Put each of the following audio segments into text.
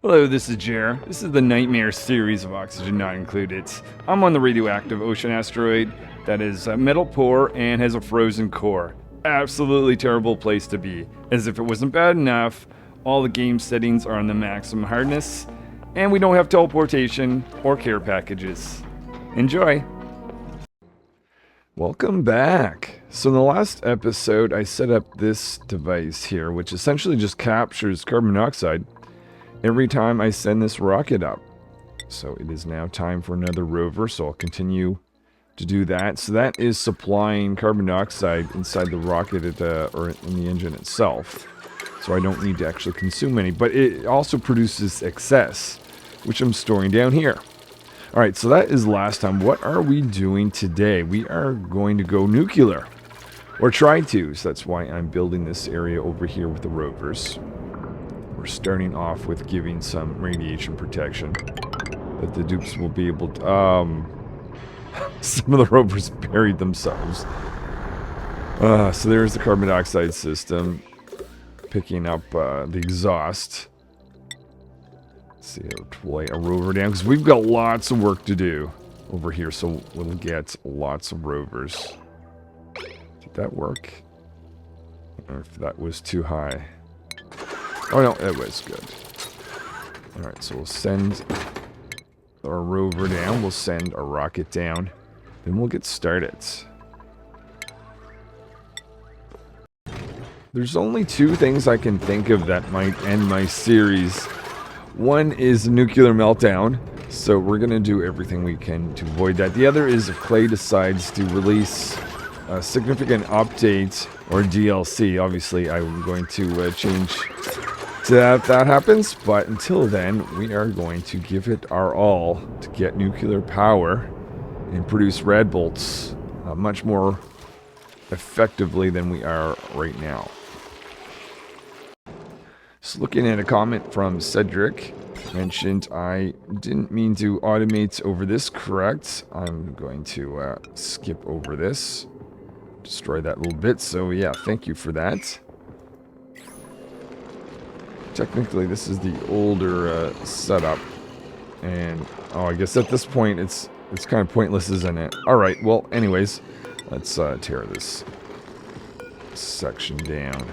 Hello, this is Jer. This is the Nightmare series of Oxygen Not Included. I'm on the radioactive ocean asteroid that is metal poor and has a frozen core. Absolutely terrible place to be. As if it wasn't bad enough, all the game settings are on the maximum hardness, and we don't have teleportation or care packages. Enjoy! Welcome back. So in the last episode, I set up this device here, which essentially just captures carbon dioxide every time I send this rocket up. So it is now time for another rover, so I'll continue to do that. So that is supplying carbon dioxide inside the rocket or in the engine itself. So I don't need to actually consume any, but it also produces excess, which I'm storing down here. Alright, so that is last time. What are we doing today? We are going to go nuclear. Or try to, so that's why I'm building this area over here with the rovers. We're starting off with giving some radiation protection that the dupes will be able to... some of the rovers buried themselves. So there's the carbon dioxide system picking up the exhaust. Let's see how to deploy a rover down, because we've got lots of work to do over here, so we'll get lots of rovers. Did that work? Or if that was too high. Oh no, it was good. Alright, so we'll send our rover down, we'll send our rocket down, then we'll get started. There's only two things I can think of that might end my series. One is a nuclear meltdown, so we're going to do everything we can to avoid that. The other is if Clay decides to release a significant update or DLC. Obviously, I'm going to change to that if that happens, but until then, we are going to give it our all to get nuclear power and produce red bolts much more effectively than we are right now. So looking at a comment from Cedric, mentioned I didn't mean to automate over this, correct? I'm going to skip over this, destroy that little bit, so yeah, thank you for that. Technically, this is the older setup, and oh, I guess at this point it's kind of pointless, isn't it? All right, well, anyways, let's tear this section down.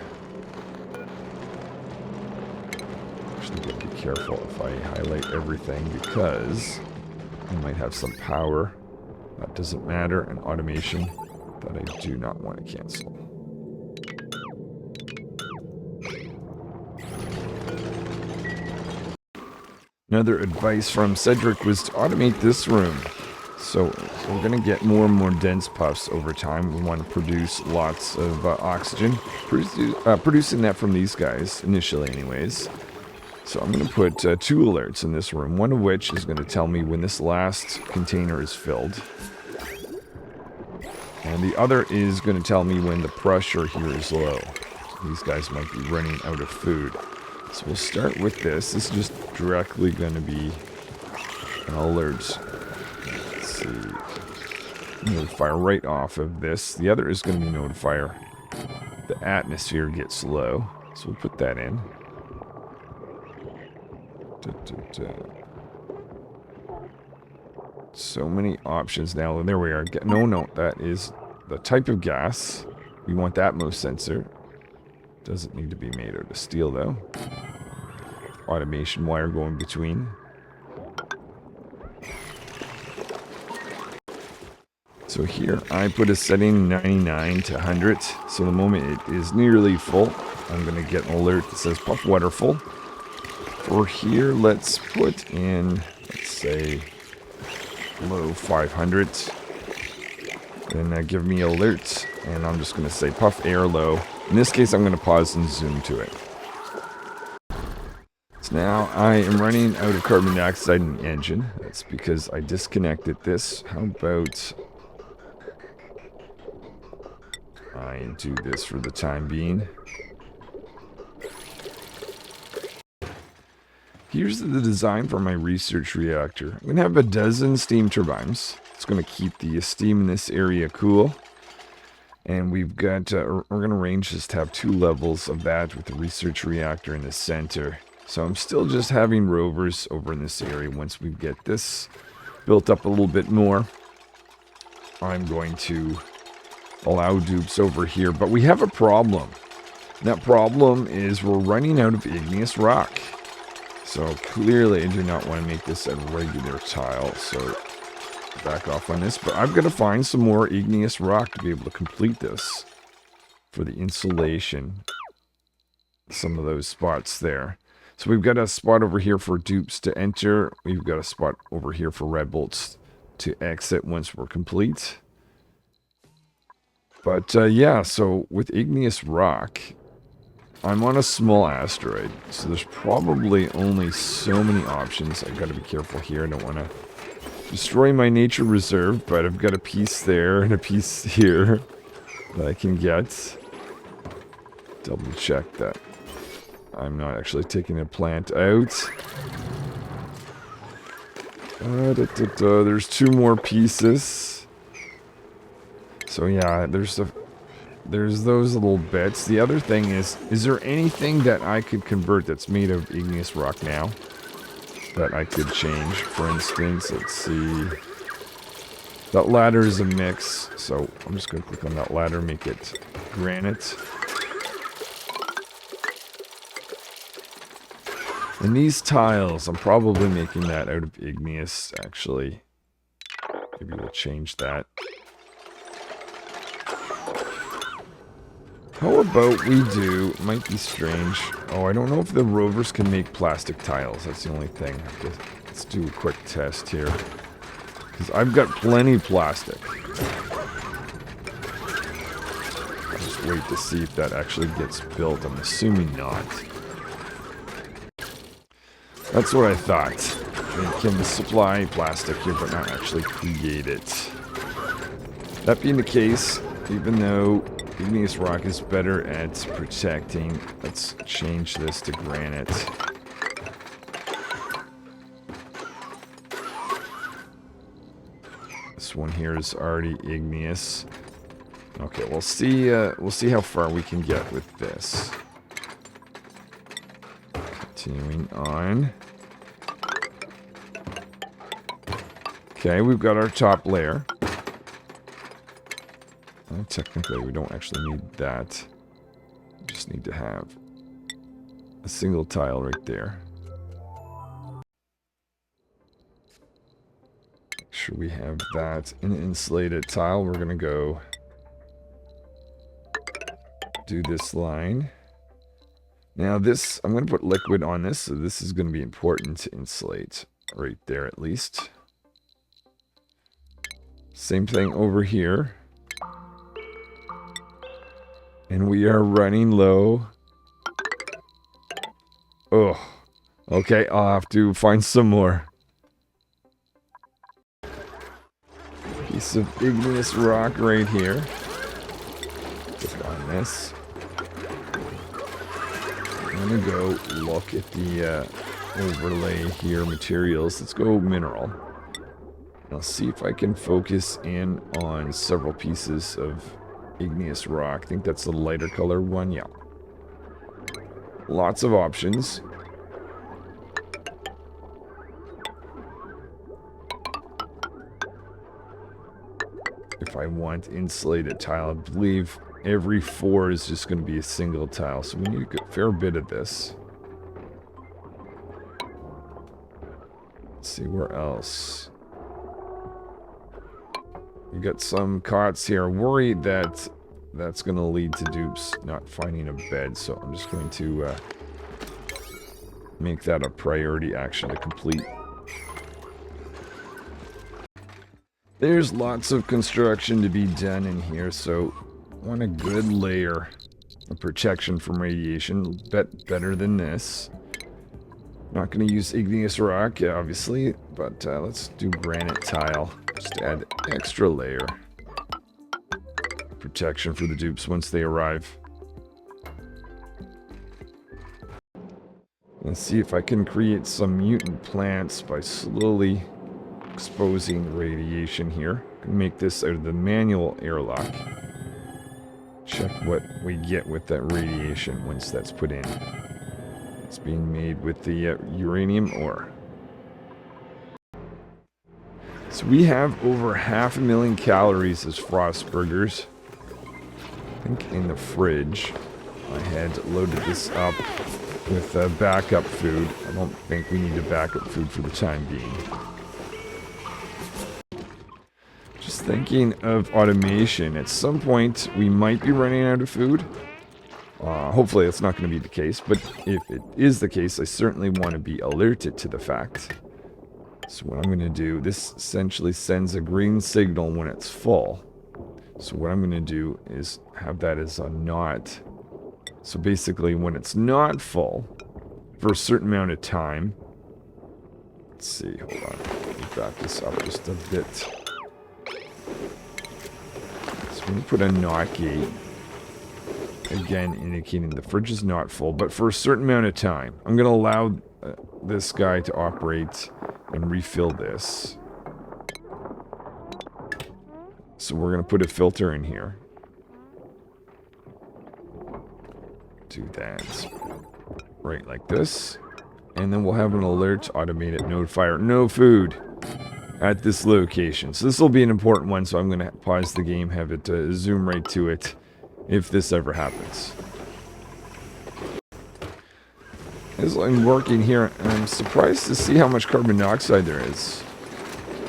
Actually, gotta be careful if I highlight everything because I might have some power that doesn't matter, and automation that I do not want to cancel. Another advice from Cedric was to automate this room. So we're going to get more and more dense puffs over time. We want to produce lots of oxygen. Producing that from these guys, initially anyways. So I'm going to put two alerts in this room. One of which is going to tell me when this last container is filled. And the other is going to tell me when the pressure here is low. These guys might be running out of food. So we'll start with this. This is just directly going to be an alert. Let's see. Notifier right off of this. The other is going to be notifier. The atmosphere gets low. So we'll put that in. So many options now. There we are. No, that is the type of gas. We want that most sensor. Doesn't need to be made out of steel, though. Automation wire going between. So here, I put a setting 99 to 100. So the moment it is nearly full, I'm going to get an alert that says puff water full. For here, let's put in, let's say, low 500. Then give me alert. And I'm just going to say puff air low. In this case, I'm going to pause and zoom to it. So now I am running out of carbon dioxide in the engine. That's because I disconnected this. How about I do this for the time being? Here's the design for my research reactor. I'm going to have a dozen steam turbines. It's going to keep the steam in this area cool. And we've got, we're going to arrange this to have two levels of that with the research reactor in the center. So I'm still just having rovers over in this area. Once we get this built up a little bit more, I'm going to allow dupes over here. But we have a problem. That problem is we're running out of igneous rock. So clearly I do not want to make this a regular tile. So back off on this. But I've got to find some more igneous rock to be able to complete this for the insulation. Some of those spots there. So we've got a spot over here for dupes to enter. We've got a spot over here for red bolts to exit once we're complete. But yeah, so with igneous rock, I'm on a small asteroid. So there's probably only so many options. I've got to be careful here. I don't want to destroy my nature reserve, but I've got a piece there and a piece here that I can get. Double check that I'm not actually taking a plant out. There's 2 more pieces. So yeah, there's those little bits. The other thing is there anything that I could convert that's made of igneous rock now that I could change? For instance, let's see. That ladder is a mix, so I'm just going to click on that ladder, make it granite. And these tiles, I'm probably making that out of igneous, actually. Maybe we'll change that. How about we do, it might be strange. Oh, I don't know if the rovers can make plastic tiles. That's the only thing. Let's do a quick test here. Because I've got plenty of plastic. I'll just wait to see if that actually gets built. I'm assuming not. That's what I thought. They can supply plastic here, but not actually create it. That being the case, even though igneous rock is better at protecting, let's change this to granite. This one here is already igneous. Okay, we'll see how far we can get with this. Continuing on. Okay, we've got our top layer. Technically, we don't actually need that. We just need to have a single tile right there. Make sure we have that. An insulated tile. We're going to go do this line. Now this, I'm going to put liquid on this, so this is going to be important to insulate right there at least. Same thing over here. And we are running low. Oh, okay, I'll have to find some more. Piece of igneous rock right here. Click on this. I'm gonna go look at the overlay here, materials. Let's go mineral. I'll see if I can focus in on several pieces of igneous rock. I think that's the lighter color one, yeah. Lots of options. If I want insulated tile, I believe every 4 is just going to be a single tile, so we need a fair bit of this. Let's see, where else? We got some cots here. Worried that that's going to lead to dupes not finding a bed, so I'm just going to make that a priority action to complete. There's lots of construction to be done in here, so I want a good layer of protection from radiation. Better than this. Not going to use igneous rock, obviously, but let's do granite tile. Just add extra layer. Protection for the dupes once they arrive. Let's see if I can create some mutant plants by slowly exposing the radiation here. Make this out of the manual airlock. Check what we get with that radiation once that's put in. It's being made with the uranium ore. So we have over 500,000 calories as frost burgers. I think in the fridge. I had loaded this up with backup food. I don't think we need a backup food for the time being. Just thinking of automation. At some point, we might be running out of food. Hopefully that's not going to be the case, but if it is the case, I certainly want to be alerted to the fact. So what I'm going to do, this essentially sends a green signal when it's full. So what I'm going to do is have that as a not. So basically when it's not full, for a certain amount of time, let's see, hold on, let me back this up just a bit. So when you put a not gate, again indicating the fridge is not full, but for a certain amount of time, I'm going to allow this guy to operate and refill this. So we're going to put a filter in here. Do that right like this. And then we'll have an alert automated notifier. No food at this location. So this will be an important one, so I'm going to pause the game, have it zoom right to it if this ever happens. As I'm working here, I'm surprised to see how much carbon dioxide there is.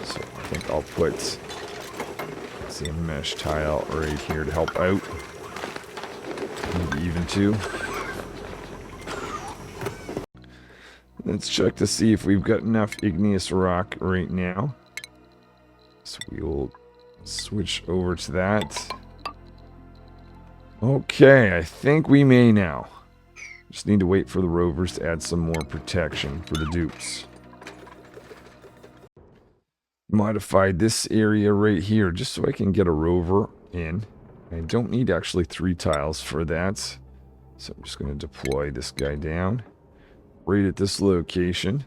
So I think I'll put, let's see, a mesh tile right here to help out. Maybe even two. Let's check to see if we've got enough igneous rock right now. So we will switch over to that. Okay, I think we may now. Just need to wait for the rovers to add some more protection for the dupes. Modified this area right here just so I can get a rover in. I don't need actually 3 tiles for that. So I'm just going to deploy this guy down. Right at this location.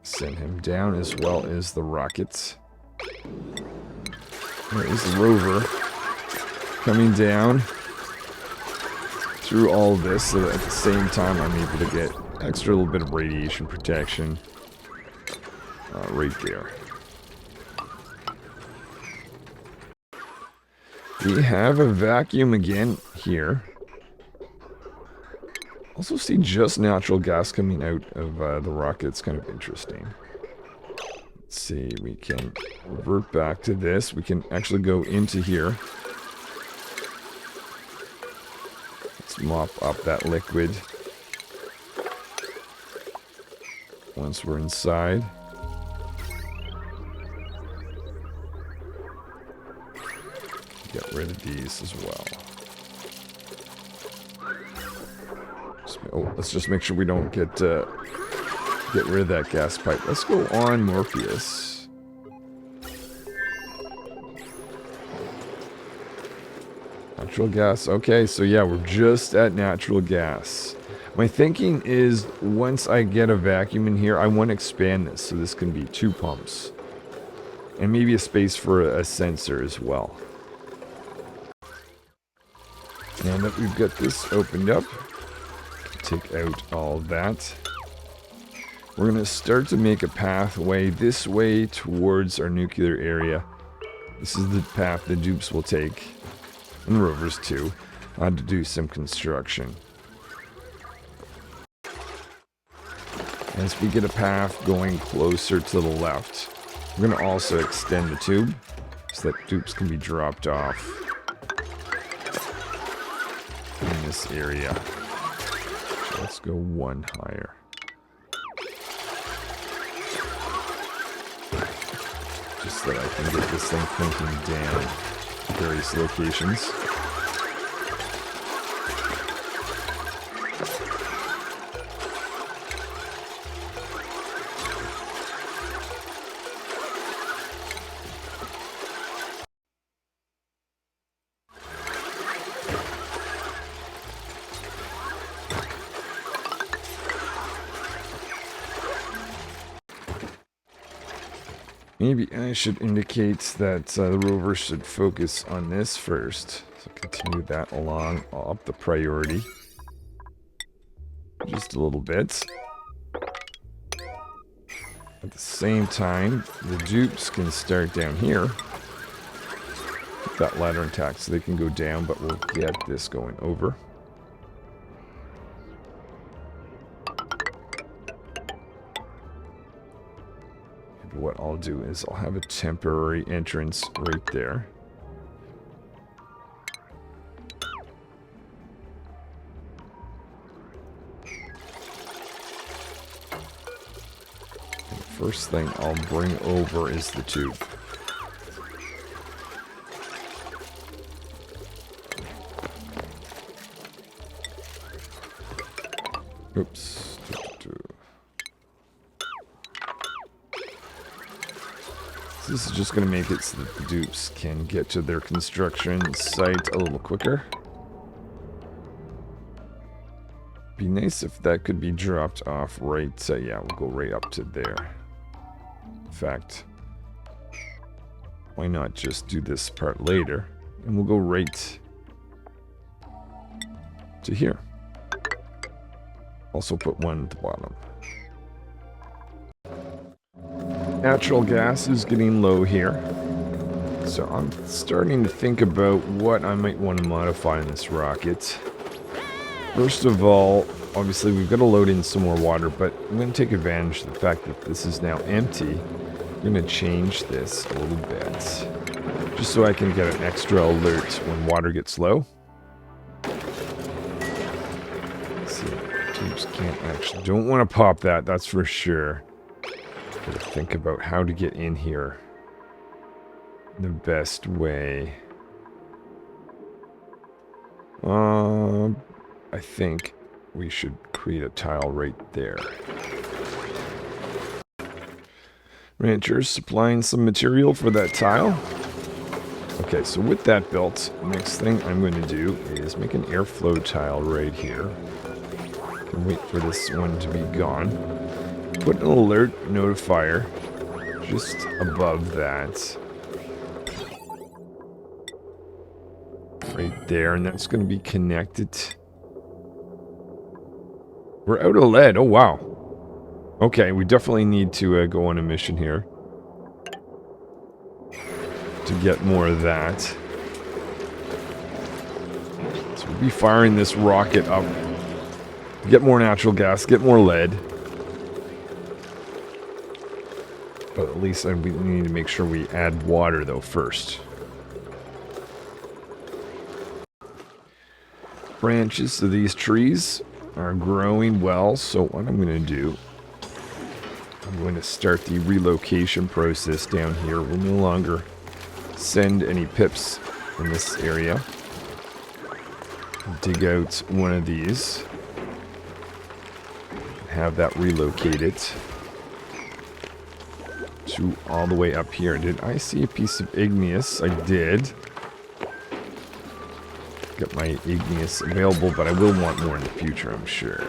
Send him down as well as the rockets. There is the rover coming down through all of this so that at the same time I'm able to get extra little bit of radiation protection right there. We have a vacuum again here. Also see just natural gas coming out of the rocket. It's kind of interesting. Let's see, we can revert back to this. We can actually go into here. Let's mop up that liquid once we're inside. Get rid of these as well. Oh, let's just make sure we don't get rid of that gas pipe. Let's go on Morpheus. Natural gas. Okay, so yeah, we're just at natural gas. My thinking is once I get a vacuum in here, I want to expand this so this can be 2 pumps. And maybe a space for a sensor as well. Now that we've got this opened up, take out all that. We're going to start to make a pathway this way towards our nuclear area. This is the path the dupes will take, and rovers too, to do some construction. As we get a path going closer to the left, we're going to also extend the tube so that dupes can be dropped off in this area. Let's go 1 higher. Just so that I can get this thing pointing down to various locations. Maybe I should indicate that the rover should focus on this first. So continue that along, up the priority. just a little bit. At the same time, the dupes can start down here. Keep that ladder intact so they can go down, but we'll get this going over. What I'll do is I'll have a temporary entrance right there. And the first thing I'll bring over is the tube. Oops. This is just going to make it so that the dupes can get to their construction site a little quicker. Be nice if that could be dropped off right, yeah, we'll go right up to there. In fact, why not just do this part later, and we'll go right to here. Also put one at the bottom. Natural gas is getting low here, so I'm starting to think about what I might want to modify in this rocket. First of all, obviously we've got to load in some more water, but I'm going to take advantage of the fact that this is now empty. I'm going to change this a little bit, just so I can get an extra alert when water gets low. Let's see, tubes can't actually, don't want to pop that, that's for sure. Gotta think about how to get in here the best way. I think we should create a tile right there. Rancher's supplying some material for that tile. Okay, so with that built, next thing I'm going to do is make an airflow tile right here. Can wait for this one to be gone. Put an alert notifier just above that. Right there, and that's going to be connected. We're out of lead. Oh, wow. Okay, we definitely need to go on a mission here to get more of that. So we'll be firing this rocket up to get more natural gas, get more lead. But at least we need to make sure we add water, though, first. Branches of these trees are growing well, so what I'm going to do, I'm going to start the relocation process down here. We'll no longer send any pips in this area. Dig out one of these. Have that relocated to all the way up here. Did I see a piece of igneous? I did. Got my igneous available, but I will want more in the future, I'm sure.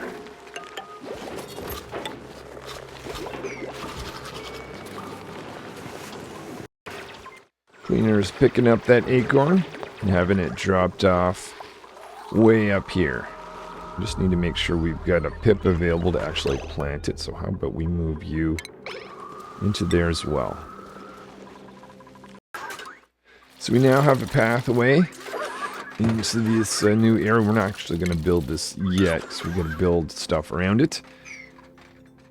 Cleaner's picking up that acorn and having it dropped off way up here. Just need to make sure we've got a pip available to actually plant it. So how about we move you into there as well. So we now have a pathway into this new area. We're not actually going to build this yet, because we're going to build stuff around it.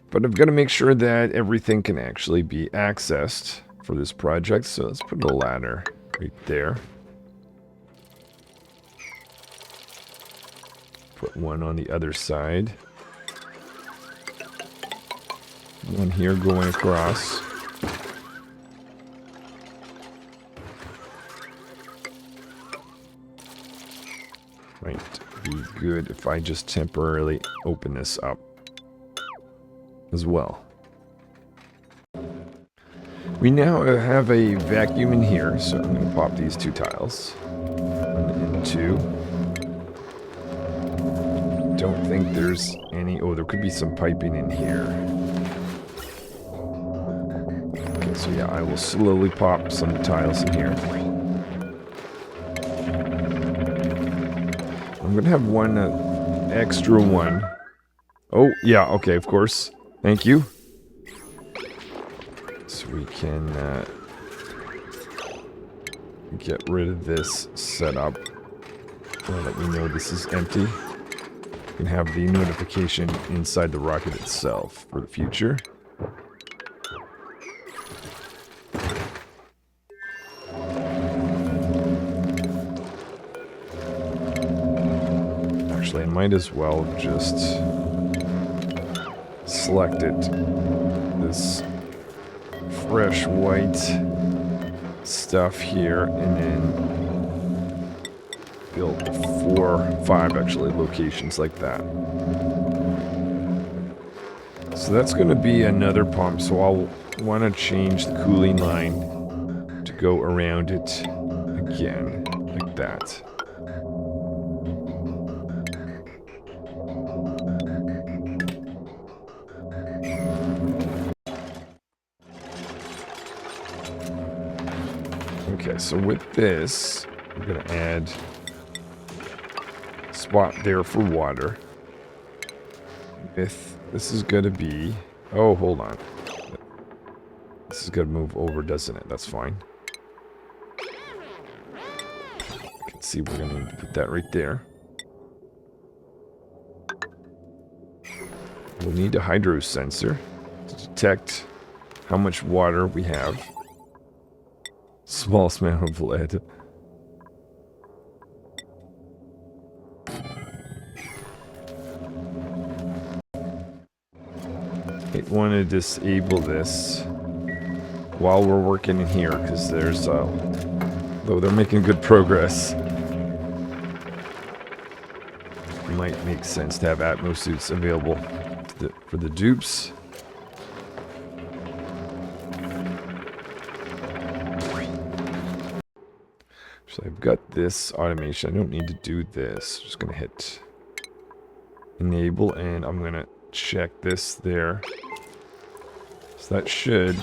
But I've got to make sure that everything can actually be accessed for this project. So let's put a ladder right there. Put one on the other side. One here going across. Might be good if I just temporarily open this up as well. We now have a vacuum in here, so I'm going to pop these two tiles. One and two. Don't think there's any... Oh, there could be some piping in here. Okay, so yeah, I will slowly pop some tiles in here. I'm going to have one extra one Oh, yeah, okay, of course. Thank you. So we can get rid of this setup. Let me know this is empty. You can have the notification inside the rocket itself for the future. Actually, I might as well just select it. This fresh white stuff here, and then build 4, 5 actually locations like that. So that's going to be another pump, so I'll want to change the cooling line to go around it again, like that. Okay, so with this, I'm going to add a spot there for water. This is going to be... Oh, hold on. This is going to move over, doesn't it? That's fine. I can see we're going to need to put that right there. We'll need a hydro sensor to detect how much water we have. Smallest amount of lead. I want to disable this while we're working in here, because there's, though they're making good progress, it might make sense to have Atmos suits available for the dupes. So I've got this automation. I don't need to do this. Just going to hit enable, and I'm going to check this there. So that should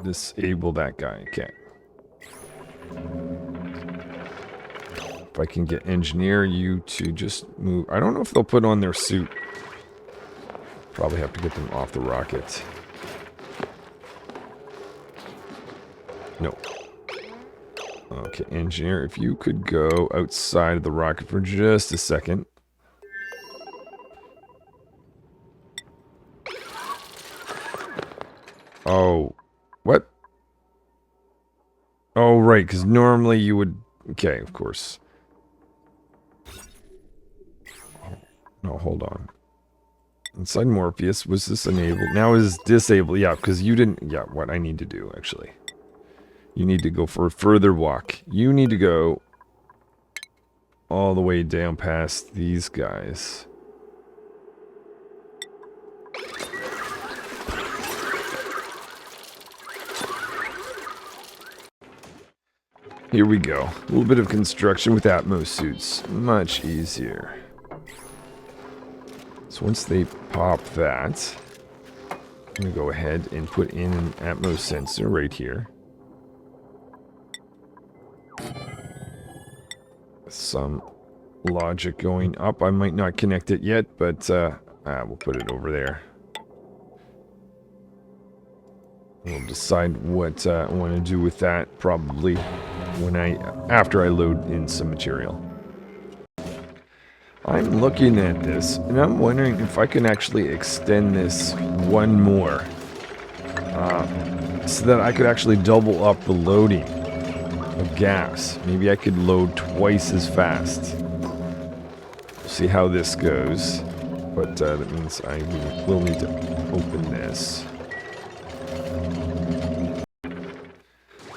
disable that guy. Okay. If I can get engineer you to just move. I don't know if they'll put on their suit. Probably have to get them off the rocket. No. Okay, engineer, if you could go outside of the rocket for just a second. Oh, what? Oh, right, because normally you would... Okay, of course. No, hold on. Inside Morpheus, was this enabled? Now is disabled. Yeah, because you didn't... Yeah, what I need to do, actually. You need to go for a further walk. You need to go all the way down past these guys. Here we go. A little bit of construction with Atmos suits. Much easier. So once they pop that, I'm going to go ahead and put in an Atmos sensor right here. Some logic going up. I might not connect it yet, but we'll put it over there. We'll decide what I want to do with that probably after I load in some material. I'm looking at this and I'm wondering if I can actually extend this one more so that I could actually double up the loading of gas. Maybe I could load twice as fast. We'll see how this goes, but that means I will need to open this.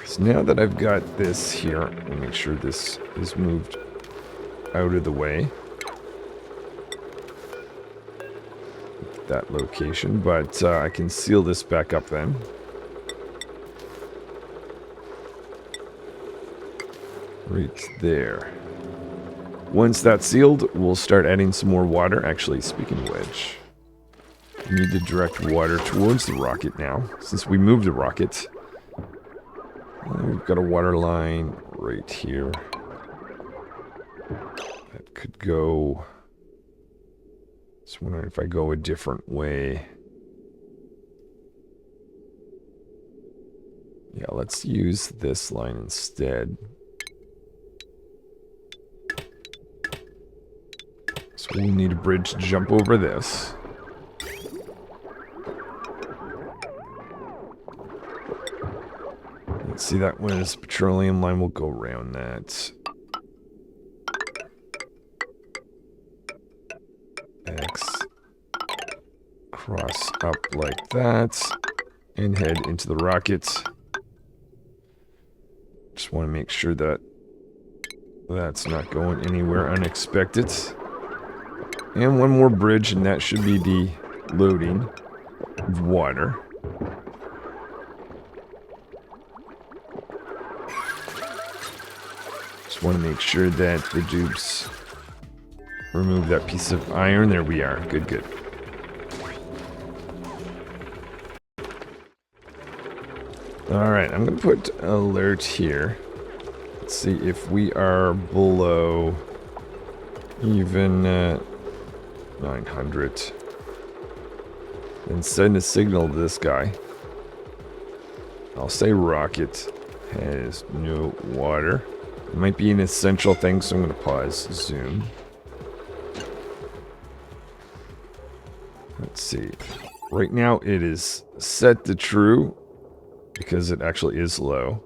So now that I've got this here, I'll make sure this is moved out of the way. That location, but I can seal this back up then. Right there. Once that's sealed, we'll start adding some more water. Actually, speaking of which, we need to direct water towards the rocket now, since we moved the rocket. We've got a water line right here. That could go Just wondering if I go a different way. Yeah, let's use this line instead. So we need a bridge to jump over this. Let's see, that one is petroleum line. We'll go around that. X. Cross up like that. And head into the rocket. Just want to make sure that that's not going anywhere unexpected. And one more bridge, and that should be the loading of water. Just want to make sure that the dupes remove that piece of iron. There we are. Good, good. Alright, I'm going to put alert here. Let's see if we are below even 900. Then send a signal to this guy. I'll say rocket has no water. It might be an essential thing, so I'm going to pause zoom. Let's see. Right now it is set to true because it actually is low.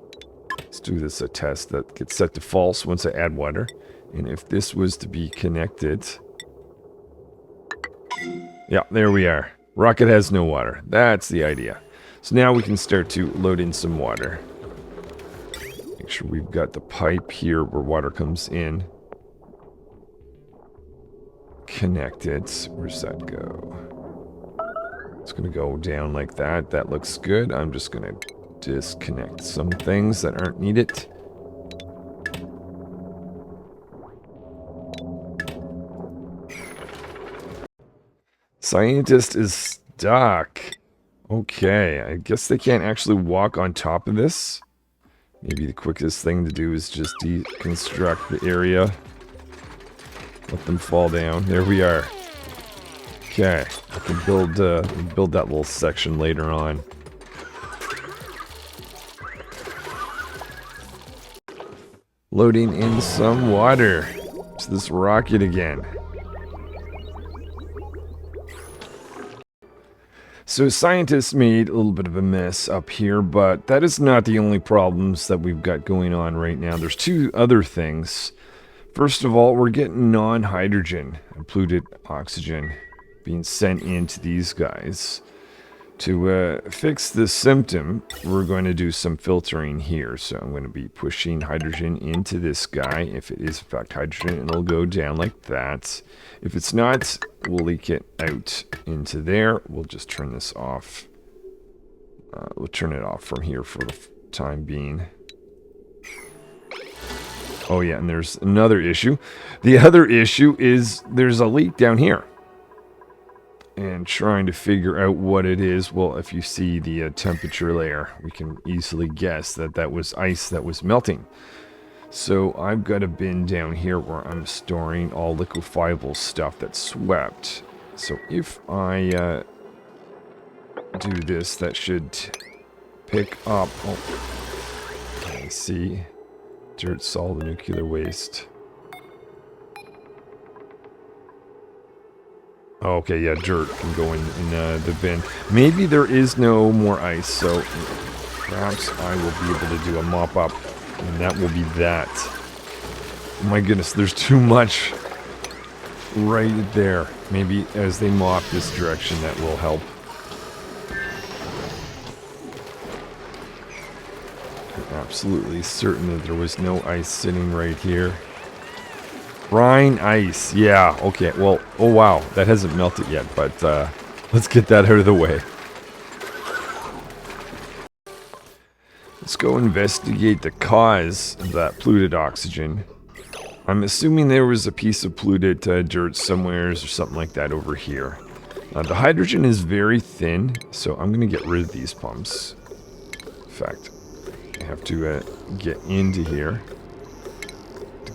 Let's do this a test that gets set to false once I add water. And if this was to be connected... Yeah, there we are. Rocket has no water. That's the idea. So now we can start to load in some water. Make sure we've got the pipe here where water comes in. Connected. Where's that go? It's going to go down like that. That looks good. I'm just going to disconnect some things that aren't needed. Scientist is stuck. Okay, I guess they can't actually walk on top of this. Maybe the quickest thing to do is just deconstruct the area. Let them fall down. There we are. Okay, I can build that little section later on. Loading in some water to this rocket again. So scientists made a little bit of a mess up here, but that is not the only problems that we've got going on right now. There's two other things. First of all, we're getting non-hydrogen, polluted oxygen, being sent into these guys. To fix this symptom, we're going to do some filtering here. So I'm going to be pushing hydrogen into this guy. If it is in fact hydrogen, it'll go down like that. If it's not, we'll leak it out into there. We'll just turn this off. We'll turn it off from here for the time being. Oh yeah, and there's another issue. The other issue is there's a leak down here. And trying to figure out what it is. Well, if you see the temperature layer, we can easily guess that that was ice that was melting. So I've got a bin down here where I'm storing all liquefiable stuff that's swept. So if I do this, that should pick up... Oh, I see. Dirt, solid, nuclear waste. Okay, yeah, dirt can go in the bin. Maybe there is no more ice, so perhaps I will be able to do a mop up, and that will be that. Oh my goodness, there's too much right there. Maybe as they mop this direction, that will help. I'm absolutely certain that there was no ice sitting right here. Brine ice, yeah, okay, well, oh wow, that hasn't melted yet, but let's get that out of the way. Let's go investigate the cause of that polluted oxygen. I'm assuming there was a piece of polluted dirt somewheres or something like that over here. The hydrogen is very thin, so I'm going to get rid of these pumps. In fact, I have to get into here.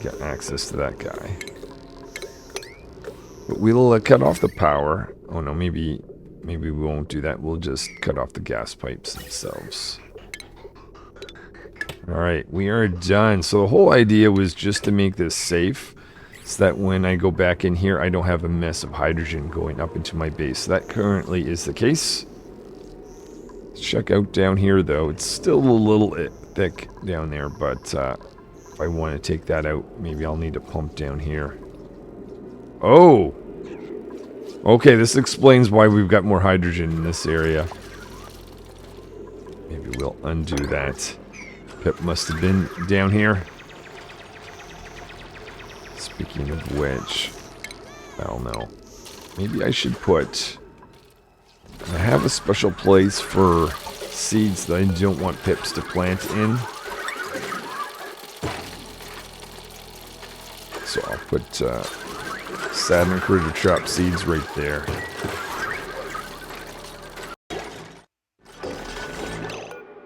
Get access to that guy. But we'll cut off the power. Oh no, maybe we won't do that. We'll just cut off the gas pipes themselves. Alright, we are done. So the whole idea was just to make this safe, so that when I go back in here, I don't have a mess of hydrogen going up into my base. That currently is the case. Let's check out down here, though. It's still a little thick down there, but if I want to take that out, maybe I'll need to pump down here. Oh! Okay, this explains why we've got more hydrogen in this area. Maybe we'll undo that. Pip must have been down here. Speaking of which, well, no. Maybe I should put... I have a special place for seeds that I don't want pips to plant in. So I'll put Saturn Critter Trap seeds right there.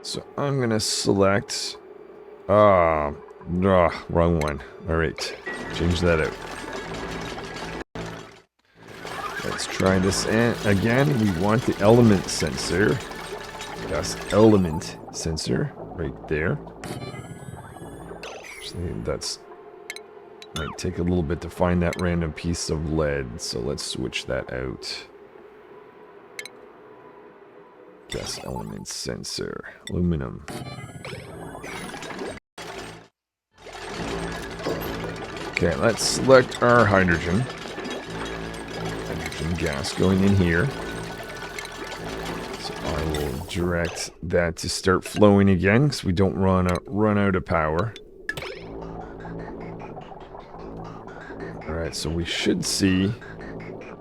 So I'm gonna select... wrong one. Alright, change that out. Let's try this again. We want the element sensor. Yes, element sensor right there. Actually, that's... might take a little bit to find that random piece of lead, so let's switch that out. Gas element sensor. Aluminum. Okay, let's select our hydrogen. Hydrogen gas going in here. So I will direct that to start flowing again, because we don't run out of power. Alright, so we should see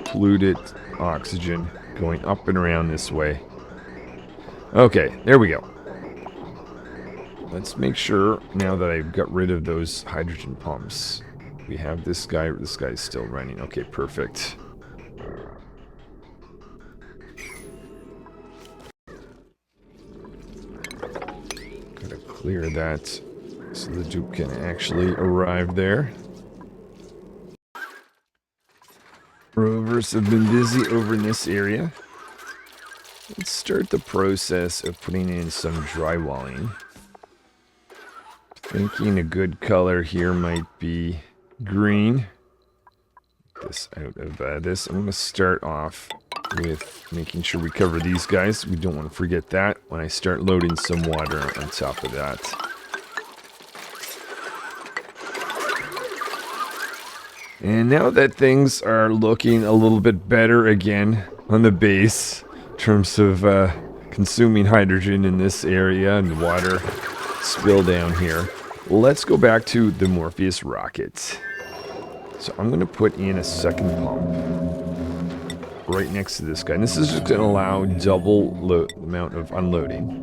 polluted oxygen going up and around this way. Okay, there we go. Let's make sure, now that I've got rid of those hydrogen pumps, we have this guy. This guy's still running. Okay, perfect. Gotta clear that so the dupe can actually arrive there. Rovers have been busy over in this area. Let's start the process of putting in some drywalling. Thinking a good color here might be green. Get this out of this. I'm going to start off with making sure we cover these guys. We don't want to forget that when I start loading some water on top of that. And now that things are looking a little bit better again on the base, in terms of consuming hydrogen in this area and water spill down here, let's go back to the Morpheus rocket. So I'm going to put in a second pump right next to this guy. And this is just going to allow double the amount of unloading.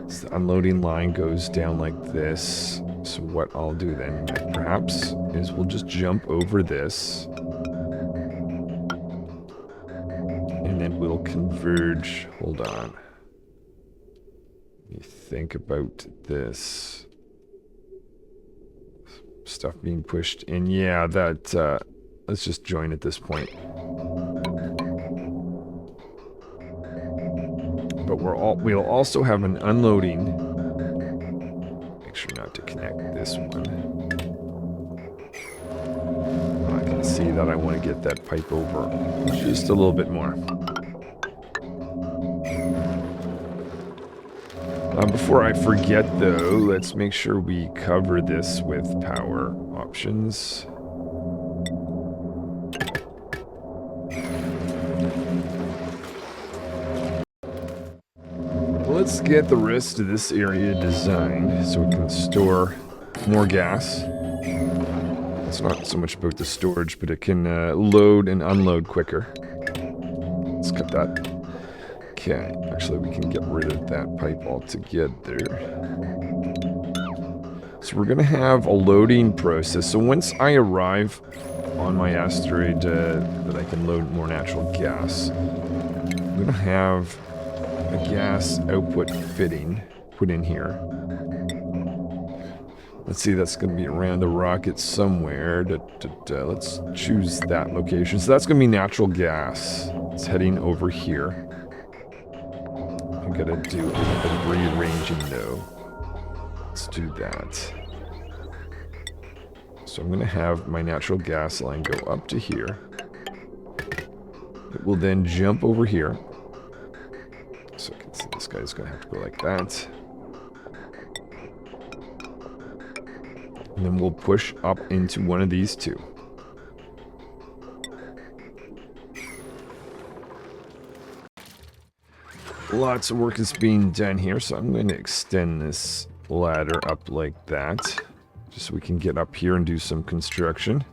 So the unloading line goes down like this. So what I'll do then, perhaps, is we'll just jump over this. And then we'll converge. Hold on. Let me think about this. Stuff being pushed in. Yeah, that, let's just join at this point. But we'll also have an unloading. Make sure not to connect this one. I can see that I want to get that pipe over just a little bit more. Before I forget, though, let's make sure we cover this with power options. Let's get the rest of this area designed so we can store more gas. It's not so much about the storage, but it can load and unload quicker. Let's cut that. Okay, actually we can get rid of that pipe altogether. So we're going to have a loading process. So once I arrive on my asteroid that I can load more natural gas, I'm going to have a gas output fitting put in here. Let's see, that's going to be around the rocket somewhere. Let's choose that location. So that's going to be natural gas. It's heading over here. I'm going to do a little bit of rearranging though. Let's do that. So I'm going to have my natural gas line go up to here. It will then jump over here. So I can see this guy's going to have to go like that. And then we'll push up into one of these two. Lots of work is being done here, so I'm going to extend this ladder up like that. Just so we can get up here and do some construction.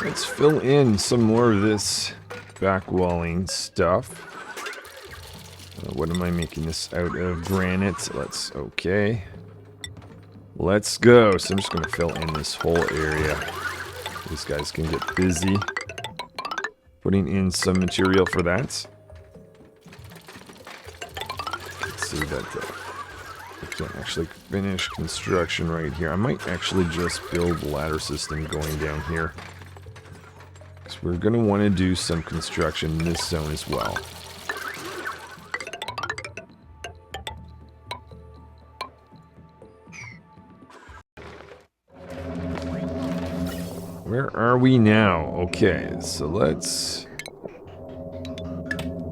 Let's fill in some more of this back walling stuff. What am I making this out of? Granite. Okay. Let's go. So I'm just going to fill in this whole area. These guys can get busy putting in some material for that. Let's see that we can actually finish construction right here. I might actually just build a ladder system going down here. Because we're going to want to do some construction in this zone as well. Where are we now? Okay, so let's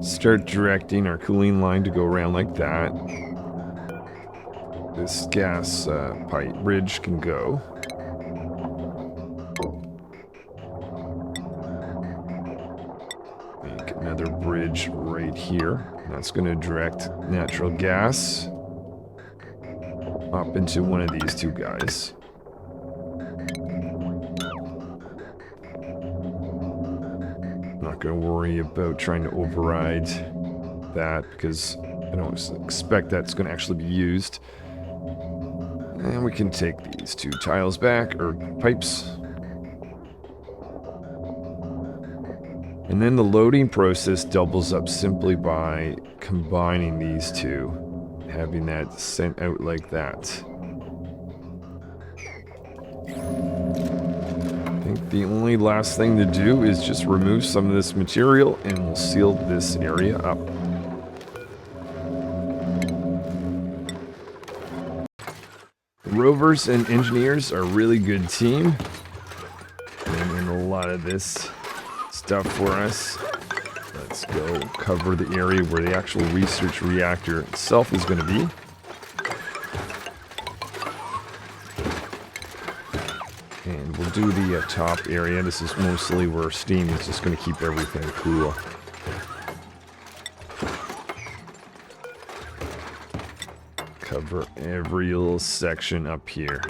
start directing our cooling line to go around like that. This gas pipe bridge can go. Make another bridge right here. That's going to direct natural gas up into one of these two guys. Not going to worry about trying to override that because I don't expect that's going to actually be used. And we can take these two tiles back, or pipes. And then the loading process doubles up simply by combining these two, having that sent out like that. I think the only last thing to do is just remove some of this material and we'll seal this area up. Rovers and engineers are a really good team. And a lot of this stuff for us. Let's go cover the area where the actual research reactor itself is going to be. And we'll do the top area. This is mostly where steam is just going to keep everything cool. Cover every little section up here.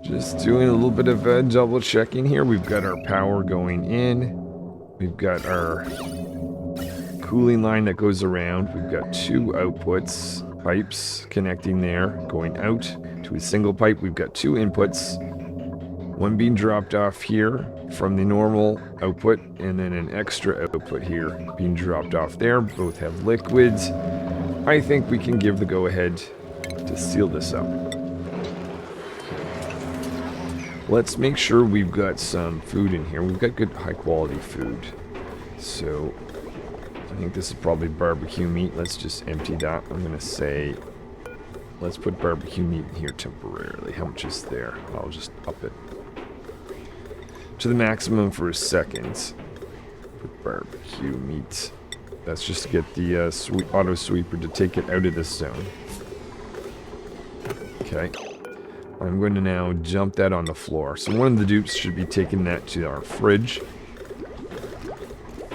Just doing a little bit of double checking here. We've got our power going in. We've got our cooling line that goes around. We've got two outputs, pipes connecting there, going out to a single pipe. We've got two inputs, one being dropped off here from the normal output, and then an extra output here being dropped off there. Both have liquids. I think we can give the go-ahead to seal this up. Let's make sure we've got some food in here. We've got good high-quality food. So I think this is probably barbecue meat. Let's just empty that. I'm going to say, let's put barbecue meat in here temporarily. How much is there? I'll just up it to the maximum for a second. Put barbecue meat. That's just to get the auto sweeper to take it out of this zone. Okay. I'm going to now jump that on the floor. So one of the dupes should be taking that to our fridge.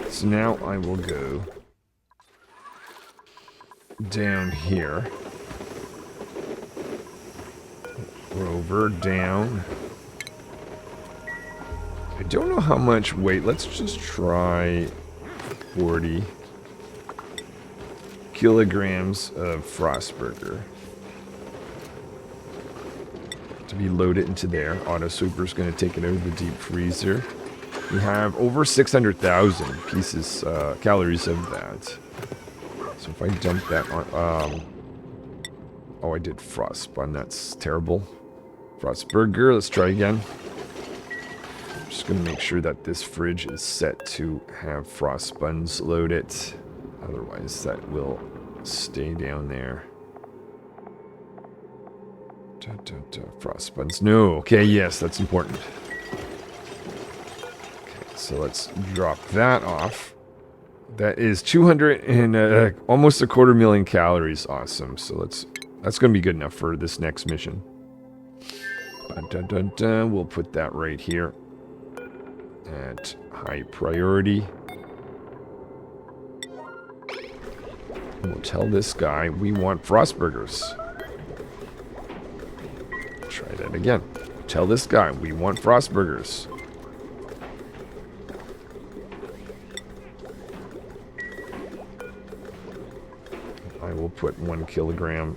So now I will go down here. Rover down. I don't know how much weight. Let's just try 40 kilograms of Frostburger. to be loaded into there. Auto Sweeper is going to take it out of the deep freezer. We have over 600,000 pieces, calories of that. So if I dump that on, oh, I did frost bun. That's terrible. Frost burger. Let's try again. I'm just going to make sure that this fridge is set to have frost buns loaded. Otherwise, that will stay down there. Frost buns. No. Okay, yes, that's important. Okay, so let's drop that off. That is 200 and almost 250,000 calories. Awesome. So that's going to be good enough for this next mission. We'll put that right here at high priority. We'll tell this guy we want frost burgers. Try that again. Tell this guy we want frost burgers. I will put 1 kilogram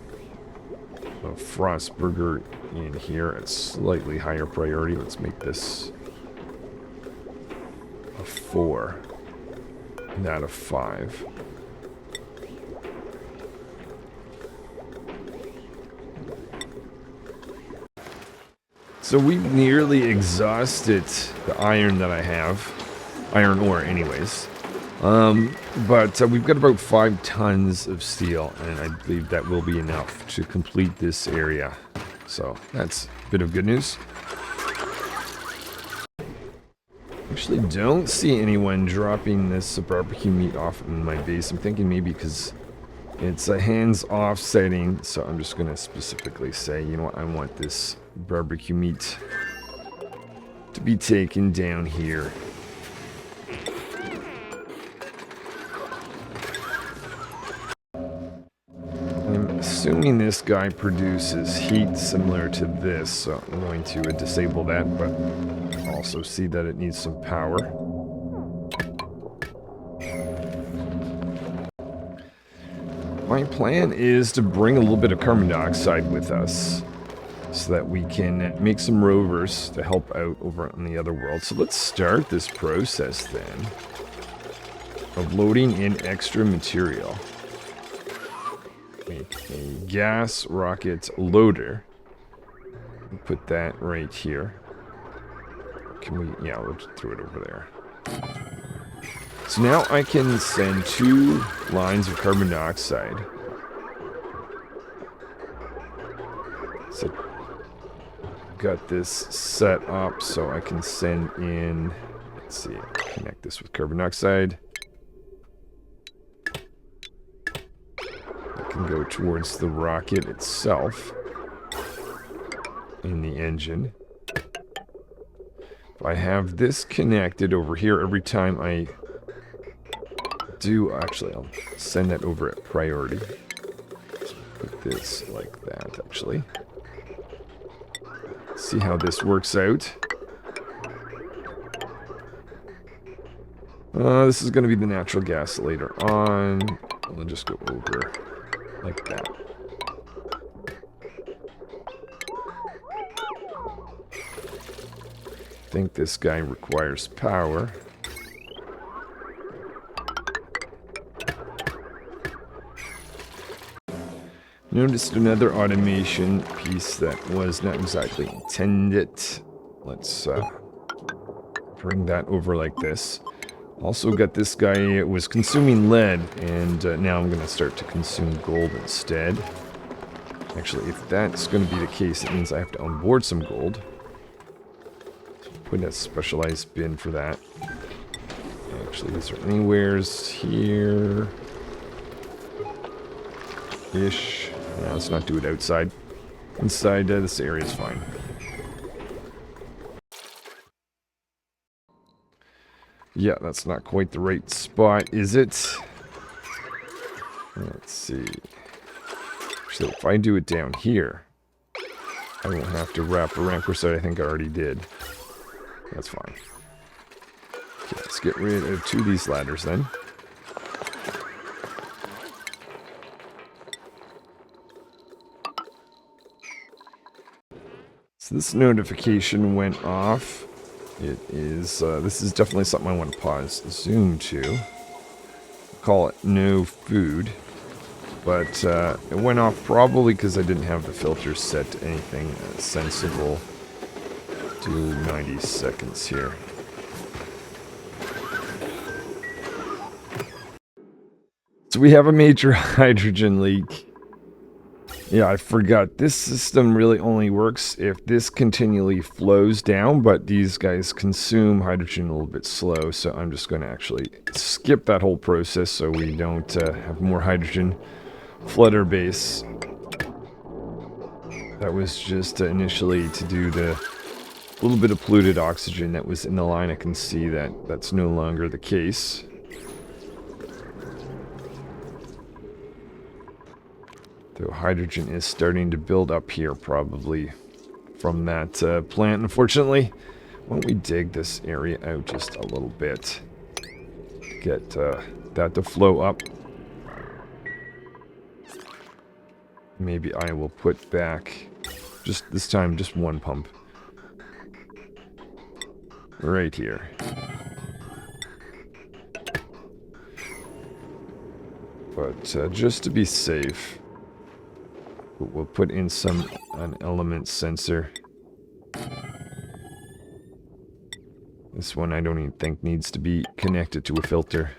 of frost burger in here at slightly higher priority. Let's make this a 4, not a 5. So we've nearly exhausted the iron that I have. Iron ore anyways. But we've got about 5 tons of steel, and I believe that will be enough to complete this area. So that's a bit of good news. Actually don't see anyone dropping this barbecue meat off in my base. I'm thinking maybe because it's a hands-off setting, so I'm just going to specifically say, you know what, I want this barbecue meat to be taken down here. I'm assuming this guy produces heat similar to this, so I'm going to disable that, but also see that it needs some power. My plan is to bring a little bit of carbon dioxide with us so that we can make some rovers to help out over on the other world. So let's start this process then of loading in extra material. Make a gas rocket loader. Put that right here. Can we? Yeah, we'll just throw it over there. So now I can send 2 lines of carbon dioxide. So got this set up so I can send in, let's see, connect this with carbon dioxide. I can go towards the rocket itself in the engine. If I have this connected over here, every time I do, actually I'll send that over at priority. Let's put this like that actually. See how this works out. This is going to be the natural gas later on. We'll just go over like that. I think this guy requires power. Noticed another automation piece that was not exactly intended. Let's bring that over like this. Also got this guy was consuming lead, and now I'm going to start to consume gold instead. Actually, if that's going to be the case, it means I have to onboard some gold. So put in a specialized bin for that. Actually, is there anywheres here? Ish. Yeah, let's not do it outside. Inside, this area is fine. Yeah, that's not quite the right spot, is it? Let's see. So if I do it down here, I won't have to wrap around. Of course, I think I already did. That's fine. Okay, let's get rid of 2 of these ladders then. So this notification went off. It is, this is definitely something I want to pause zoom to. Call it no food. But it went off probably because I didn't have the filter set to anything sensible. Do 90 seconds here. So we have a major hydrogen leak. Yeah, I forgot. This system really only works if this continually flows down, but these guys consume hydrogen a little bit slow, so I'm just going to actually skip that whole process so we don't have more hydrogen flood our base. That was just initially to do the little bit of polluted oxygen that was in the line. I can see that that's no longer the case. Though hydrogen is starting to build up here, probably from that plant. Unfortunately, why don't we dig this area out just a little bit? Get that to flow up. Maybe I will put back, just this time, just one pump. Right here. But just to be safe, we'll put in an element sensor. This one I don't even think needs to be connected to a filter.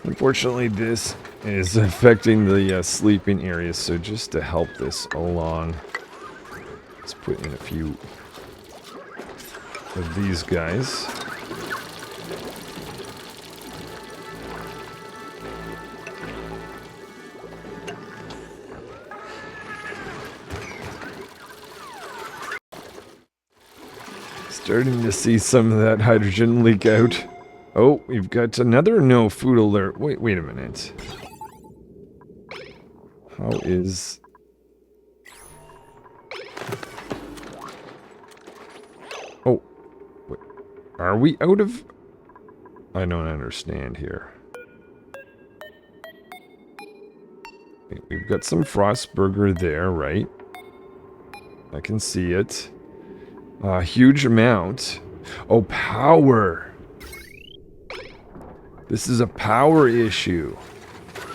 Unfortunately, this is affecting the sleeping area, so just to help this along, let's put in a few of these guys. Starting to see some of that hydrogen leak out. Oh, we've got another no food alert. Wait a minute. How is... Oh, wait. Are we out of... I don't understand here. We've got some Frostburger there, right? I can see it. A huge amount. Oh, power. This is a power issue.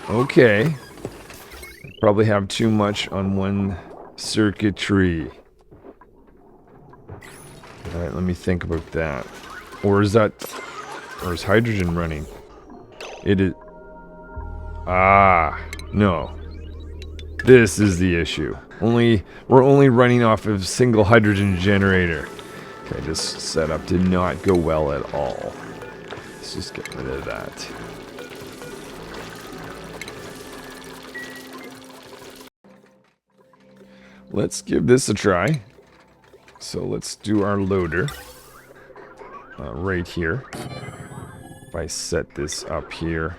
Okay. Probably have too much on one circuitry. Alright, let me think about that. Or is hydrogen running? It is... Ah, no. This is the issue. We're only running off of a single hydrogen generator. Okay, this setup did not go well at all. Let's just get rid of that. Let's give this a try. So let's do our loader. Right here. If I set this up here.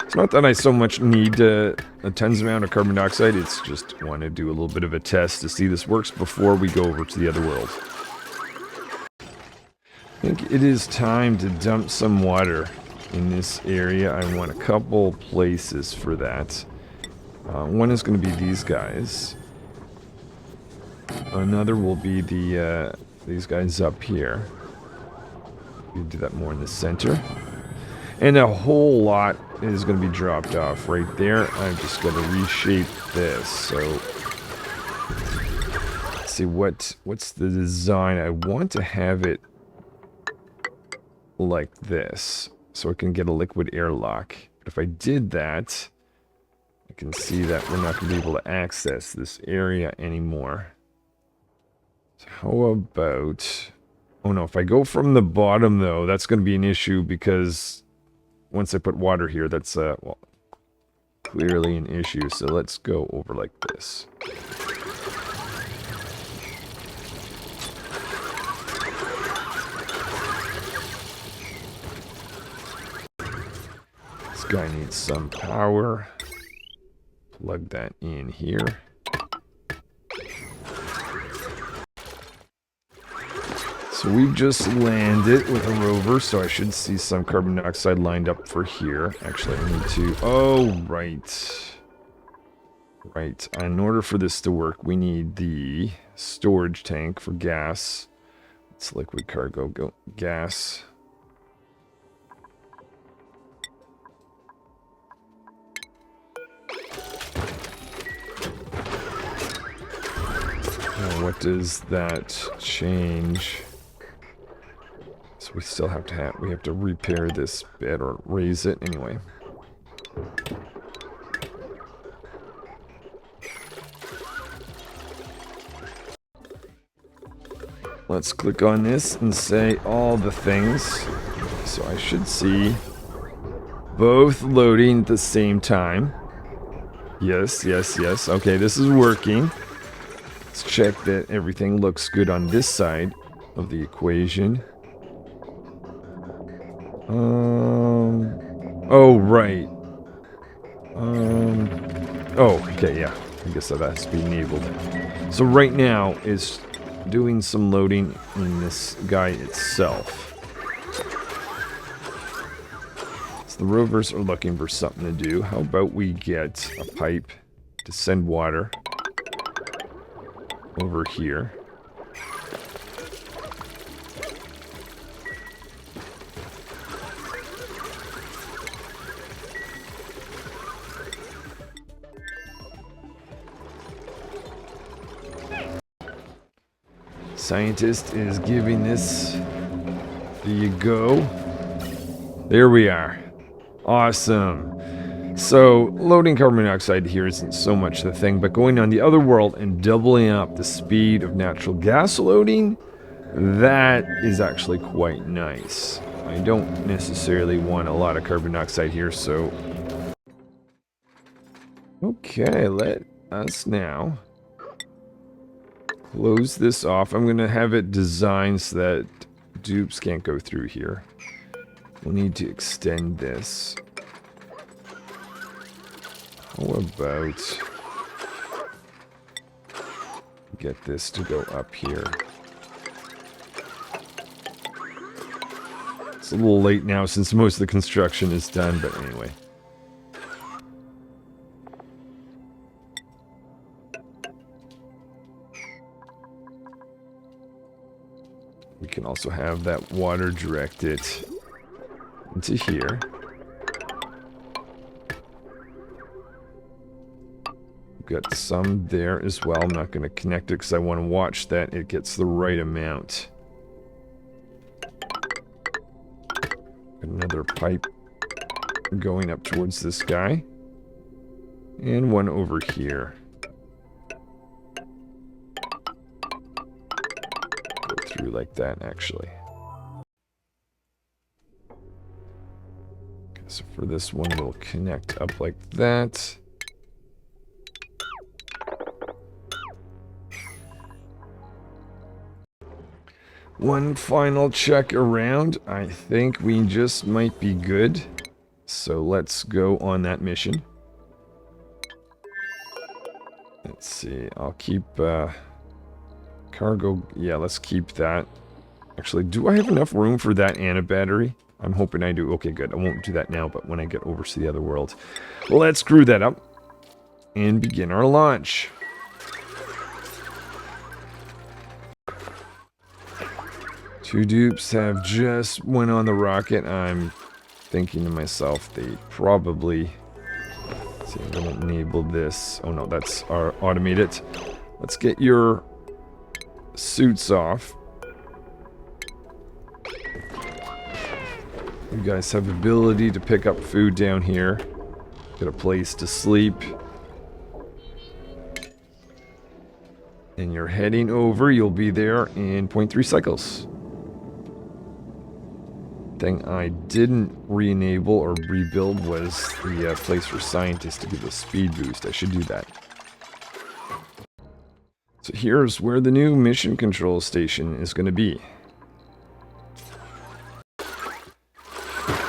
It's not that I so much need a tons amount of carbon dioxide, it's just want to do a little bit of a test to see this works before we go over to the other world. I think it is time to dump some water in this area. I want a couple places for that. One is going to be these guys. Another will be these guys up here. You do that more in the center. And a whole lot is going to be dropped off right there. I'm just going to reshape this. So, let's see what's the design. I want to have it like this, so I can get a liquid airlock. But if I did that, I can see that we're not going to be able to access this area anymore. So how about... Oh no, if I go from the bottom though, that's going to be an issue because once I put water here, that's well, clearly an issue. So let's go over like this. This guy needs some power. Plug that in here. So we've just landed with a rover, so I should see some carbon dioxide lined up for here. Actually, I need to... Oh, right. Right, in order for this to work, we need the storage tank for gas. It's liquid cargo, gas. Now, what does that change? So we still have to we have to repair this bit or raise it anyway. Let's click on this and say all the things. So I should see both loading at the same time. Yes, yes, yes. Okay, this is working. Let's check that everything looks good on this side of the equation. Oh, right. Oh, okay, yeah. I guess that has to be enabled. So right now is doing some loading in this guy itself. So the rovers are looking for something to do. How about we get a pipe to send water over here. Scientist is giving this the go. There we are. Awesome. So, loading carbon monoxide here isn't so much the thing, but going on the other world and doubling up the speed of natural gas loading, that is actually quite nice. I don't necessarily want a lot of carbon dioxide here, so... Okay, let us now close this off. I'm going to have it designed so that dupes can't go through here. We'll need to extend this. How about get this to go up here? It's a little late now since most of the construction is done, but anyway. We can also have that water directed into here. Got some there as well. I'm not going to connect it because I want to watch that it gets the right amount. Another pipe going up towards this guy. And one over here. Go through like that, actually. Okay, so for this one, we'll connect up like that. One final check around. I think we just might be good. So let's go on that mission. Let's see. I'll keep cargo. Yeah, let's keep that. Actually, do I have enough room for that and a battery? I'm hoping I do. Okay, good. I won't do that now, but when I get over to the other world. Well, let's screw that up and begin our launch. Two dupes have just went on the rocket. I'm thinking to myself, they probably... Let's see, I'm going to enable this. Oh no, that's our automated. Let's get your suits off. You guys have ability to pick up food down here. Get a place to sleep. And you're heading over. You'll be there in 0.3 cycles. Thing I didn't re-enable or rebuild was the place for scientists to give a speed boost. I should do that. So here's where the new mission control station is going to be.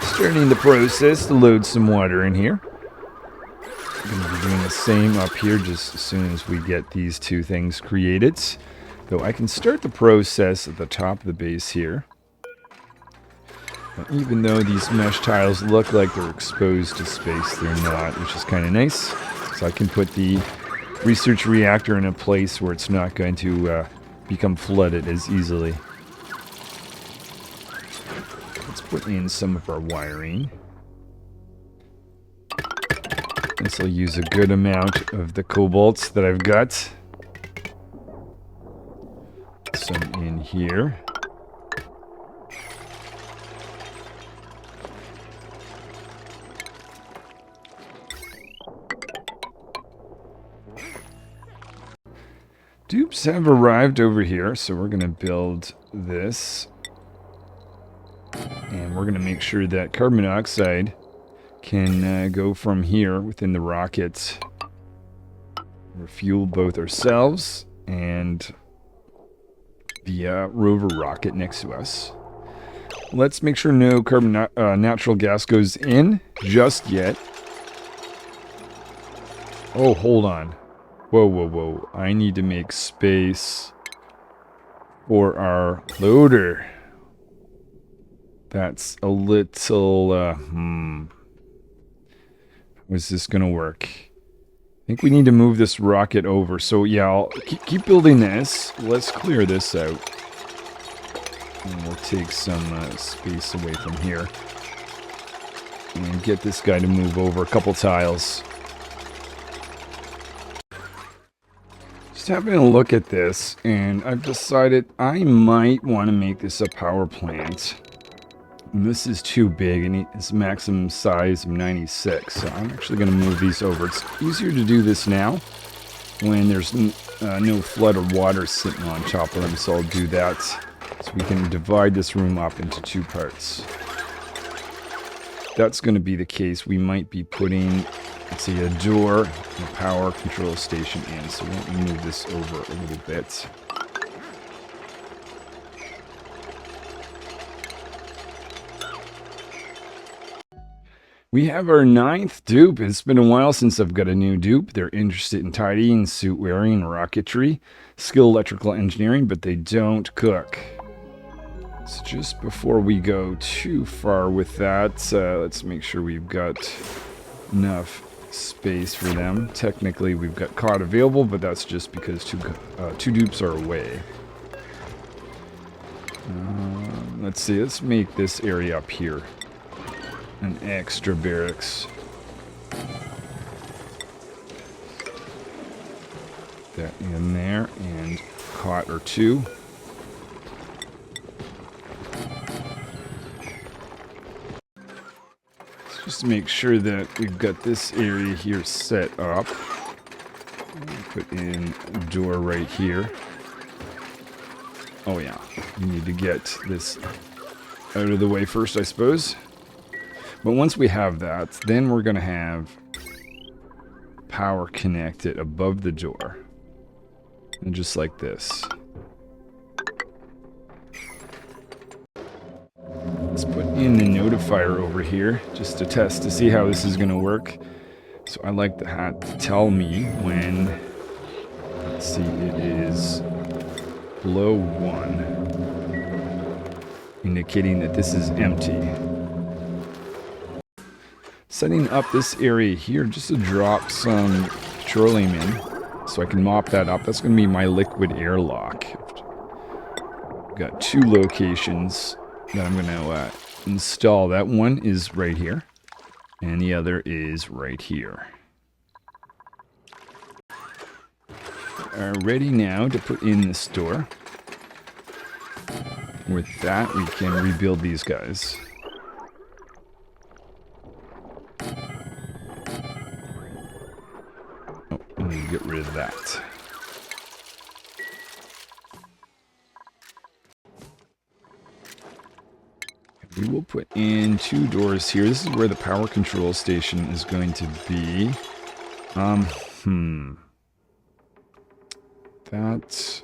Starting the process to load some water in here. I'm going to be doing the same up here just as soon as we get these two things created. Though I can start the process at the top of the base here. Even though these mesh tiles look like they're exposed to space, they're not, which is kind of nice. So I can put the research reactor in a place where it's not going to become flooded as easily. Let's put in some of our wiring. This will use a good amount of the cobalt that I've got. Some in here. Dupes have arrived over here, so we're going to build this. And we're going to make sure that carbon monoxide can go from here within the rocket. Refuel both ourselves and the rover rocket next to us. Let's make sure no natural gas goes in just yet. Oh, hold on. Whoa, whoa, whoa. I need to make space for our loader. That's a little, How's this going to work? I think we need to move this rocket over. So, yeah, I'll keep building this. Let's clear this out. And we'll take some space away from here. And get this guy to move over a couple tiles. Just having a look at this, and I've decided I might want to make this a power plant. And this is too big, and it's maximum size of 96, so I'm actually going to move these over. It's easier to do this now when there's no flood or water sitting on top of them, so I'll do that. So we can divide this room up into two parts. If that's going to be the case, we might be putting, let's see, a door, a power control station in. So let me move this over a little bit. We have our 9th dupe. It's been a while since I've got a new dupe. They're interested in tidying, suit wearing, rocketry, skill electrical engineering, but they don't cook. So just before we go too far with that, let's make sure we've got enough space for them. Technically, we've got cod available, but that's just because two dupes are away. Let's see. Let's make this area up here an extra barracks. That in there, and cot or two. Just make sure that we've got this area here set up. Put in a door right here. Oh yeah, we need to get this out of the way first, I suppose. But once we have that, then we're going to have power connected above the door. And just like this. Let's put in the notifier over here just to test to see how this is going to work. So I like the hat to tell me when, let's see, it is below 1, indicating that this is empty. Setting up this area here just to drop some petroleum in so I can mop that up. That's going to be my liquid airlock. Got 2 locations that I'm going to install. That one is right here, and the other is right here. Ready now to put in this door. With that, we can rebuild these guys. Oh, I need to get rid of that. We will put in 2 doors here. This is where the power control station is going to be. That...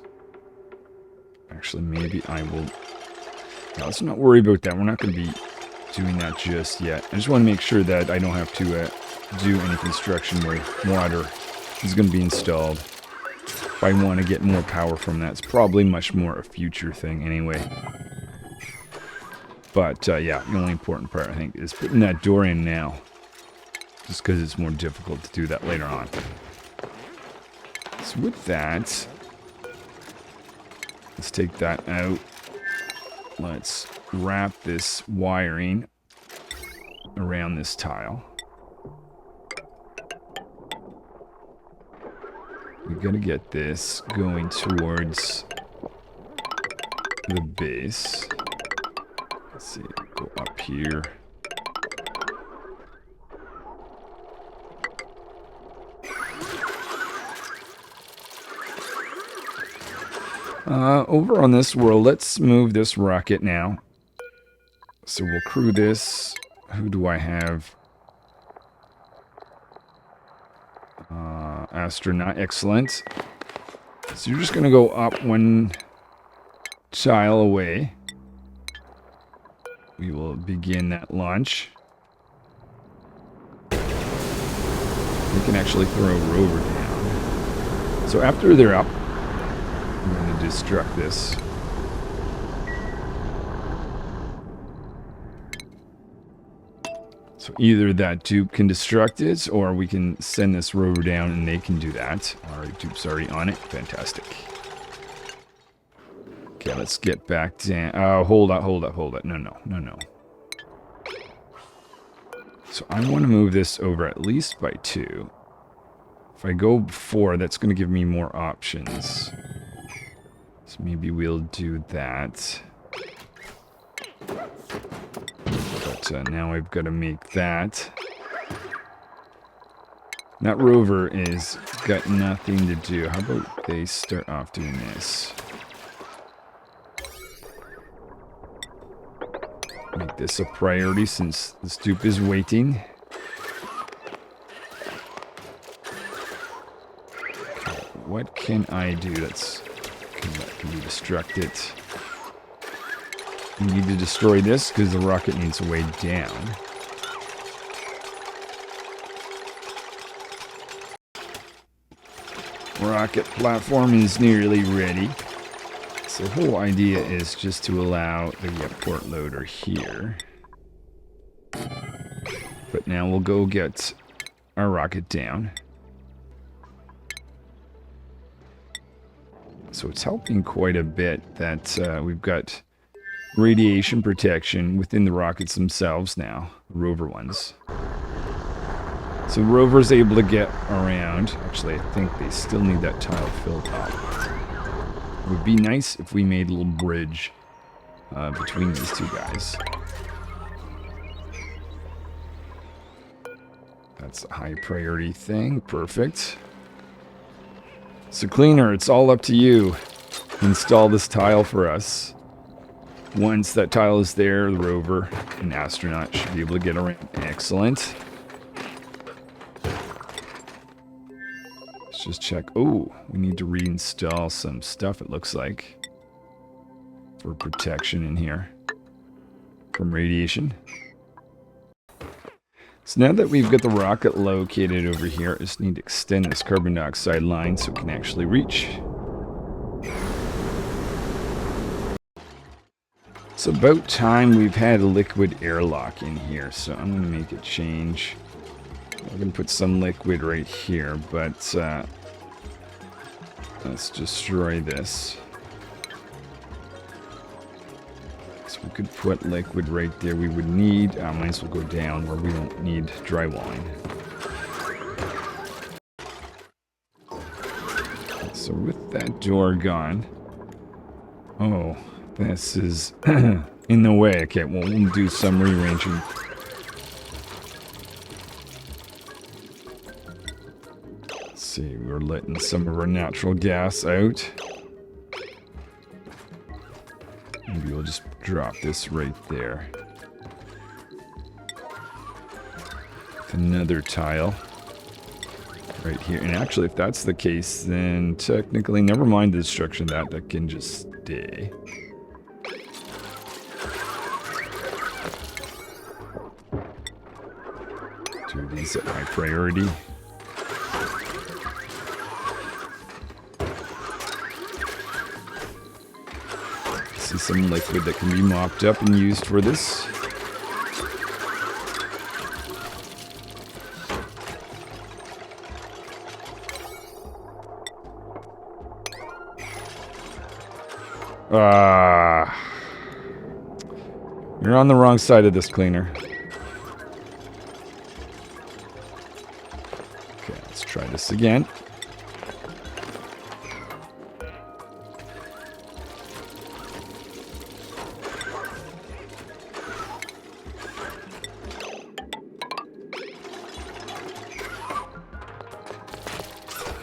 Actually, maybe I will... No, let's not worry about that. We're not going to be doing that just yet. I just want to make sure that I don't have to do any construction where water is going to be installed. If I want to get more power from that, it's probably much more a future thing anyway. But, yeah, the only important part, I think, is putting that door in now. Just because it's more difficult to do that later on. So with that, let's take that out. Let's wrap this wiring around this tile. We gotta get this going towards the base. Let's see, go up here. Over on this world, let's move this rocket now. So we'll crew this. Who do I have? Astronaut, excellent. So you're just going to go up one tile away. We will begin that launch. We can actually throw a rover down. So after they're up, I'm going to destruct this. So either that dupe can destruct it, or we can send this rover down and they can do that. Alright, dupe's already on it. Fantastic. Okay, let's get back down. Oh, hold up. No. So I want to move this over at least by 2. If I go 4, that's going to give me more options. So maybe we'll do that. But now I've got to make that. That rover is got nothing to do. How about they start off doing this? Make this a priority since the dupe is waiting. Okay, what can I do that can be destructed? We need to destroy this because the rocket needs a way down. Rocket platform is nearly ready. So the whole idea is just to allow the port loader here. But now we'll go get our rocket down. So it's helping quite a bit that we've got radiation protection within the rockets themselves now, the rover ones. So the rover's able to get around. Actually, I think they still need that tile filled up. It would be nice if we made a little bridge between these two guys. That's a high priority thing. Perfect. So Cleaner, it's all up to you. Install this tile for us. Once that tile is there, the rover and astronaut should be able to get around. Excellent. Let's just check. Oh, we need to reinstall some stuff, it looks like, for protection in here from radiation. So now that we've got the rocket located over here, I just need to extend this carbon dioxide line so it can actually reach. It's about time we've had a liquid airlock in here, so I'm going to make a change. I'm going to put some liquid right here, but let's destroy this. So we could put liquid right there. We would need, might as well go down where we don't need drywalling. So with that door gone, oh, this is in the way. Okay, well, we'll do some rearranging. Let's see, we're letting some of our natural gas out. Maybe we'll just drop this right there. Another tile right here. And actually, if that's the case, then technically, never mind the destruction of that can just stay. Do these at high priority. See some liquid that can be mopped up and used for this. You're on the wrong side of this cleaner. Okay, let's try this again.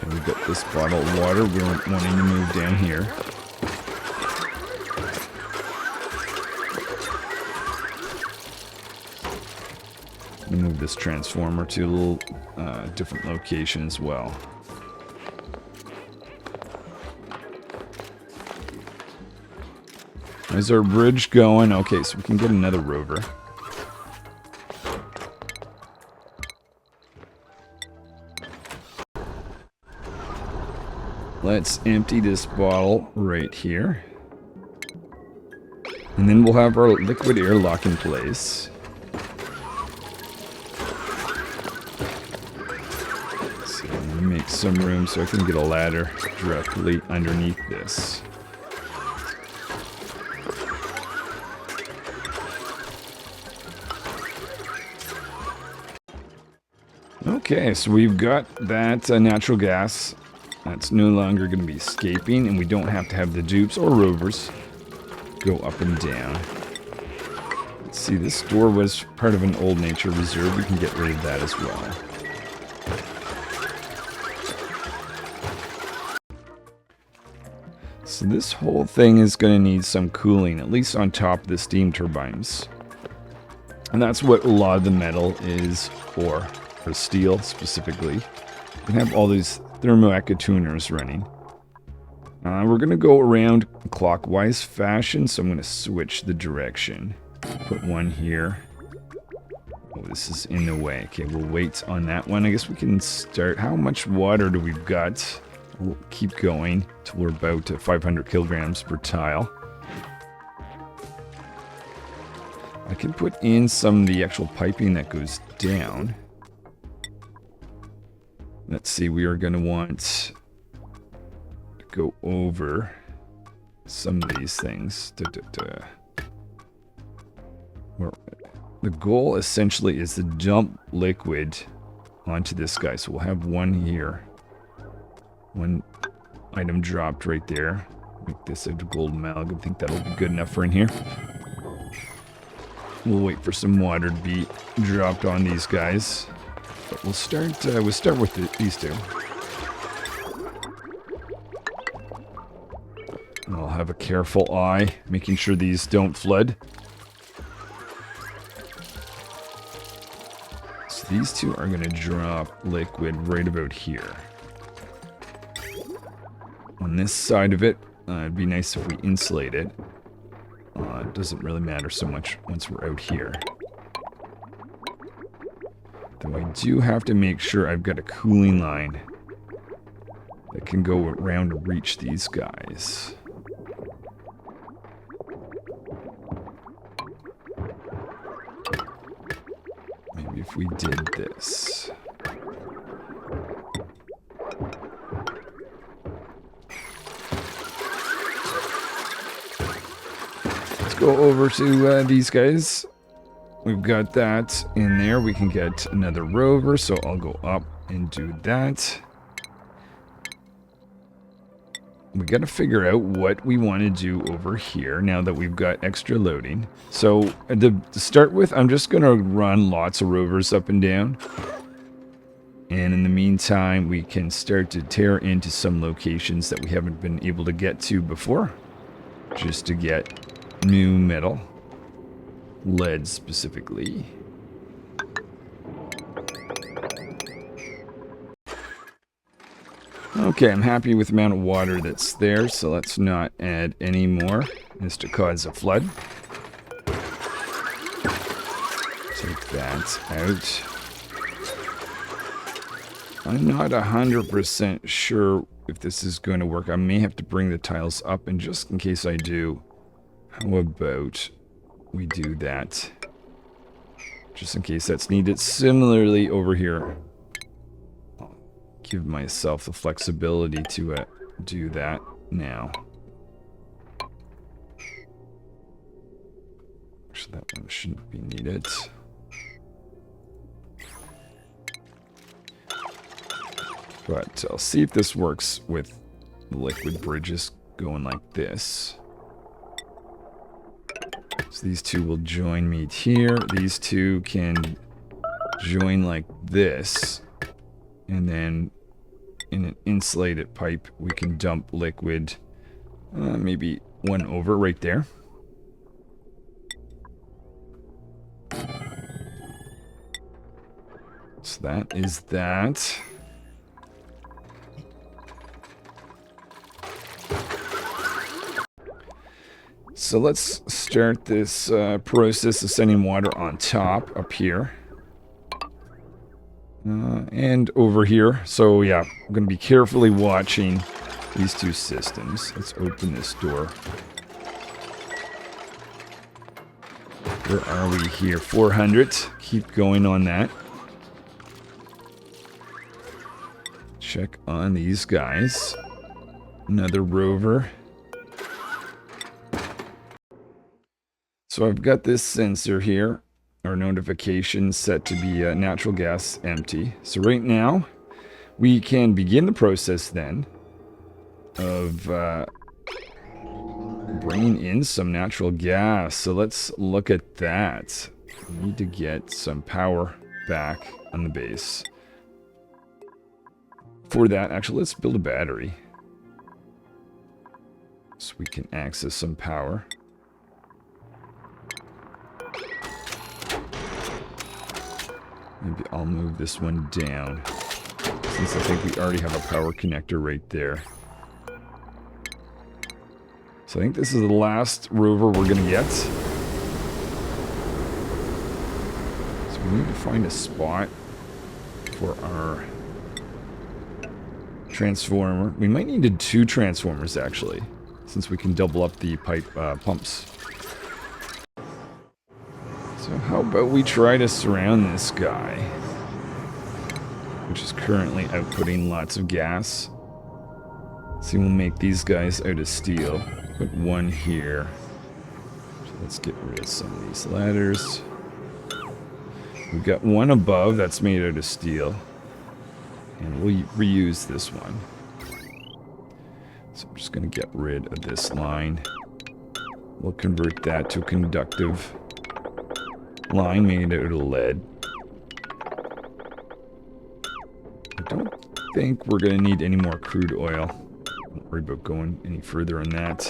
And we've got this bottle of water. We're wanting to move down here. Move this transformer to a little different location as well. Is our bridge going? Okay, so we can get another rover. Let's empty this bottle right here. And then we'll have our liquid air lock in place. So I'm gonna make some room so I can get a ladder directly underneath this. Okay, so we've got that natural gas. That's no longer going to be escaping, and we don't have to have the dupes or rovers go up and down. Let's see, this door was part of an old nature reserve. We can get rid of that as well. So this whole thing is going to need some cooling, at least on top of the steam turbines. And that's what a lot of the metal is for steel specifically. We have all these thermoelectric tuners running. We're going to go around clockwise fashion, so I'm going to switch the direction. Put one here. Oh, this is in the way. Okay, we'll wait on that one. I guess we can start. How much water do we've got? We'll keep going till we're about 500 kilograms per tile. I can put in some of the actual piping that goes down. Let's see, we are going to want to go over some of these things. The goal essentially is to dump liquid onto this guy. So we'll have one here. One item dropped right there. Make this a gold amalgam. I think that'll be good enough for in here. We'll wait for some water to be dropped on these guys. But we'll start with these two. And I'll have a careful eye, making sure these don't flood. So these two are going to drop liquid right about here. On this side of it, it'd be nice if we insulate it. It doesn't really matter so much once we're out here. Though I do have to make sure I've got a cooling line that can go around to reach these guys. Maybe if we did this. Let's go over to these guys. We've got that in there. We can get another rover, so I'll go up and do that. We got to figure out what we want to do over here now that we've got extra loading. So to start with, I'm just going to run lots of rovers up and down. And in the meantime, we can start to tear into some locations that we haven't been able to get to before, just to get new metal. Lead specifically. Okay, I'm happy with the amount of water that's there, so let's not add any more as to cause a flood. Take that out. I'm not 100% sure if this is going to work. I may have to bring the tiles up, and just in case I do, how about we do that? Just in case that's needed. Similarly over here, I'll give myself the flexibility to do that now. That one shouldn't be needed. But I'll see if this works with the liquid bridges going like this. So these two will join meet here. These two can join like this. And then in an insulated pipe, we can dump liquid, maybe one over right there. So that is that. So let's start this process of sending water on top up here. And over here. So yeah, I'm going to be carefully watching these two systems. Let's open this door. Where are we here? 400. Keep going on that. Check on these guys. Another rover. So I've got this sensor here, or notification, set to be natural gas empty. So right now, we can begin the process then of bringing in some natural gas. So let's look at that. We need to get some power back on the base. For that, actually, let's build a battery so we can access some power. Maybe I'll move this one down, since I think we already have a power connector right there. So I think this is the last rover we're going to get. So we need to find a spot for our transformer. We might need 2 transformers, actually, since we can double up the pipe pumps. So how about we try to surround this guy, which is currently outputting lots of gas. See, we'll make these guys out of steel. Put one here. So let's get rid of some of these ladders. We've got one above that's made out of steel. And we'll reuse this one. So I'm just going to get rid of this line. We'll convert that to a conductive line made out of lead. I don't think we're going to need any more crude oil. Don't worry about going any further on that.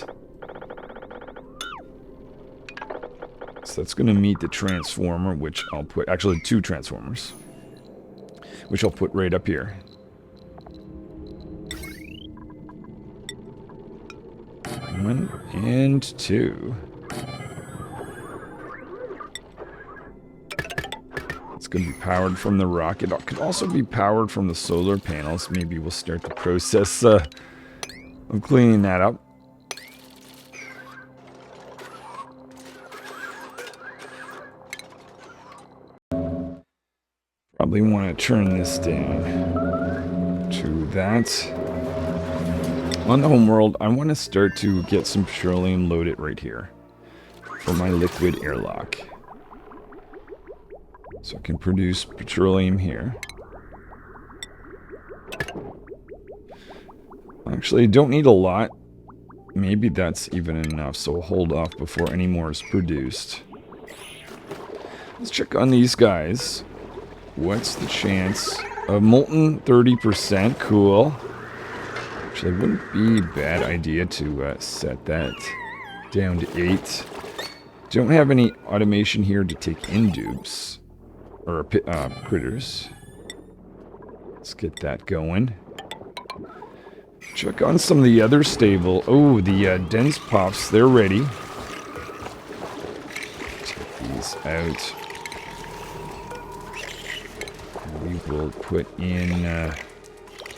So that's going to meet the transformer, which I'll put, actually 2 transformers, which I'll put right up here. One and 2. It's going to be powered from the rocket. It could also be powered from the solar panels. Maybe we'll start the process of cleaning that up. Probably want to turn this down to that. On the homeworld, I want to start to get some petroleum loaded right here for my liquid airlock. So I can produce petroleum here. Actually, don't need a lot. Maybe that's even enough, so we'll hold off before any more is produced. Let's check on these guys. What's the chance of molten? 30%, cool. Actually, it wouldn't be a bad idea to set that down to 8. Don't have any automation here to take in dupes. Or critters. Let's get that going. Check on some of the other stable. Oh, the dense pops, they're ready. Take these out. We will put in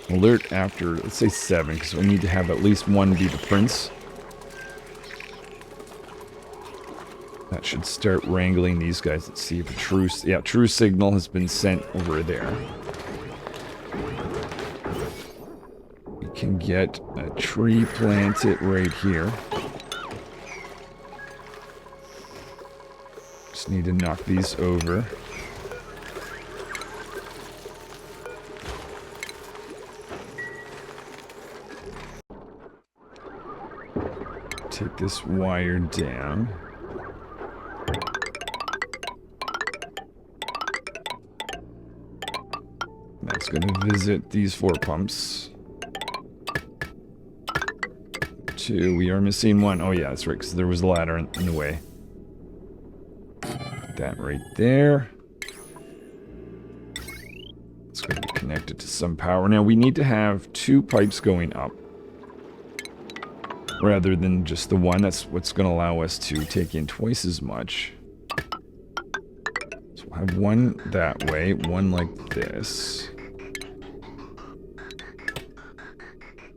alert after, let's say 7, because we need to have at least one be the prince. That should start wrangling these guys. Let's see if a true signal has been sent over there. We can get a tree planted right here. Just need to knock these over. Take this wire down. That's going to visit these 4 pumps. 2, we are missing 1. Oh yeah, that's right, because there was a ladder in the way. Put that right there. It's going to be connected to some power. Now we need to have 2 pipes going up, rather than just the one. That's what's going to allow us to take in twice as much. So we'll have 1 that way, 1 like this.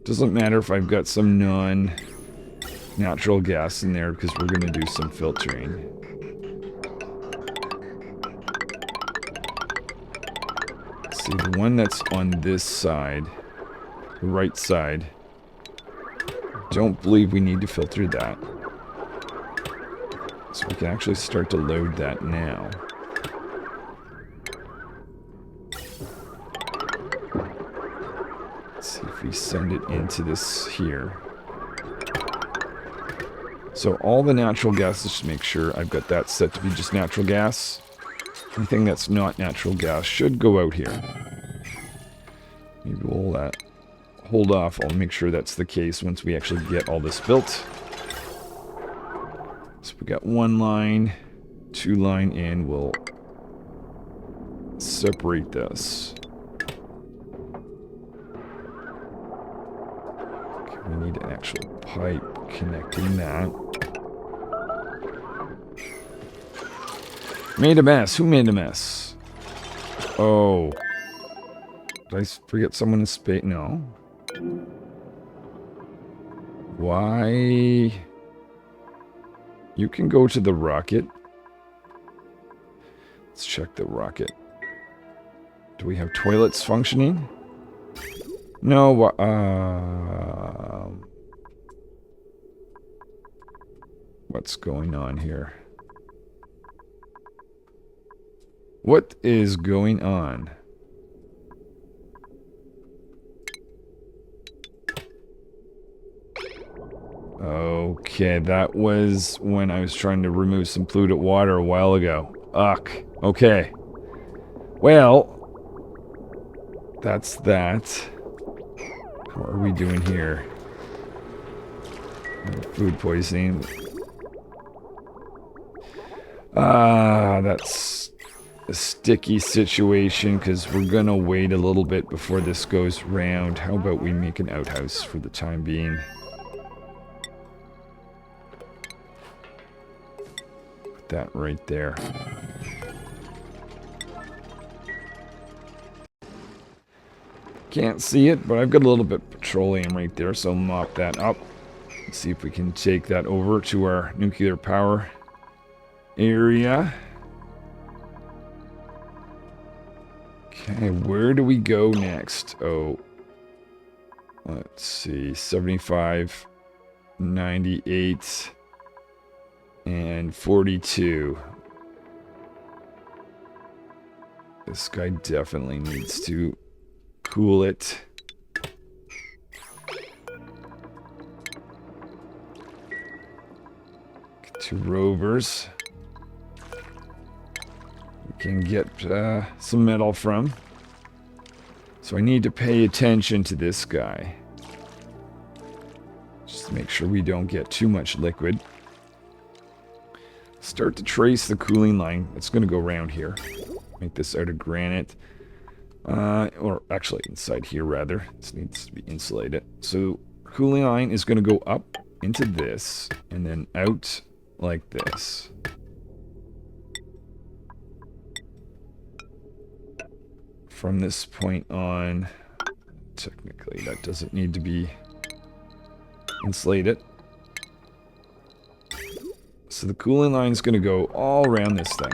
Doesn't matter if I've got some non-natural gas in there, because we're going to do some filtering. See, the one that's on this side, the right side, don't believe we need to filter that. So we can actually start to load that now. Let's see if we send it into this here. So all the natural gas, just make sure I've got that set to be just natural gas. Anything that's not natural gas should go out here. Maybe we'll hold off. I'll make sure that's the case once we actually get all this built. So we got 1 line, 2 line in. We'll separate this. Okay, we need an actual pipe connecting that. Made a mess. Who made a mess? Oh. Did I forget someone in space? No. Why? You can go to the rocket. Let's check the rocket. Do we have toilets functioning? No. What's going on here? What is going on? Okay, that was when I was trying to remove some polluted water a while ago. Ugh. Okay. Well, that's that. What are we doing here? Food poisoning. That's a sticky situation because we're gonna wait a little bit before this goes round. How about we make an outhouse for the time being? Put that right there. Can't see it, but I've got a little bit of petroleum right there, so I'll mop that up. Let's see if we can take that over to our nuclear power area. Okay, where do we go next? Oh, let's see, 75, 98, and 42. This guy definitely needs to cool it. Get 2 rovers. We can get some metal from. So I need to pay attention to this guy. Just to make sure we don't get too much liquid. Start to trace the cooling line. It's going to go around here. Make this out of granite. Or actually inside here rather. This needs to be insulated. So cooling line is going to go up into this and then out like this. From this point on, technically that doesn't need to be insulated. So the cooling line is going to go all around this thing.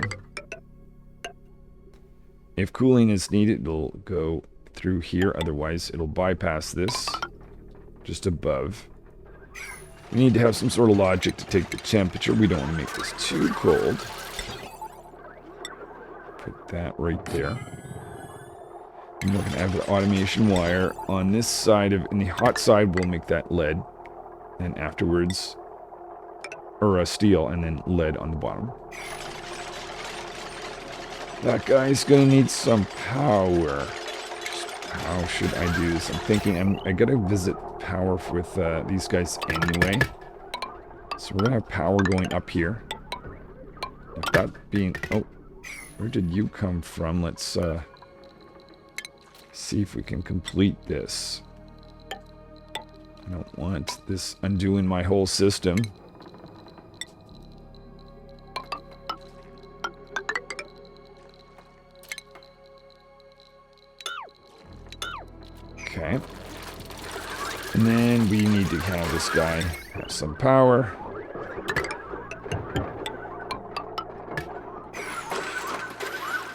If cooling is needed, it'll go through here. Otherwise, it'll bypass this just above. We need to have some sort of logic to take the temperature. We don't want to make this too cold. Put that right there. And we're going to have the automation wire on this side of, in the hot side, we'll make that lead. And afterwards, or steel, and then lead on the bottom. That guy's going to need some power. How should I do this? I'm thinking I gotta visit power with these guys anyway. So we're gonna have power going up here. If that being... Oh, where did you come from? Let's see if we can complete this. I don't want this undoing my whole system. Okay. And then we need to have this guy have some power.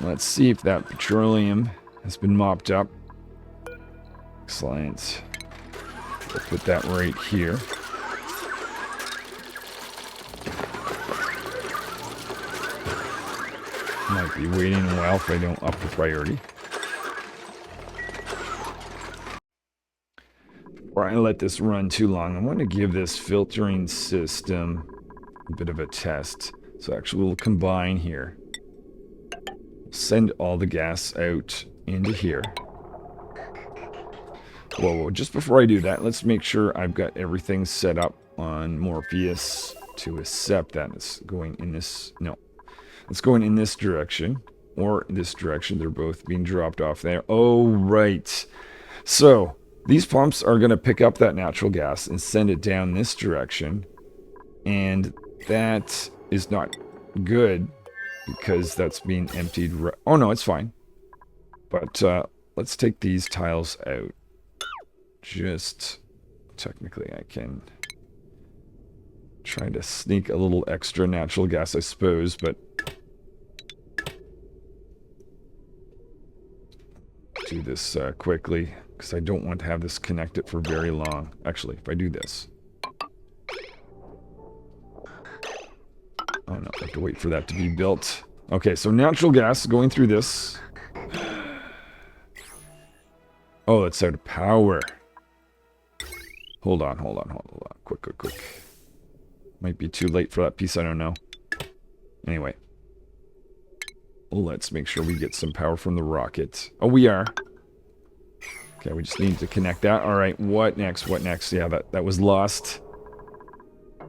Let's see if that petroleum has been mopped up. Excellent. We'll put that right here. Might be waiting a while if I don't up the priority. Before I let this run too long, I want to give this filtering system a bit of a test. So actually we'll combine here. Send all the gas out into here. Whoa, just before I do that, let's make sure I've got everything set up on Morpheus to accept that it's going in this... No. It's going in this direction, or this direction. They're both being dropped off there. Oh, right. So, these pumps are going to pick up that natural gas and send it down this direction. And that is not good, because that's being emptied. Oh, no, it's fine. But let's take these tiles out. Just, technically, I can try to sneak a little extra natural gas, I suppose, but do this quickly, because I don't want to have this connected for very long. Actually, if I do this. Oh no, I have to wait for that to be built. Okay, so natural gas going through this. Oh, it's out of power. Hold on. Quick. Might be too late for that piece, I don't know. Anyway. Let's make sure we get some power from the rocket. Oh, we are. Okay, we just need to connect that. Alright, what next? Yeah, that was lost. A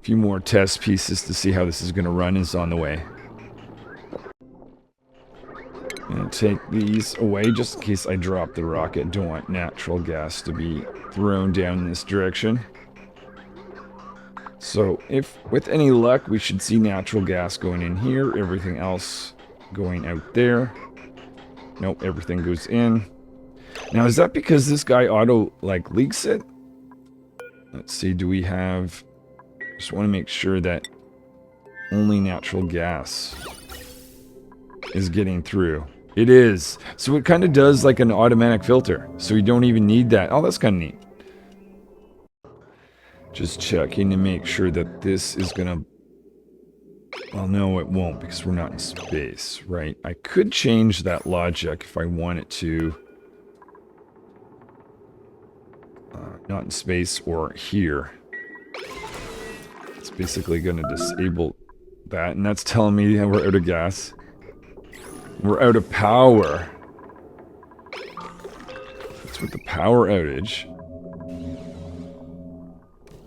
few more test pieces to see how this is going to run is on the way. I'm going to take these away just in case I drop the rocket. Don't want natural gas to be thrown down in this direction. So, if with any luck, we should see natural gas going in here. Everything else going out there. Nope, everything goes in. Now, is that because this guy auto, leaks it? Let's see, do we have... Just want to make sure that only natural gas is getting through. It is. So it kind of does like an automatic filter. So you don't even need that. Oh, that's kind of neat. Just checking to make sure that this is going to... Well, no, it won't because we're not in space, right? I could change that logic if I wanted to. Not in space or here. It's basically going to disable that, and that's telling me that we're out of gas. We're out of power. That's with the power outage.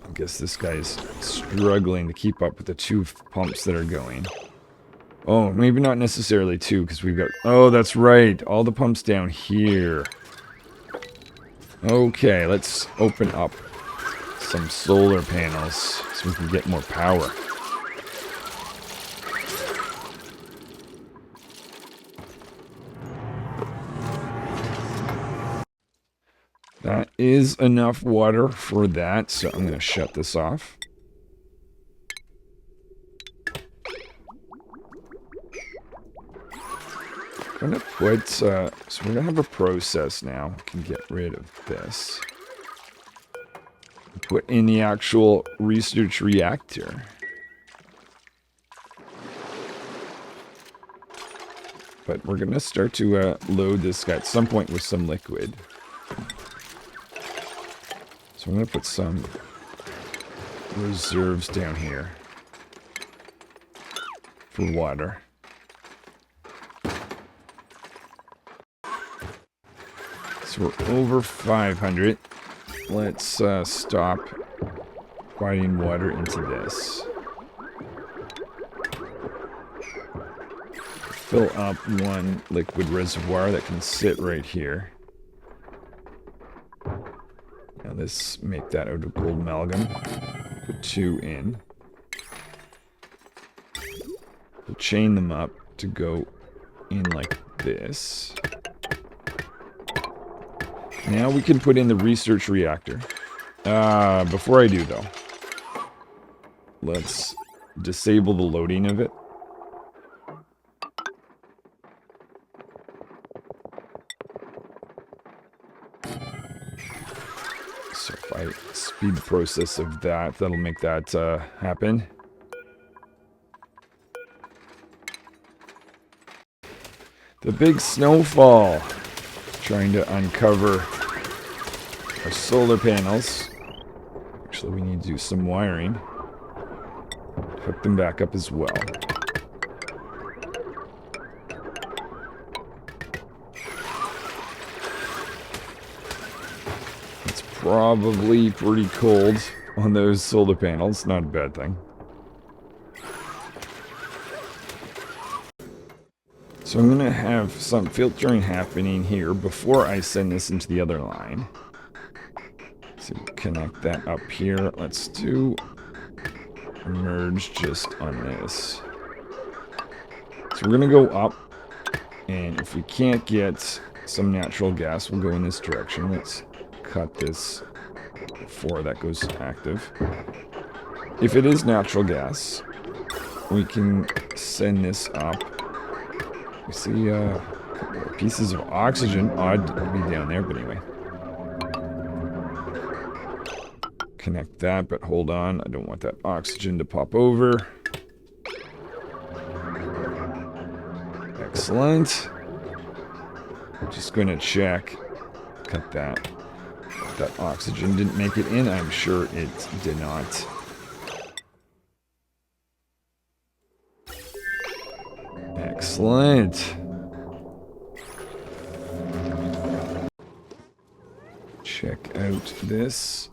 I guess this guy's struggling to keep up with the two pumps that are going. Oh, maybe not necessarily two, because we've got... Oh, that's right. All the pumps down here. Okay, let's open up some solar panels so we can get more power. That is enough water for that, so I'm going to shut this off. I'm going to put, so we're going to have a process now. We can get rid of this. Put in the actual research reactor. But we're going to start to load this guy at some point with some liquid. So I'm going to put some reserves down here for water. So we're over 500. Let's stop putting water into this. Fill up one liquid reservoir that can sit right here. Now let's make that out of gold amalgam. Put 2 in. We'll chain them up to go in like this. Now we can put in the research reactor. Before I do though, let's disable the loading of it. So if I speed the process of that, that'll make that happen. The big snowfall. Trying to uncover our solar panels. Actually, we need to do some wiring. Hook them back up as well. It's probably pretty cold on those solar panels. Not a bad thing. So I'm going to have some filtering happening here before I send this into the other line. So connect that up here. Let's do a merge just on this. So we're going to go up, and if we can't get some natural gas, we'll go in this direction. Let's cut this before that goes active. If it is natural gas, we can send this up. We see pieces of oxygen. Odd to be down there, but anyway. Connect that, but hold on. I don't want that oxygen to pop over. Excellent. Just going to check. Cut that. That oxygen didn't make it in. I'm sure it did not. Excellent. Check out this.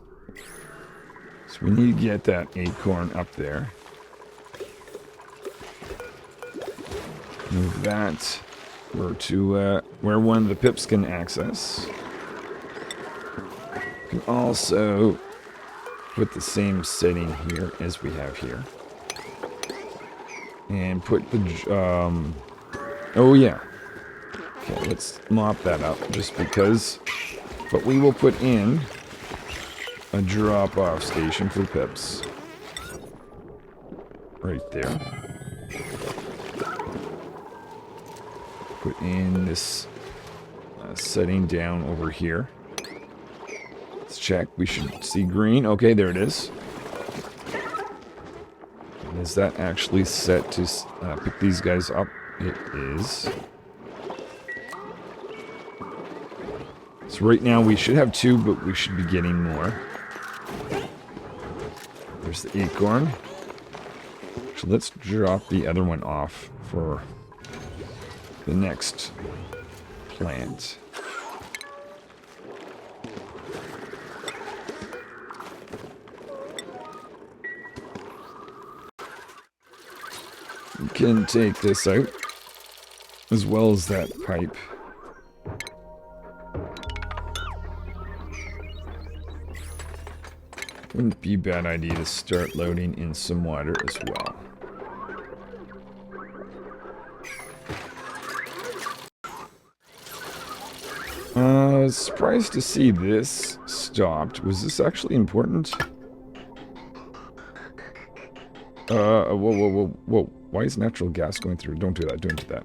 So we need to get that acorn up there. Move that over to where one of the pips can access. We can also put the same setting here as we have here. And put the, oh yeah. Okay, let's mop that up just because. But we will put in a drop-off station for pips. Right there. Put in this setting down over here. Let's check. We should see green. Okay, there it is. Is that actually set to pick these guys up? It is. So right now we should have 2, but we should be getting more. There's the acorn. So let's drop the other one off for the next plant. We can take this out, as well as that pipe. Wouldn't be a bad idea to start loading in some water as well. I was surprised to see this stopped. Was this actually important? Whoa. Why is natural gas going through? Don't do that, don't do that.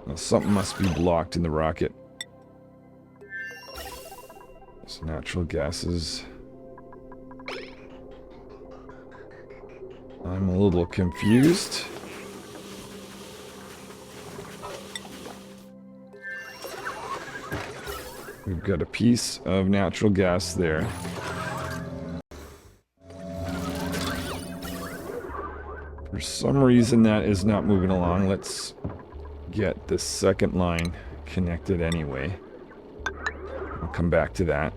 Well, something must be blocked in the rocket. So natural gases. I'm a little confused. We've got a piece of natural gas there. For some reason that is not moving along. Let's get the second line connected anyway. I'll come back to that.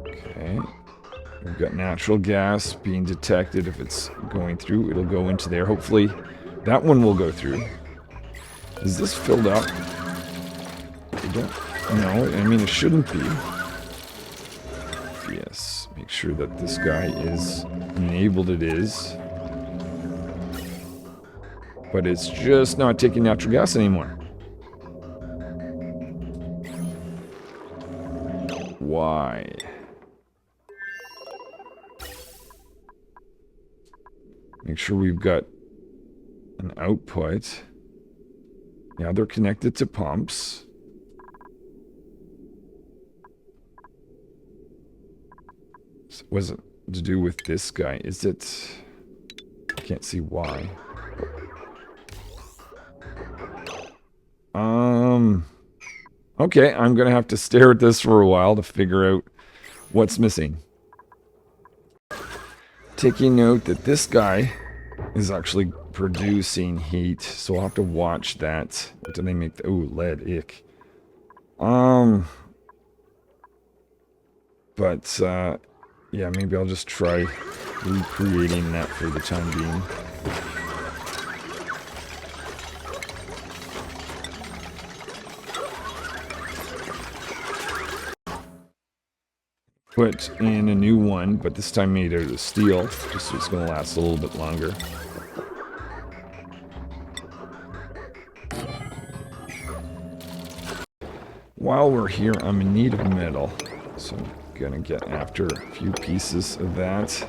Okay. We've got natural gas being detected. If it's going through, it'll go into there. Hopefully that one will go through. Is this filled up? I don't know. I mean, it shouldn't be. Yes. Make sure that this guy is enabled. It is. But it's just not taking natural gas anymore. Why? Make sure we've got an output. Yeah, they're connected to pumps. So was it to do with this guy? Is it? I can't see why. Okay, I'm gonna have to stare at this for a while to figure out what's missing. Taking note that this guy is actually producing heat, so I'll have to watch that. What did they make? Oh, lead, ick. But, yeah, maybe I'll just try recreating that for the time being. Put in a new one, but this time made out of steel, just so it's going to last a little bit longer. While we're here, I'm in need of metal, so I'm going to get after a few pieces of that.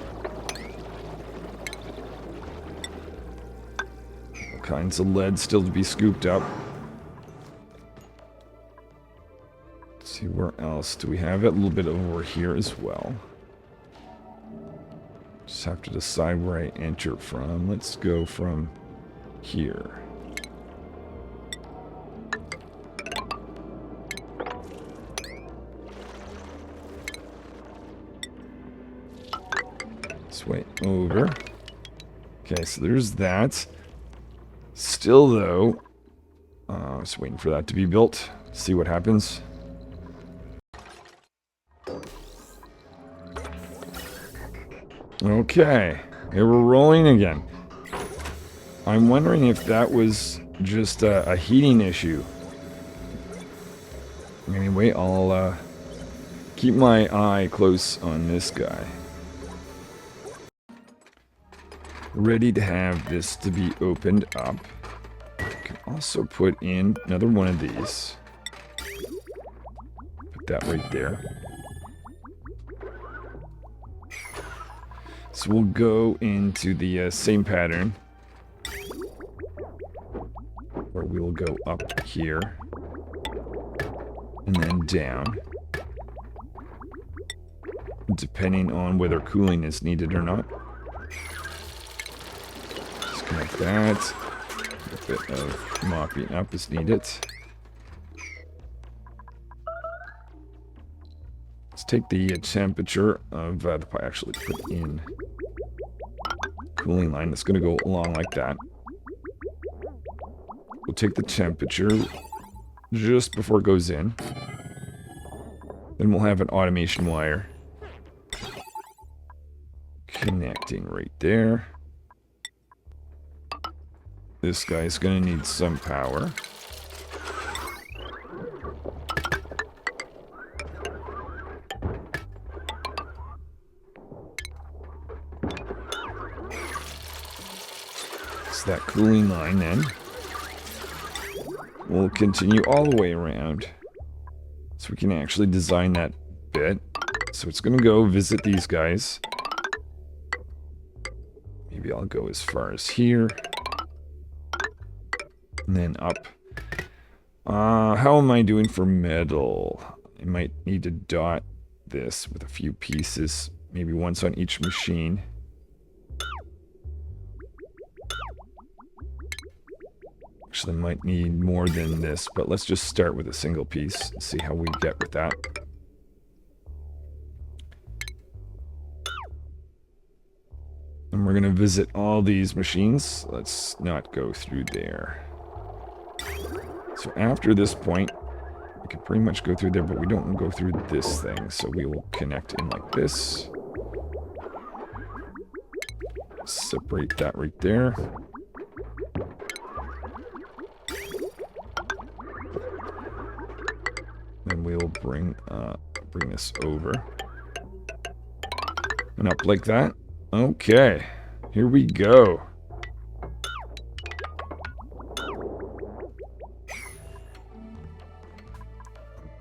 All kinds of lead still to be scooped up. See, where else do we have it? A little bit over here as well. Just have to decide where I enter from. Let's go from here. This way over. Okay, so there's that. Still, though, just waiting for that to be built. See what happens. Okay, here we're rolling again. I'm wondering if that was just a heating issue. Anyway, I'll keep my eye close on this guy. Ready to have this to be opened up. I can also put in another one of these. Put that right there. So we'll go into the same pattern, where we'll go up here, and then down, depending on whether cooling is needed or not. Disconnect that. A bit of mopping up is needed. Let's take the temperature of the pipe, actually put in cooling line that's going to go along like that. We'll take the temperature just before it goes in. Then we'll have an automation wire connecting right there. This guy's going to need some power. That cooling line then will continue all the way around, so we can actually design that bit. So it's going to go visit these guys. Maybe I'll go as far as here and then up. How am I doing for metal? I might need to dot this with a few pieces, maybe once on each machine. Actually, might need more than this, but let's just start with a single piece and see how we get with that. And we're going to visit all these machines. Let's not go through there. So after this point, we can pretty much go through there, but we don't go through this thing. So we will connect in like this. Separate that right there. Then we'll bring this over. And up like that. Okay, here we go.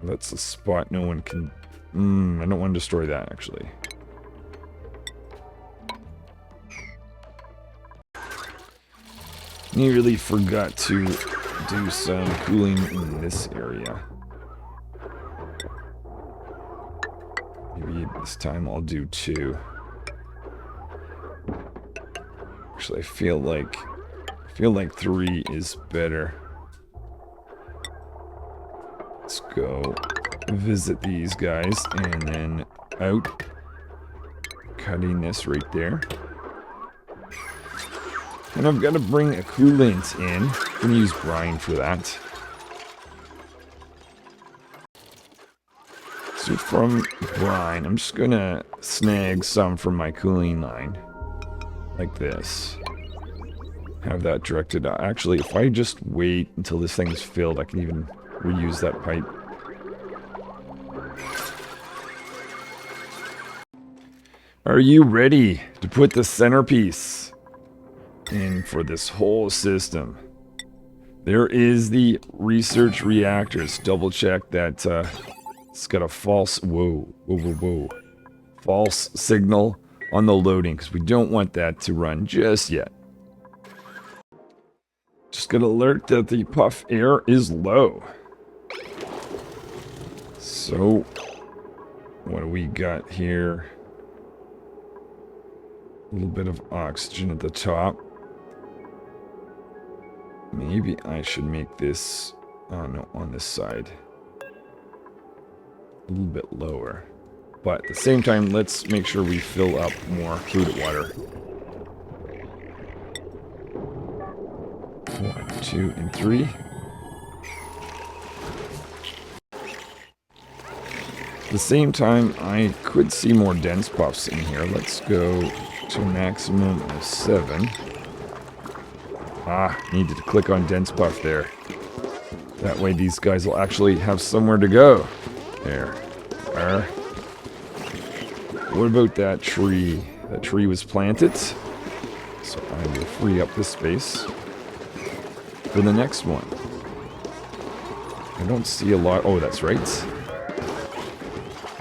That's a spot no one can... I don't want to destroy that, actually. Nearly forgot to do some cooling in this area. Maybe this time I'll do 2. Actually, I feel like 3 is better. Let's go visit these guys and then out. Cutting this right there. And I've got to bring a coolant in. I'm going to use brine for that. So from brine, I'm just going to snag some from my cooling line. Like this. Have that directed out. Actually, if I just wait until this thing is filled, I can even reuse that pipe. Are you ready to put the centerpiece in for this whole system? There is the research reactors. Double check that it's got a false... Whoa. False signal on the loading, because we don't want that to run just yet. Just gonna alert that the puff air is low. So, what do we got here? A little bit of oxygen at the top. Maybe I should make this, oh no, on this side. A little bit lower. But at the same time, let's make sure we fill up more fluid water. 1, 2, and 3. At the same time, I could see more dense puffs in here. Let's go to a maximum of 7. Needed to click on dense puff there. That way these guys will actually have somewhere to go. There. What about that tree? That tree was planted. So I will free up this space for the next one. I don't see a lot. Oh, that's right.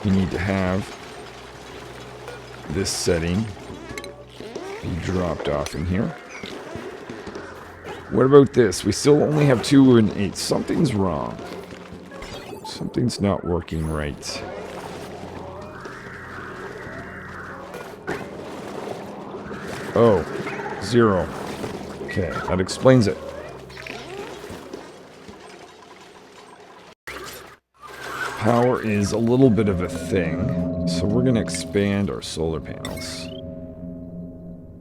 You need to have this setting be dropped off in here. What about this? We still only have 2 and 8. Something's wrong. Something's not working right. Oh, 0. Okay, that explains it. Power is a little bit of a thing, so we're going to expand our solar panels.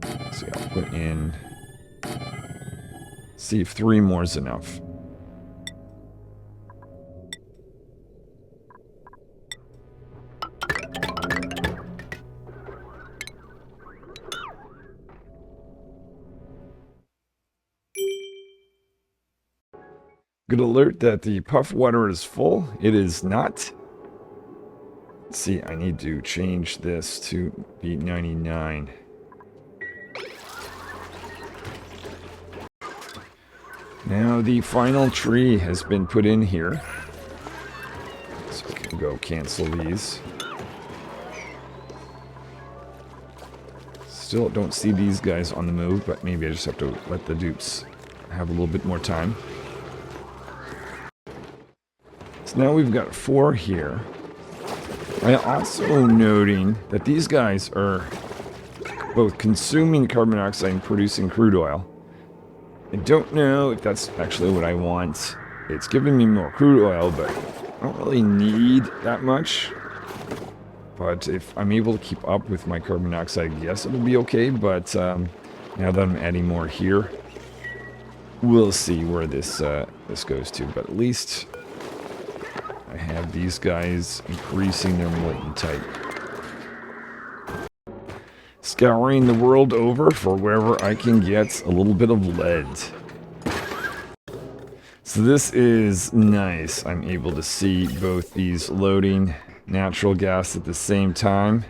Let's see, I'll put in... See if 3 more is enough. Good alert that the puff water is full. It is not. Let's see, I need to change this to be 99. Now the final tree has been put in here. So we can go cancel these. Still don't see these guys on the move, but maybe I just have to let the dupes have a little bit more time. So now we've got 4 here. I also noting that these guys are both consuming carbon dioxide and producing crude oil. I don't know if that's actually what I want. It's giving me more crude oil, but I don't really need that much. But if I'm able to keep up with my carbon dioxide, yes, it'll be okay. But now that I'm adding more here, we'll see where this goes to. But at least I have these guys increasing their molten type. Scouring the world over for wherever I can get a little bit of lead. So this is nice. I'm able to see both these loading natural gas at the same time.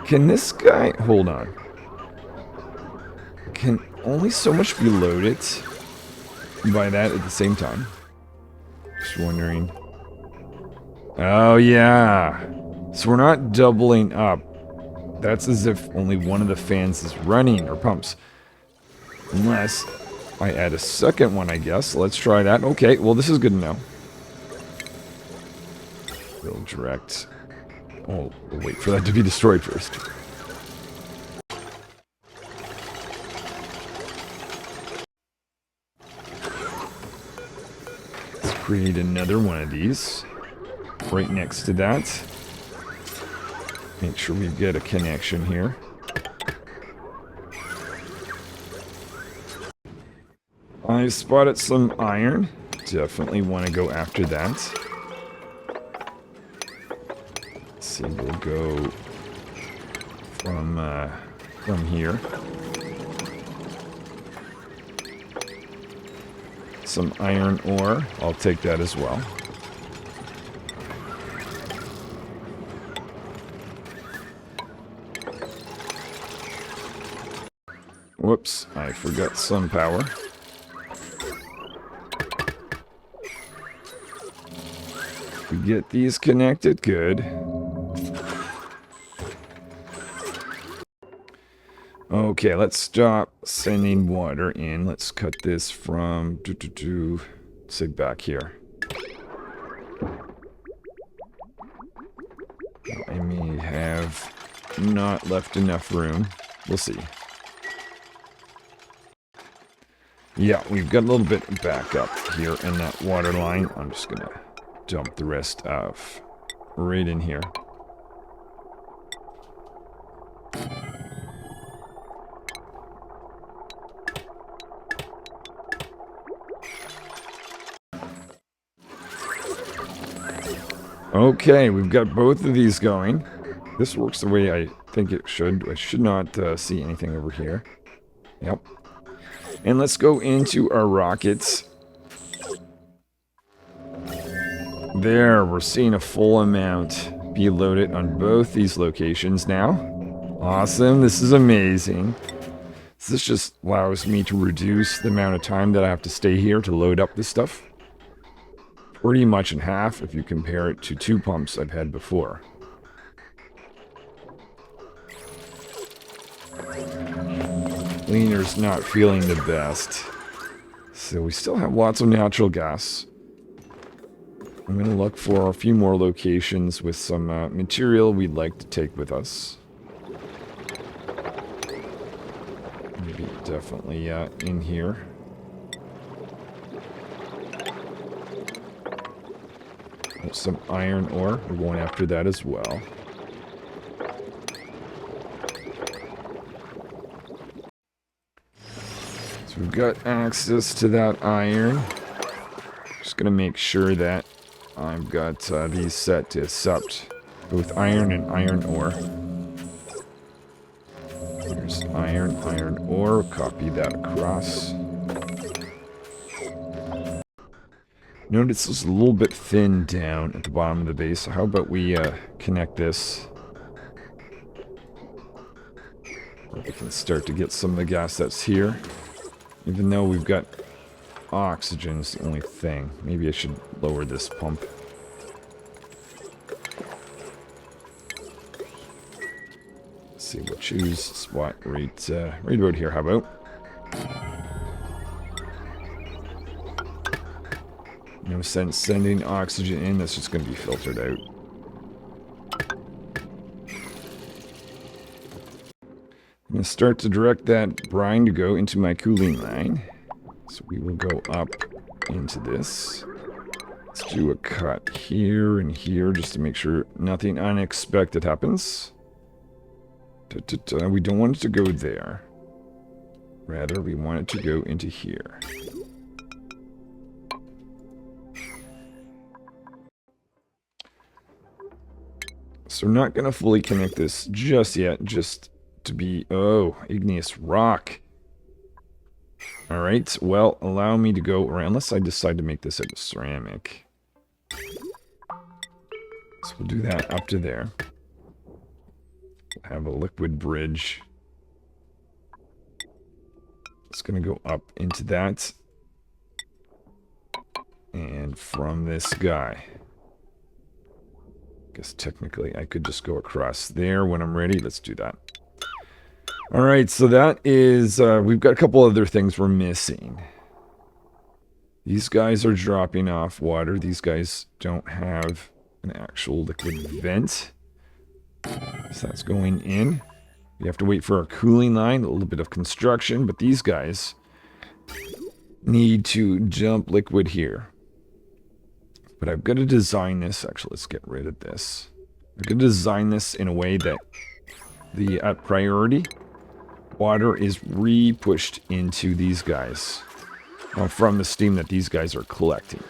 Can this guy... Hold on. Can only so much be loaded by that at the same time? Just wondering. Oh, yeah. So we're not doubling up. That's as if only one of the fans is running, or pumps. Unless I add a second one, I guess. Let's try that. Okay, well, this is good to know. We'll direct. Oh, we'll wait for that to be destroyed first. Let's create another one of these. Right next to that. Make sure we get a connection here. I spotted some iron. Definitely want to go after that. Let's see, we'll go from here. Some iron ore. I'll take that as well. Whoops, I forgot some power. We get these connected, good. Okay, let's stop sending water in. Let's cut this from say back here. I may have not left enough room. We'll see. Yeah, we've got a little bit back up here in that water line. I'm just gonna dump the rest of right in here. Okay, we've got both of these going. This works the way I think it should. I should not see anything over here. Yep. And let's go into our rockets. There, we're seeing a full amount be loaded on both these locations now. Awesome, this is amazing. This just allows me to reduce the amount of time that I have to stay here to load up this stuff. Pretty much in half if you compare it to 2 pumps I've had before. Cleaner's not feeling the best. So we still have lots of natural gas. I'm going to look for a few more locations with some material we'd like to take with us. Maybe definitely in here. There's some iron ore. We're going after that as well. So we've got access to that iron. Just going to make sure that I've got these set to accept both iron and iron ore. There's iron, iron ore. Copy that across. Notice it's a little bit thin down at the bottom of the base. So how about we connect this? We can start to get some of the gas that's here. Even though we've got oxygen is the only thing. Maybe I should lower this pump. Let's see, we'll choose spot right about here. How about? No sense sending oxygen in. That's just going to be filtered out. I'm going to going to start to direct that brine to go into my cooling line. So we will go up into this. Let's do a cut here and here just to make sure nothing unexpected happens. We don't want it to go there. Rather, we want it to go into here. So we're not going to fully connect this just yet, just to be... Oh, igneous rock. Alright, well, allow me to go around, unless I decide to make this out of ceramic. So we'll do that up to there. Have a liquid bridge. It's going to go up into that. And from this guy. I guess technically I could just go across there when I'm ready. Let's do that. Alright, so that is... we've got a couple other things we're missing. These guys are dropping off water. These guys don't have an actual liquid vent. So that's going in. We have to wait for our cooling line, a little bit of construction, but these guys need to dump liquid here. But I've got to design this, actually let's get rid of this. I've got to design this in a way that the at priority water is re-pushed into these guys from the steam that these guys are collecting.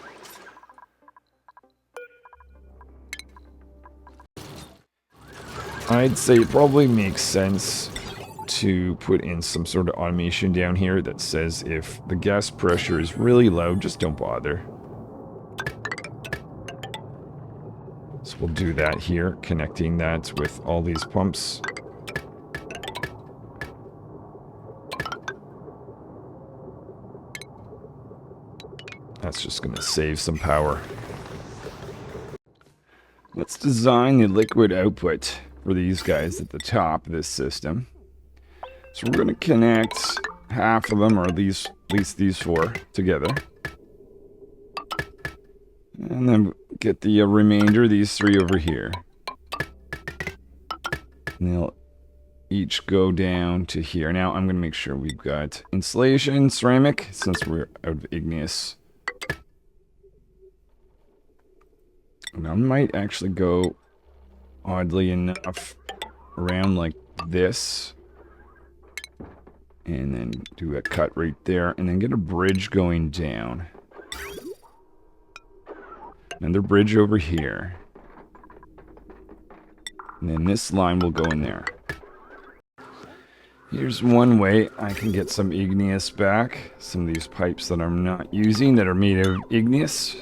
I'd say it probably makes sense to put in some sort of automation down here that says if the gas pressure is really low, just don't bother. So we'll do that here, connecting that with all these pumps. That's just going to save some power. Let's design the liquid output for these guys at the top of this system. So we're going to connect half of them, or at least these four, together. And then get the remainder, these three over here. And they'll each go down to here. Now I'm going to make sure we've got insulation, ceramic, since we're out of igneous. And I might actually go, oddly enough, around like this. And then do a cut right there. And then get a bridge going down. Another bridge over here. And then this line will go in there. Here's one way I can get some igneous back. Some of these pipes that I'm not using that are made of igneous.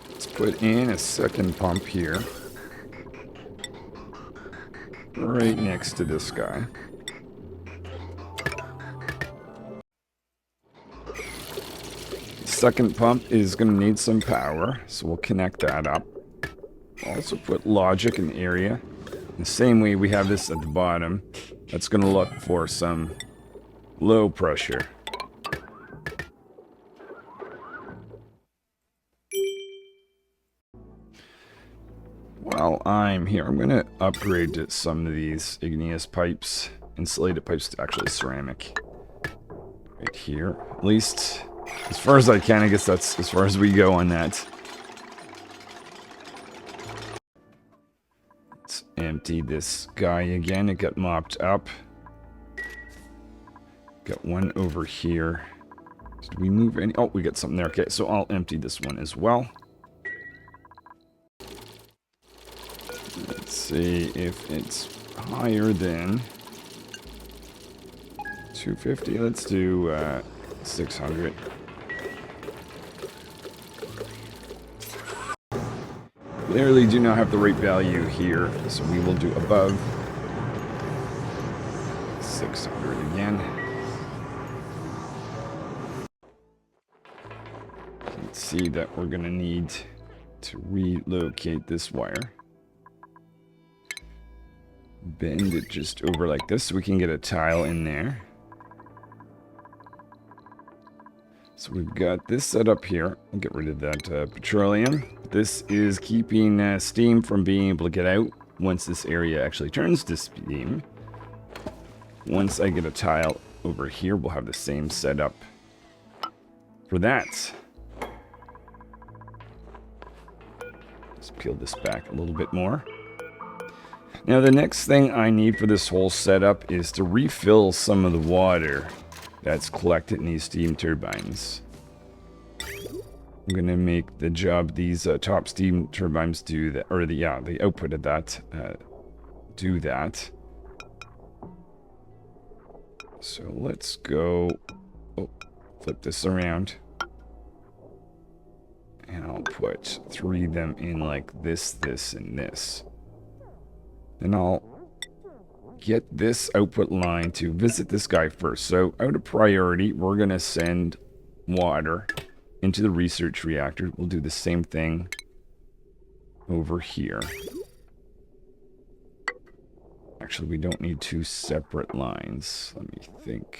Let's put in a second pump here. Right next to this guy. Second pump is going to need some power, so we'll connect that up. Also put logic in the area. The same way we have this at the bottom, that's going to look for some low pressure. While I'm here, I'm going to upgrade to some of these igneous pipes, insulated pipes to actually ceramic. Right here, at least... as far as I can, I guess that's as far as we go on that. Let's empty this guy again. It got mopped up. Got one over here. So do we move any? Oh, we got something there. Okay, so I'll empty this one as well. Let's see if it's higher than 250. Let's do 600. Clearly do not have the right value here, so we will do above 600 again. Let's see that we're going to need to relocate this wire. Bend it just over like this so we can get a tile in there. So we've got this set up here. I'll get rid of that petroleum. This is keeping steam from being able to get out once this area actually turns to steam. Once I get a tile over here, we'll have the same setup for that. Let's peel this back a little bit more. Now the next thing I need for this whole setup is to refill some of the water that's collected in these steam turbines. I'm going to make the job these top steam turbines do that, or the output of that do that. So let's go, flip this around. And I'll put 3 of them in like this, this, and this. Then I'll get this output line to visit this guy first. So out of priority, we're going to send water into the research reactor. We'll do the same thing over here. Actually, we don't need 2 separate lines. Let me think.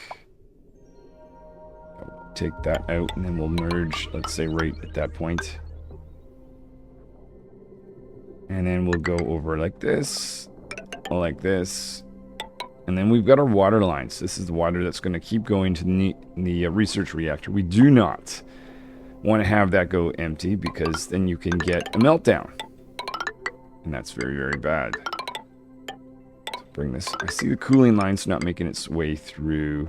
I'll take that out and then we'll merge, let's say, right at that point. And then we'll go over like this, and then we've got our water lines. This is the water that's going to keep going to the research reactor. We do not want to have that go empty because then you can get a meltdown. And that's very, very bad. So bring this. I see the cooling line's not making its way through.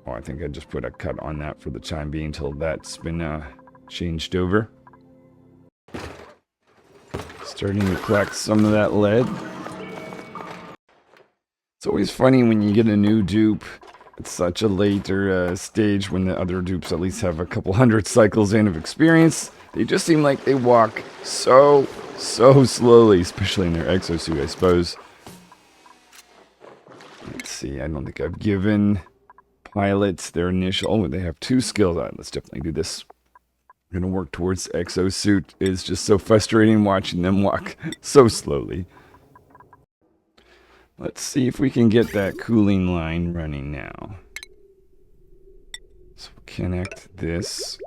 Oh, I think I just put a cut on that for the time being until that's been changed over. Starting to collect some of that lead. It's always funny when you get a new dupe. It's such a later stage when the other dupes at least have a couple hundred cycles in of experience. They just seem like they walk so slowly, especially in their exosuit, I suppose. Let's see, I don't think I've given pilots their initial... Oh, they have 2 skills. All right, let's definitely do this. I'm going to work towards exosuit. It's just so frustrating watching them walk so slowly. Let's see if we can get that cooling line running now. So connect this.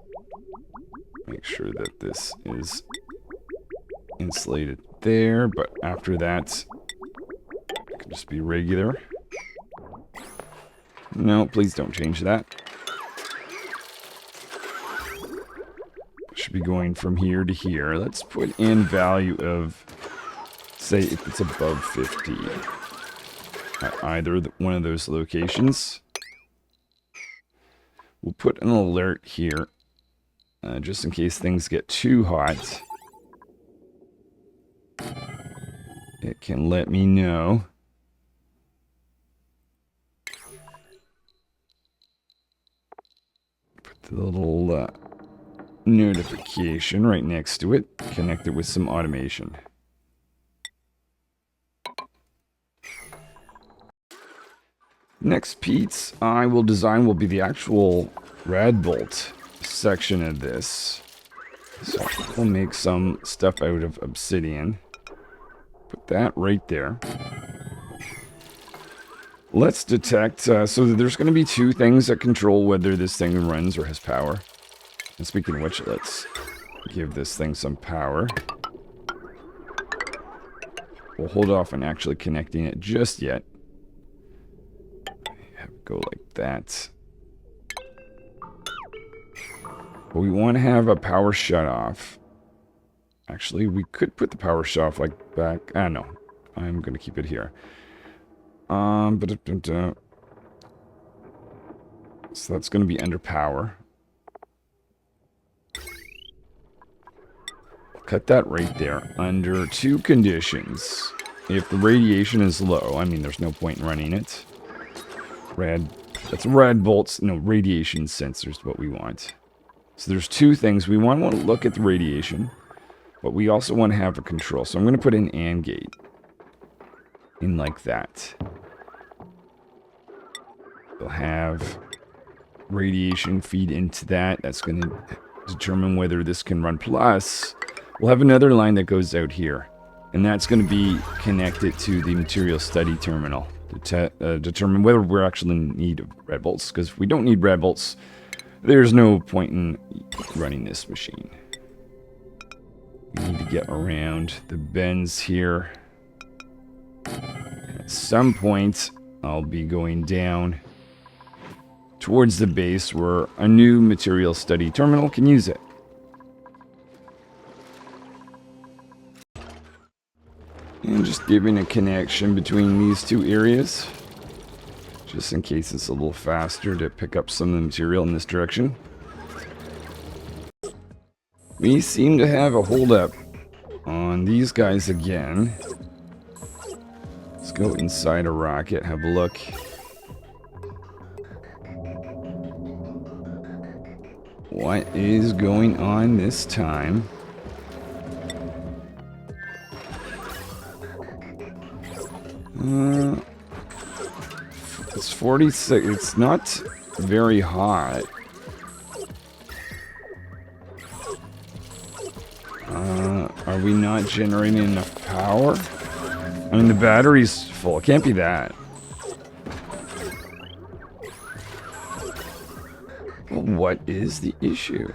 Make sure that this is insulated there, but after that, it can just be regular. No, please don't change that. Should be going from here to here. Let's put in value of, say, if it's above 50 at either one of those locations. We'll put an alert here, just in case things get too hot. It can let me know. Put the little notification right next to it. Connect it with some automation. Next piece I will design will be the actual rad bolt section of this. So we'll make some stuff out of obsidian. Put that right there. Let's detect, so there's going to be 2 things that control whether this thing runs or has power. And speaking of which, let's give this thing some power. We'll hold off on actually connecting it just yet. Go like that. But we want to have a power shut off. Actually, we could put the power shut off like back. No, I'm going to keep it here. So that's going to be under power. Cut that right there under 2 conditions. If the radiation is low, I mean, there's no point in running it. That's rad bolts, no, radiation sensors, what we want. So there's 2 things. We want to look at the radiation, but we also want to have a control. So I'm going to put an AND gate in like that. We'll have radiation feed into that. That's going to determine whether this can run. Plus, we'll have another line that goes out here, and that's going to be connected to the material study terminal. to determine whether we're actually in need of red bolts. Because if we don't need red bolts, there's no point in running this machine. We need to get around the bends here. At some point, I'll be going down towards the base where a new material study terminal can use it. And just giving a connection between these two areas, just in case it's a little faster to pick up some of the material in this direction. We seem to have a holdup on these guys again. Let's go inside a rocket, have a look. What is going on this time? It's 46. It's not very hot. Are we not generating enough power? I mean, the battery's full. It can't be that. Well, what is the issue?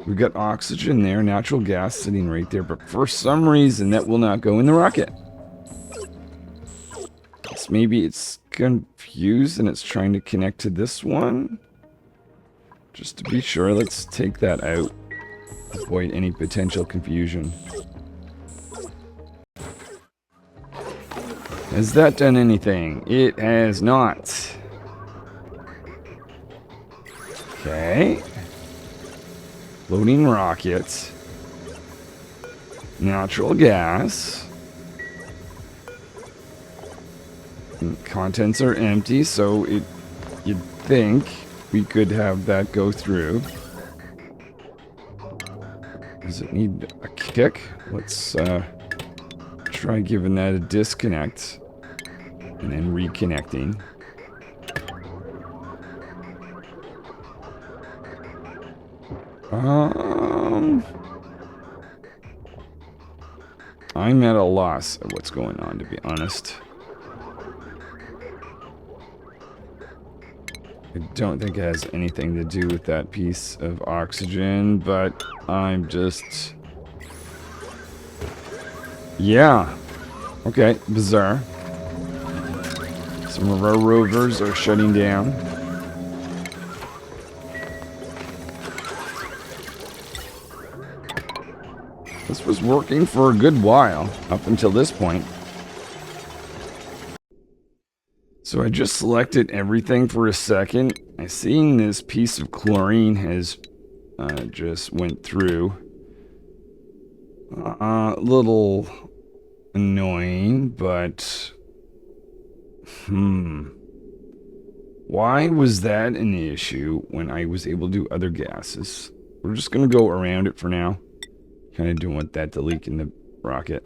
We've got oxygen there, natural gas sitting right there, but for some reason that will not go in the rocket. Maybe it's confused and it's trying to connect to this one. Just to be sure, let's take that out. Avoid any potential confusion. Has that done anything? It has not. Okay. Loading rockets. Natural gas. Contents are empty, so you'd think we could have that go through. Does it need a kick? Let's try giving that a disconnect and then reconnecting. I'm at a loss of what's going on, to be honest. I don't think it has anything to do with that piece of oxygen, but I'm just... Yeah. Okay, bizarre. Some of our rovers are shutting down. This was working for a good while, up until this point. So I just selected everything for a second. I seen this piece of chlorine has just went through. A little annoying, but why was that an issue when I was able to do other gases? We're just gonna go around it for now. Kind of don't want that to leak in the rocket.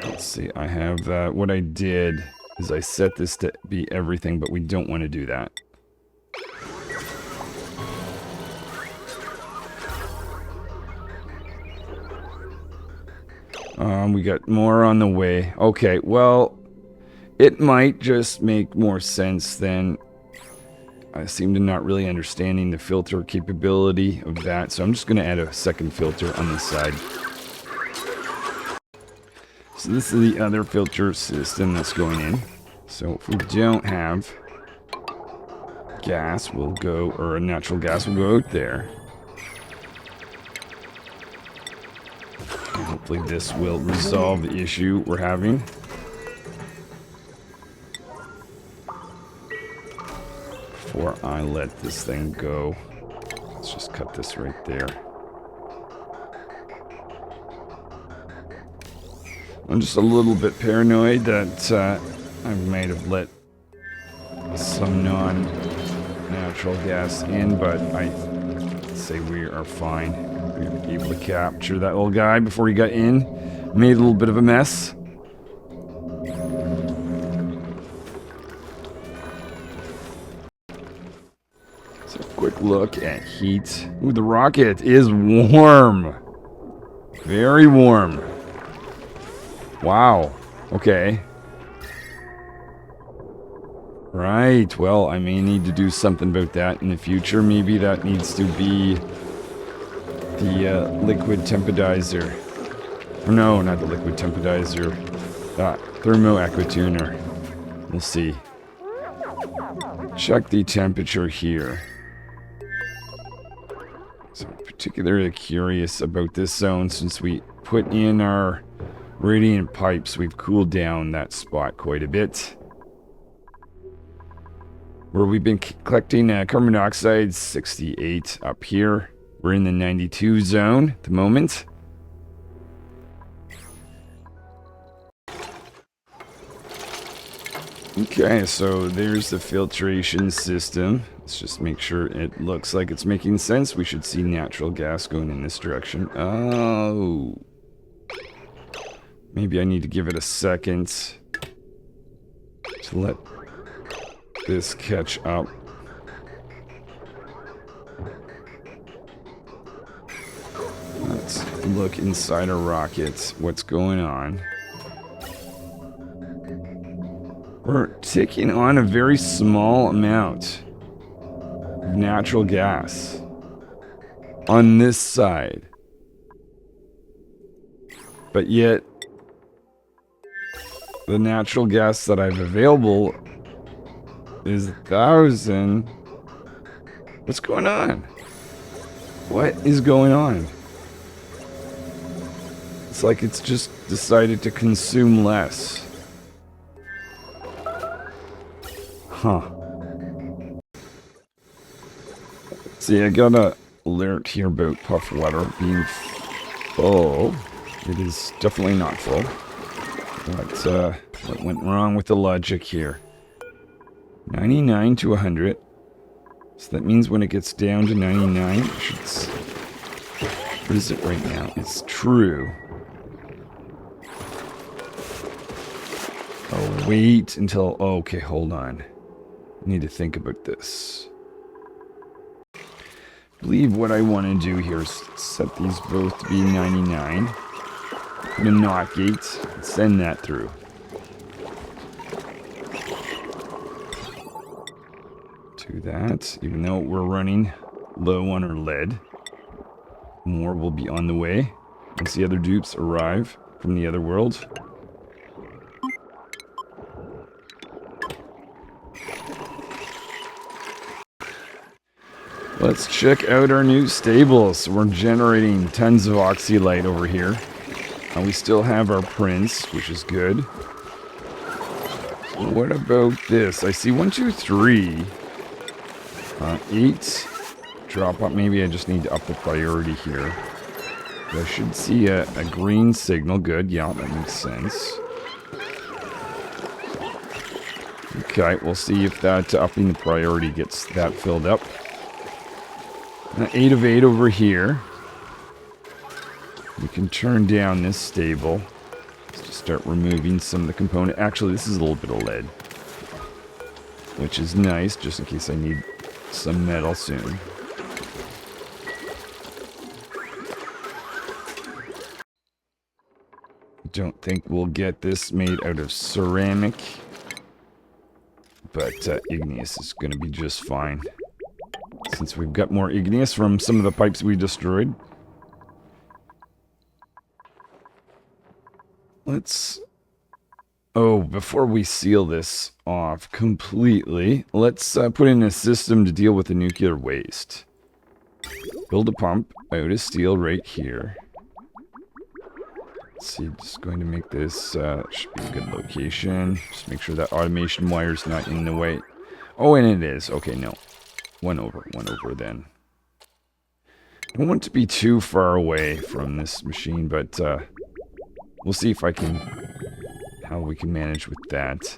Let's see, I have, what I did is I set this to be everything, but we don't want to do that. We got more on the way. Okay, well, it might just make more sense than... I seem to not really understanding the filter capability of that, so I'm just going to add a second filter on this side. So this is the other filter system that's going in. So if we don't have gas, we'll go, or a natural gas will go out there. And hopefully this will resolve the issue we're having. Before I let this thing go, let's just cut this right there. I'm just a little bit paranoid that I might have let some non-natural gas in, but I say we are fine. We were able to capture that little guy before he got in. Made a little bit of a mess. So quick look at heat. Ooh, the rocket is warm. Very warm. Wow. Okay. Right. Well, I may need to do something about that in the future. Maybe that needs to be the liquid temporizer. Or no, not the liquid temporizer. Thermo aquatuner. We'll see. Check the temperature here. So I'm particularly curious about this zone since we put in our radiant pipes. We've cooled down that spot quite a bit. Where we've been collecting carbon dioxide, 68 up here. We're in the 92 zone at the moment. Okay, so there's the filtration system. Let's just make sure it looks like it's making sense. We should see natural gas going in this direction. Oh. Maybe I need to give it a second to let this catch up. Let's look inside a rocket. What's going on? We're taking on a very small amount of natural gas on this side. But yet, the natural gas that I have available is 1,000. What's going on? What is going on? It's like it's just decided to consume less. Huh. See, I got an alert here about puff water being full. It is definitely not full. What went wrong with the logic here? 99 to 100. So that means when it gets down to 99, it should... What is it right now? It's true. Oh, wait until... Oh, okay, hold on. I need to think about this. I believe what I want to do here is set these both to be 99. Put a NOT gate and send that through. Do that, even though we're running low on our lead. More will be on the way once the other dupes arrive from the other world. Let's check out our new stables. We're generating tons of oxylite over here. We still have our prints, which is good. So what about this? I see 1, 2, 3. 8. Drop up. Maybe I just need to up the priority here. I should see a green signal. Good. Yeah, that makes sense. Okay, we'll see if that upping the priority gets that filled up. 8 of 8 over here. We can turn down this stable. Let's just start removing some of the component. Actually, this is a little bit of lead, which is nice, just in case I need some metal soon. Don't think we'll get this made out of ceramic, but igneous is going to be just fine. Since we've got more igneous from some of the pipes we destroyed. Let's... Oh, before we seal this off completely, let's put in a system to deal with the nuclear waste. Build a pump out of steel right here. Let's see, just going to make this, should be a good location. Just make sure that automation wire's not in the way. Oh, and it is. Okay, no. One over then. I don't want it to be too far away from this machine, but we'll see if I can, how we can manage with that.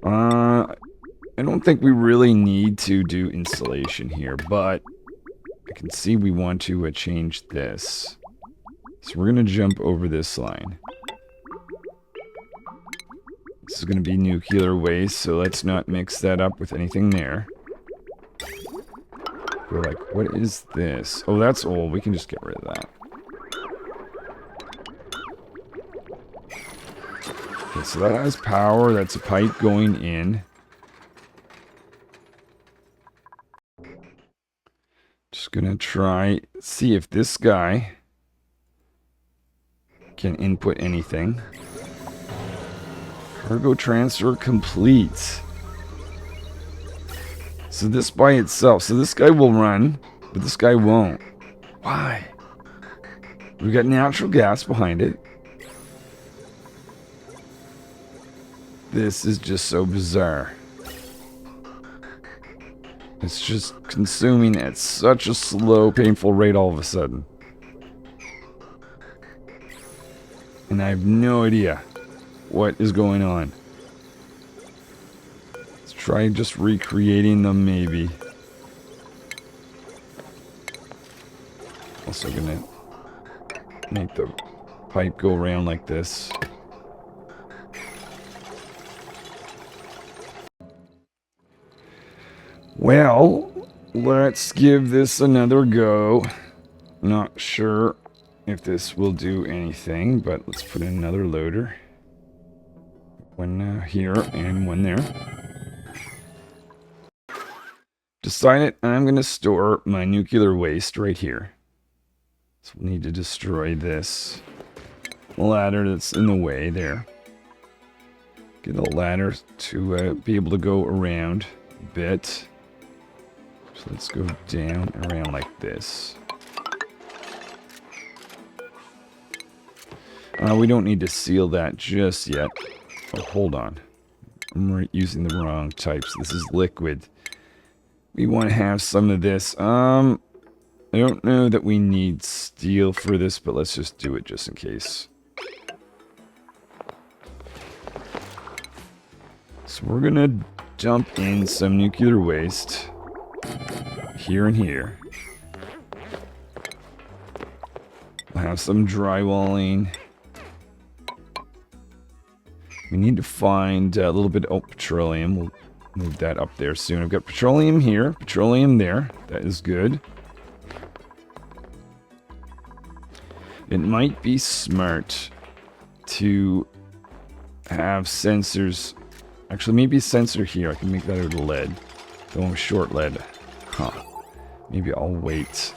I don't think we really need to do installation here, but I can see we want to change this. So we're going to jump over this line. This is going to be nuclear waste, so let's not mix that up with anything there. We're like, what is this? Oh, that's old. We can just get rid of that. Okay, so that has power. That's a pipe going in. Just gonna try, see if this guy can input anything. Cargo transfer complete. So this by itself, so this guy will run, but this guy won't. Why? We got natural gas behind it. This is just so bizarre. It's just consuming at such a slow, painful rate all of a sudden. And I have no idea what is going on. Let's try just recreating them, maybe. Also gonna make the pipe go around like this. Well, let's give this another go. Not sure if this will do anything, but let's put in another loader. One here and one there. Decided I'm going to store my nuclear waste right here. So we'll need to destroy this ladder that's in the way there. Get a ladder to be able to go around a bit. So let's go down and around like this. We don't need to seal that just yet. Oh, hold on. I'm using the wrong types. This is liquid. We want to have some of this. I don't know that we need steel for this, but let's just do it just in case. So we're going to dump in some nuclear waste. Here and here. We'll have some drywalling. We need to find a little bit of petroleum. We'll move that up there soon. I've got petroleum here, petroleum there. That is good. It might be smart to have sensors. Actually, maybe a sensor here. I can make that out of lead. The one with short lead. Huh. Maybe I'll wait.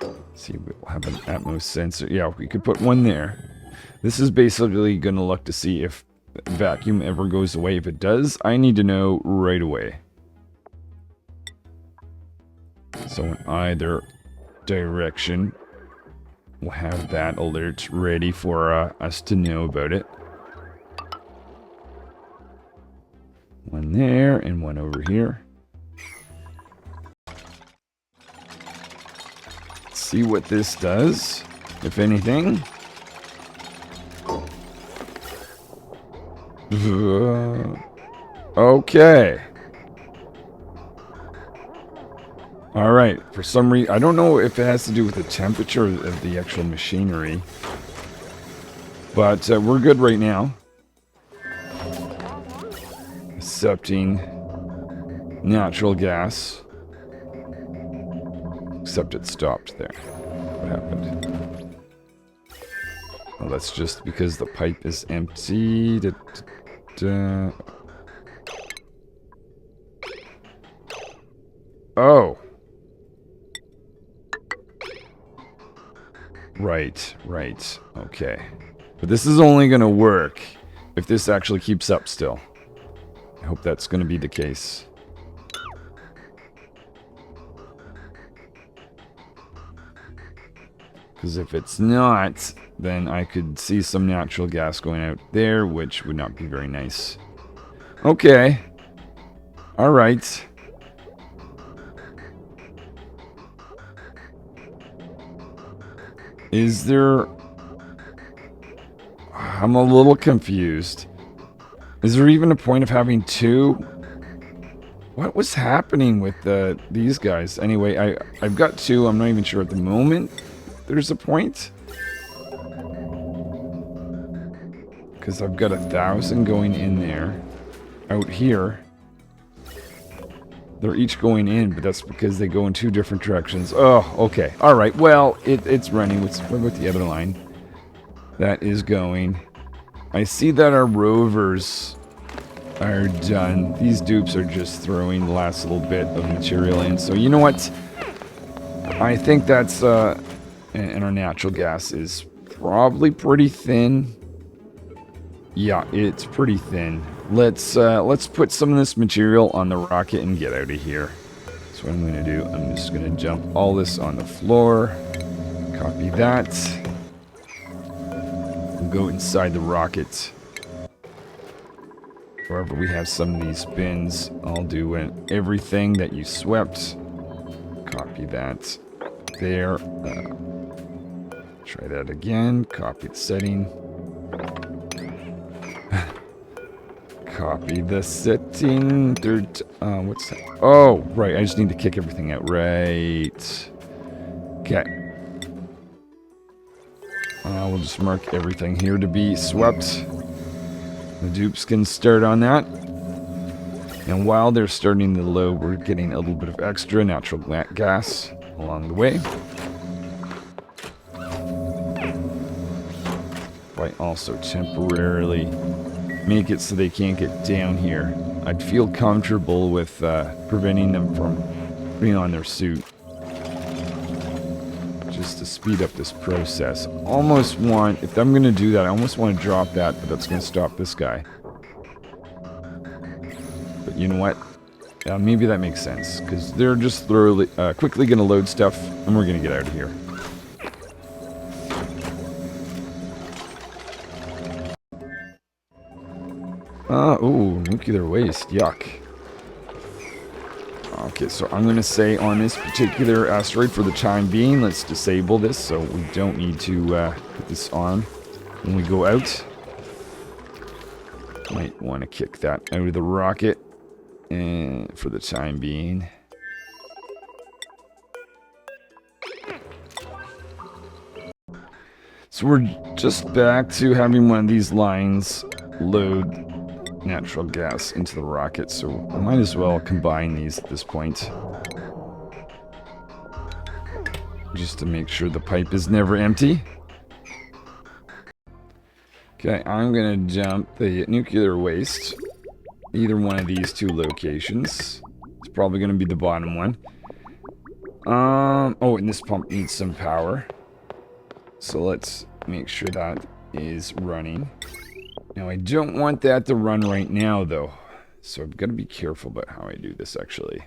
Let's see, we'll have an Atmos sensor. Yeah, we could put one there. This is basically going to look to see if vacuum ever goes away. If it does, I need to know right away. So in either direction, we'll have that alert ready for us to know about it. One there and one over here. Let's see what this does, if anything. Okay. Alright, for some reason, I don't know if it has to do with the temperature of the actual machinery. But we're good right now. Accepting natural gas. Except it stopped there. What happened? Well, that's just because the pipe is empty. Oh. Right. Okay. But this is only going to work if this actually keeps up still. I hope that's going to be the case. Because if it's not, then I could see some natural gas going out there, which would not be very nice. Okay. Alright. Is there... I'm a little confused. Is there even a point of having two? What was happening with these guys? Anyway, I've got two. I'm not even sure at the moment there's a point. Because I've got 1,000 going in there. Out here. They're each going in, but that's because they go in two different directions. Oh, okay. All right. Well, it's running. What about the other line? That is going. I see that our rovers are done. These dupes are just throwing the last little bit of material in. So you know what? I think that's and our natural gas is probably pretty thin. Yeah, it's pretty thin. Let's put some of this material on the rocket and get out of here. That's what I'm gonna do. I'm just gonna jump all this on the floor. Copy that. We'll go inside the rocket. Wherever we have some of these bins, I'll do everything that you swept. Copy that. There. Try that again. Copy the setting. Copy the setting. Third. What's that? Oh, right. I just need to kick everything out. Right. Okay. We'll just mark everything here to be swept. The dupes can start on that. And while they're starting to load, we're getting a little bit of extra natural gas along the way. I also temporarily make it so they can't get down here. I'd feel comfortable with preventing them from putting on their suit. Just to speed up this process. Almost want, if I'm going to do that, I almost want to drop that, but that's going to stop this guy. But you know what? Maybe that makes sense, because they're just quickly going to load stuff, and we're going to get out of here. Ooh, nuclear waste. Yuck. Okay, so I'm going to say on this particular asteroid for the time being, let's disable this so we don't need to put this on when we go out. Might want to kick that out of the rocket and for the time being. So we're just back to having one of these lines load natural gas into the rocket, so I might as well combine these at this point. Just to make sure the pipe is never empty. Okay, I'm gonna dump the nuclear waste. Either one of these two locations. It's probably gonna be the bottom one. Oh, and this pump needs some power. So let's make sure that is running. Now, I don't want that to run right now, though. So I've got to be careful about how I do this, actually.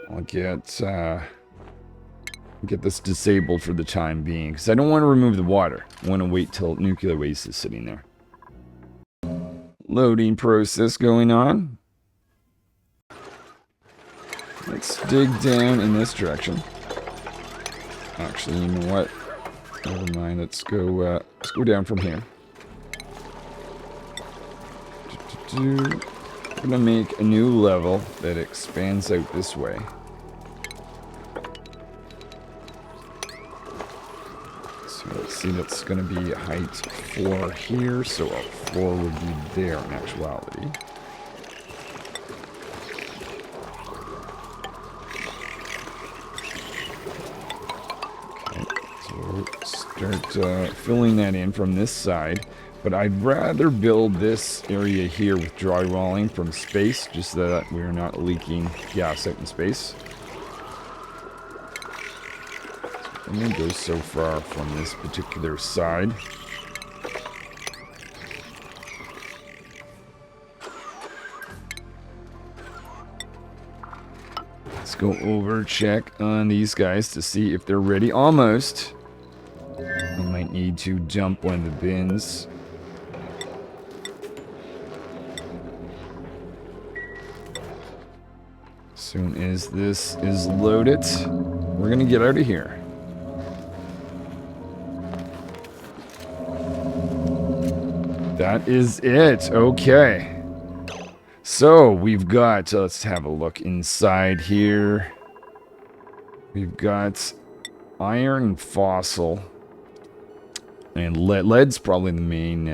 I'll get this disabled for the time being, because I don't want to remove the water. I want to wait till nuclear waste is sitting there. Loading process going on. Let's dig down in this direction. Actually, you know what? Never mind. Let's go down from here. I'm gonna make a new level that expands out this way. So let's see. That's gonna be height 4 here. So a 4 would be there in actuality. Start filling that in from this side, but I'd rather build this area here with drywalling from space, just so that we're not leaking gas out in space. I'm going to go so far from this particular side. Let's go over, check on these guys to see if they're ready. Almost. I might need to dump one of the bins. As soon as this is loaded, we're going to get out of here. That is it. Okay. So we've got, let's have a look inside here. We've got iron and fossil. And lead's probably the main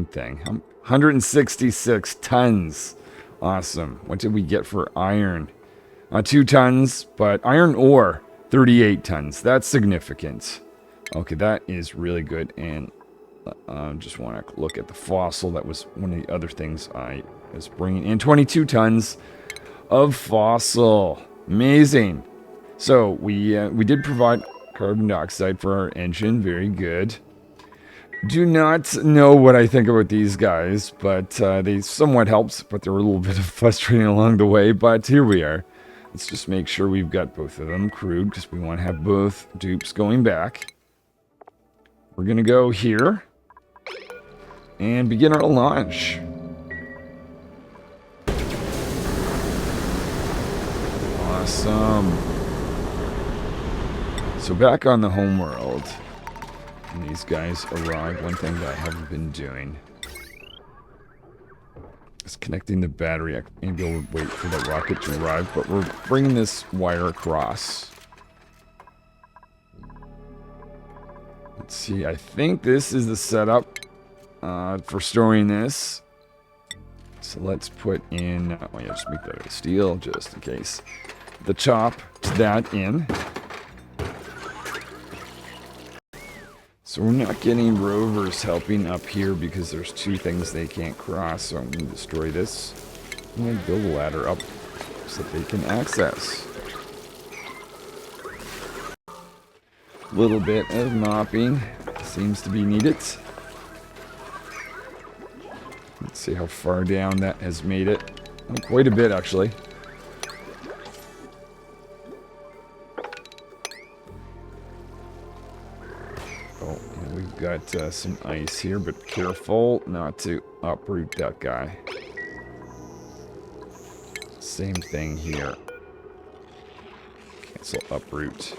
thing. 166 tons Awesome. What did we get for iron? 2 tons, but iron ore, 38 tons. That's significant. Okay, that is really good. And just want to look at the fossil. That was one of the other things I was bringing in. 22 tons of fossil. Amazing. So we did provide carbon dioxide for our engine. Very good. Do not know what I think about these guys, but they somewhat helped, but they were a little bit frustrating along the way, but here we are. Let's just make sure we've got both of them crewed, because we want to have both dupes going back. We're going to go here and begin our launch. Awesome. So back on the homeworld. And these guys arrive. One thing that I haven't been doing is connecting the battery. I maybe we'll wait for the rocket to arrive, but we're bringing this wire across. Let's see. I think this is the setup for storing this. So let's put in. Oh yeah, just make that out of steel, just in case. The chop to that in. So we're not getting rovers helping up here because there's 2 things they can't cross. So I'm going to destroy this. I'm going to build a ladder up so that they can access. A little bit of mopping seems to be needed. Let's see how far down that has made it. Oh, quite a bit, actually. We've got some ice here, but careful not to uproot that guy. Same thing here. Cancel uproot.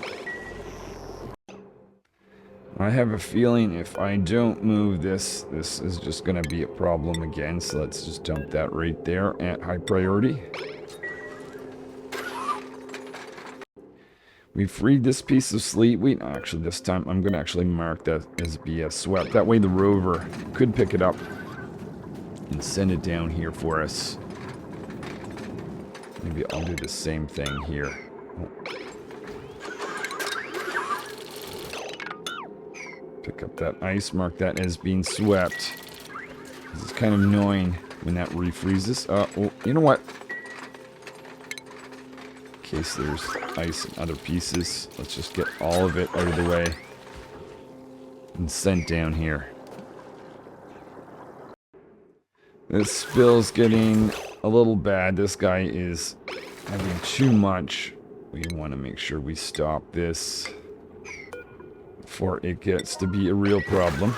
I have a feeling if I don't move this, this is just going to be a problem again. So let's just dump that right there at high priority. We freed this piece of sleet wheat. Actually, this time I'm going to actually mark that as be swept. That way the rover could pick it up and send it down here for us. Maybe I'll do the same thing here. Pick up that ice, mark that as being swept. This is kind of annoying when that refreezes. Oh, you know what? In case there's ice and other pieces, let's just get all of it out of the way and sent down here. This spill's getting a little bad. This guy is having too much. We want to make sure we stop this before it gets to be a real problem.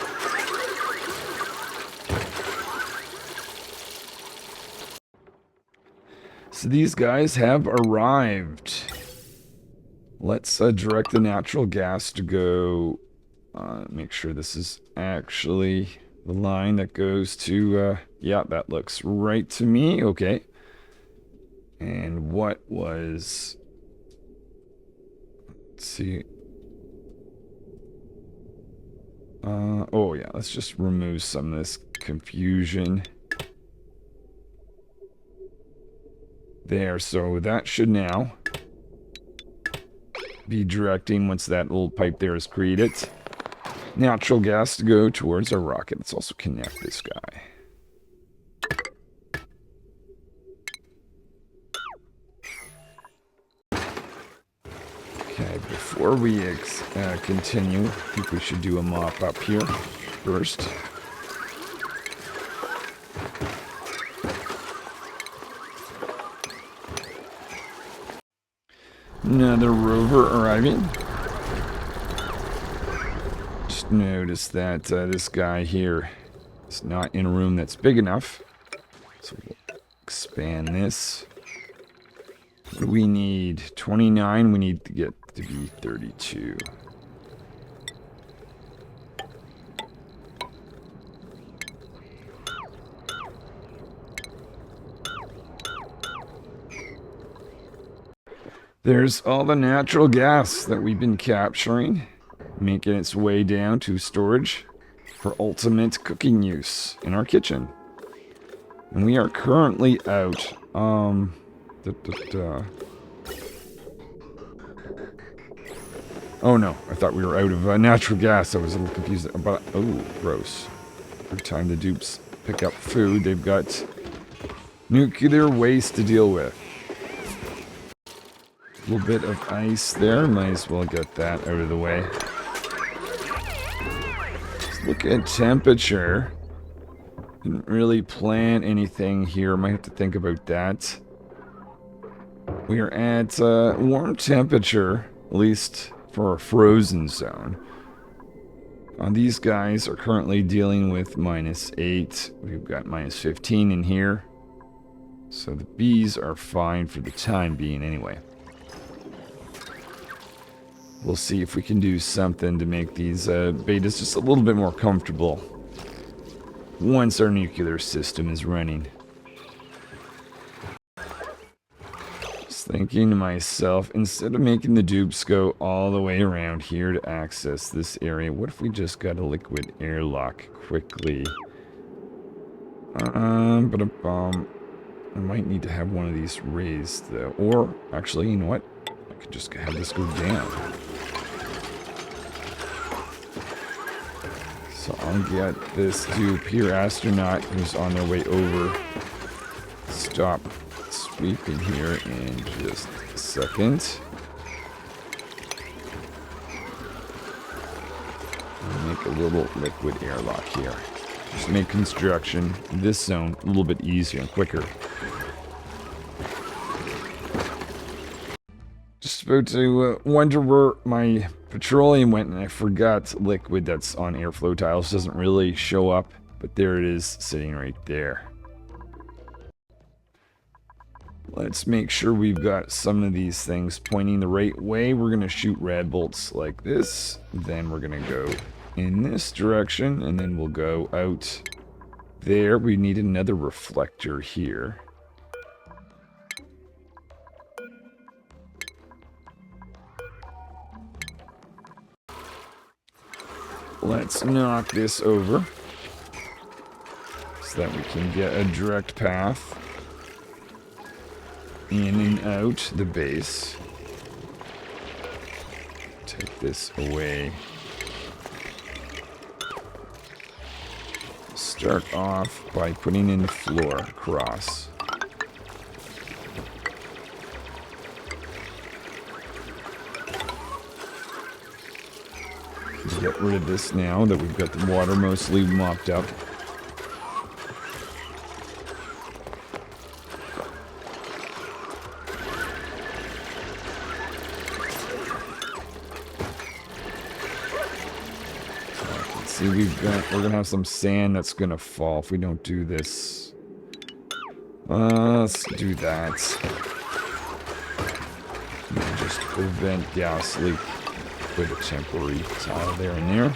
So these guys have arrived. Let's direct the natural gas to go. Make sure this is actually the line that goes to. Yeah, that looks right to me. Okay. And what was? Let's see. Oh yeah, let's just remove some of this confusion. There, so that should now be directing once that little pipe there is created. Natural gas to go towards our rocket. Let's also connect this guy. Okay, before we continue, I think we should do a mop up here first. Another rover arriving. Just notice that this guy here is not in a room that's big enough. So we'll expand this. What do we need? 29. We need to get to be 32. There's all the natural gas that we've been capturing, making its way down to storage for ultimate cooking use in our kitchen. And we are currently out. Da, da, da. Oh no, I thought we were out of natural gas. I was a little confused about. Oh, gross. Every time the dupes pick up food, they've got nuclear waste to deal with. A little bit of ice there. Might as well get that out of the way. Let's look at temperature. Didn't really plan anything here. Might have to think about that. We are at warm temperature, at least for a frozen zone. These guys are currently dealing with -8. We've got -15 in here. So the bees are fine for the time being anyway. We'll see if we can do something to make these betas just a little bit more comfortable once our nuclear system is running. Just thinking to myself, instead of making the dupes go all the way around here to access this area, what if we just got a liquid airlock quickly? I might need to have one of these raised though. Or, actually, you know what? I could just have this go down. So I'll get this dupe here, astronaut, who's on their way over. Stop sweeping here in just a second. I'll make a little liquid airlock here. Just make construction in this zone a little bit easier and quicker. Just about to wonder where my petroleum went, and I forgot liquid that's on airflow tiles. Doesn't really show up, but there it is, sitting right there. Let's make sure we've got some of these things pointing the right way. We're going to shoot rad bolts like this. Then we're going to go in this direction, and then we'll go out there. We need another reflector here. Let's knock this over so that we can get a direct path in and out the base. Take this away. Start off by putting in the floor across. Get rid of this now that we've got the water mostly mopped up. See, we're gonna have some sand that's gonna fall if we don't do this. Let's do that. And just prevent gas leak with a temporary tile there and there.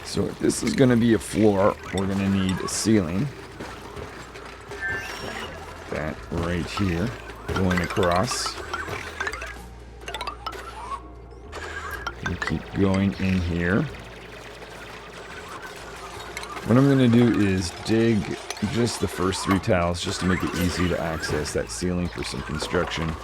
So if this is going to be a floor, we're going to need a ceiling. That right here, going across. And keep going in here. What I'm going to do is dig just the first 3 tiles just to make it easy to access that ceiling for some construction.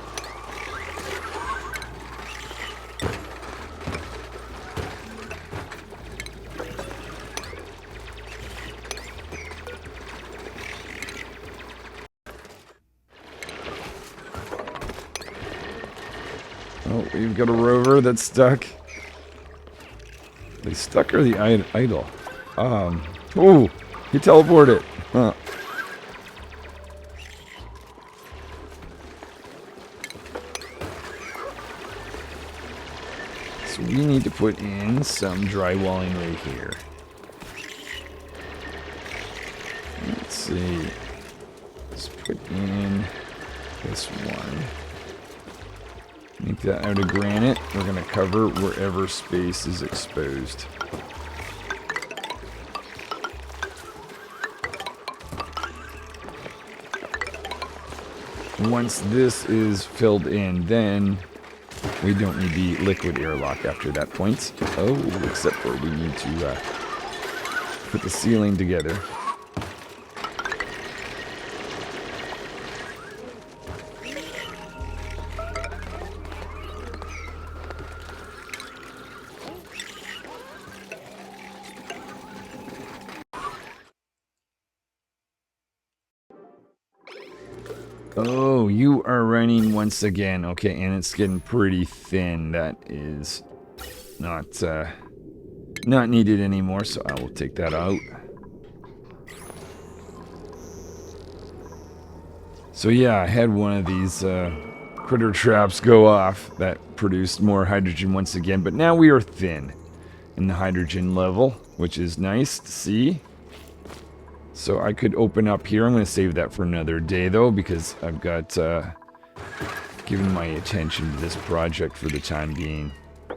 Oh, we've got a rover that's stuck. Are they stuck or the idle? Oh, he teleported. Huh. So we need to put in some drywalling right here. Let's see. Let's put in this one. Make that out of granite. We're going to cover wherever space is exposed. Once this is filled in, then We don't need the liquid airlock after that point. Oh, except for we need to put the ceiling together. Oh, you are running once again. Okay, and it's getting pretty thin. That is not needed anymore, so I will take that out. So yeah, I had one of these critter traps go off that produced more hydrogen once again, but now we are thin in the hydrogen level, which is nice to see. So I could open up here. I'm going to save that for another day, though, because I've got given my attention to this project for the time being. I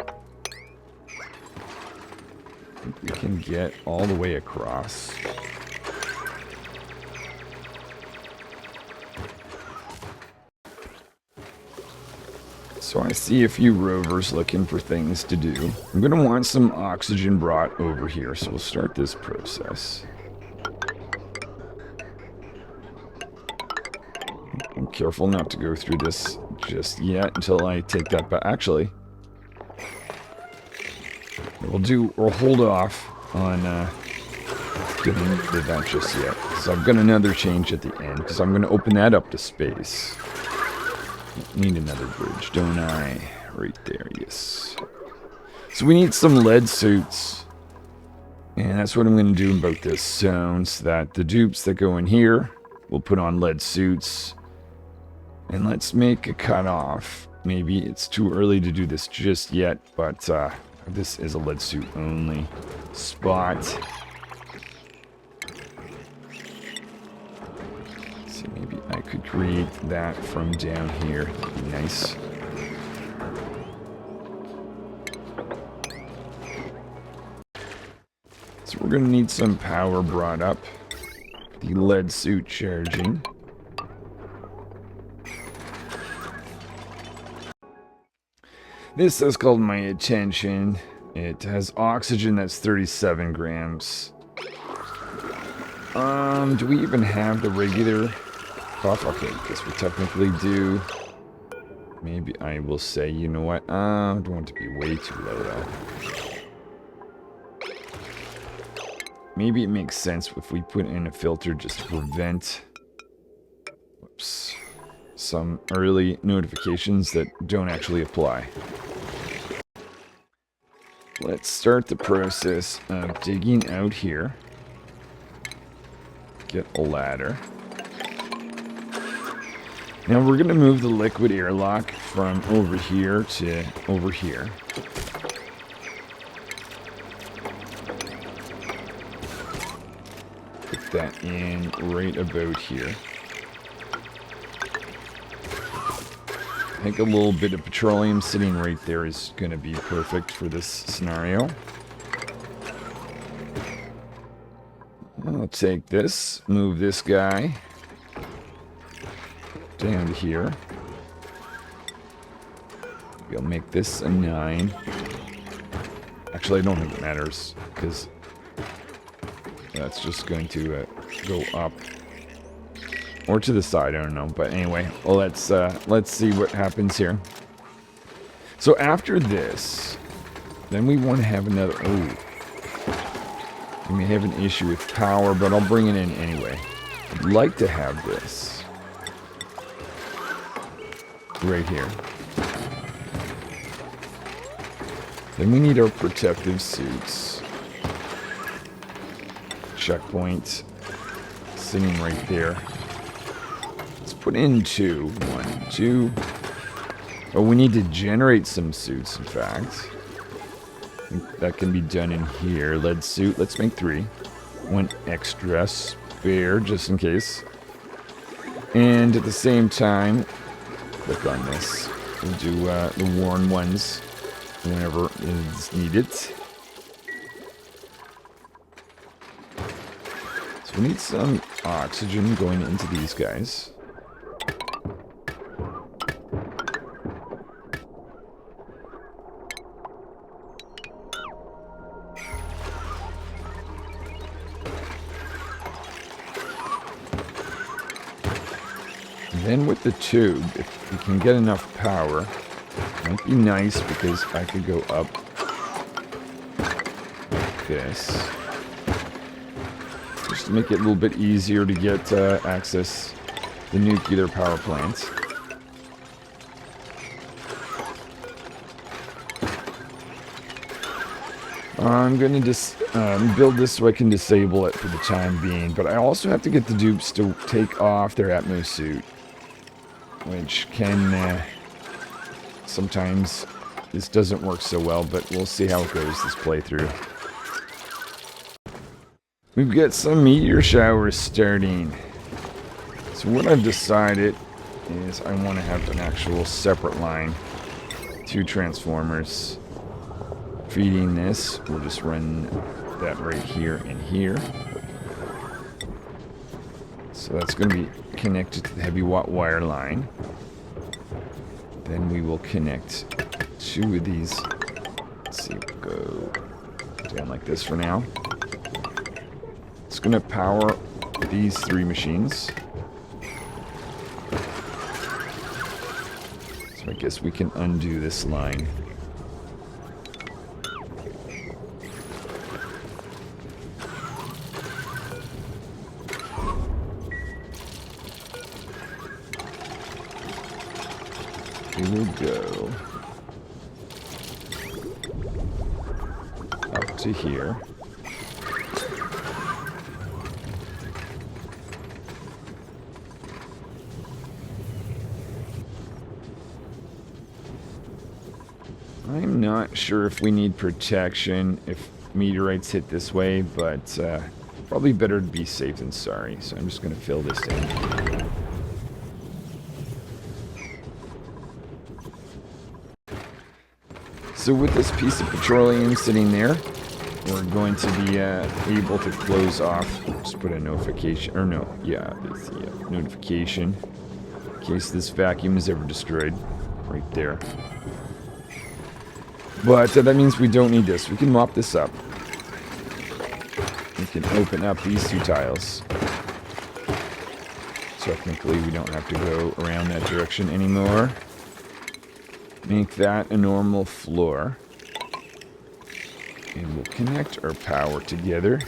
think we can get all the way across. So I see a few rovers looking for things to do. I'm going to want some oxygen brought over here, so we'll start this process. I'm careful not to go through this just yet until I take that back. Actually, we'll hold off on getting rid of that just yet. So I've got another change at the end, because I'm going to open that up to space. Need another bridge, don't I? Right there, yes. So we need some lead suits. And that's what I'm going to do about this zone, so that the dupes that go in here will put on lead suits. And let's make a cutoff. Maybe it's too early to do this just yet, but this is a lead suit only spot. See, maybe I could create that from down here. That'd be nice. So we're going to need some power brought up. The lead suit charging. This has called my attention. It has oxygen that's 37 grams. Do we even have the regular buff? Okay, I guess we technically do. Maybe I will say, you know what? I don't want it to be way too low, though. Maybe it makes sense if we put in a filter just to prevent... Whoops. Some early notifications that don't actually apply. Let's start the process of digging out here. Get a ladder. Now we're going to move the liquid airlock from over here to over here. Put that in right about here. I think a little bit of petroleum sitting right there is going to be perfect for this scenario. I'll take this, move this guy down to here. Maybe I'll make this a 9. Actually, I don't think it matters, because that's just going to go up. Or to the side, I don't know. But anyway, well, let's see what happens here. So after this, then we want to have another... Oh. We may have an issue with power, but I'll bring it in anyway. I'd like to have this. Right here. Then we need our protective suits. Checkpoint. Sitting right there. Put in 2. 1, 2. Oh, we need to generate some suits, in fact. I think that can be done in here. Lead suit. Let's make 3. 1 extra spare, just in case. And at the same time, click on this. We'll do the worn ones whenever it's needed. So we need some oxygen going into these guys. And with the tube, if we can get enough power, it might be nice because I could go up like this. Just to make it a little bit easier to get access the nuclear power plants. I'm going to just build this so I can disable it for the time being, but I also have to get the dupes to take off their Atmos suit, which can sometimes this doesn't work so well, but we'll see how it goes this playthrough. We've got some meteor showers starting. So what I've decided is I want to have an actual separate line, 2 transformers. Feeding this, we'll just run that right here and here. So that's going to be connected to the heavy watt wire line. Then we will connect 2 of these. Let's see, we'll go down like this for now. It's going to power these 3 machines. So I guess we can undo this line. We will go up to here. I'm not sure if we need protection if meteorites hit this way, but probably better to be safe than sorry. So I'm just going to fill this in. So with this piece of petroleum sitting there, we're going to be able to close off. Just put a notification, or no, yeah, there's the notification in case this vacuum is ever destroyed, right there. But that means we don't need this. We can mop this up. We can open up these 2 tiles. Technically, we don't have to go around that direction anymore. Make that a normal floor. And we'll connect our power together.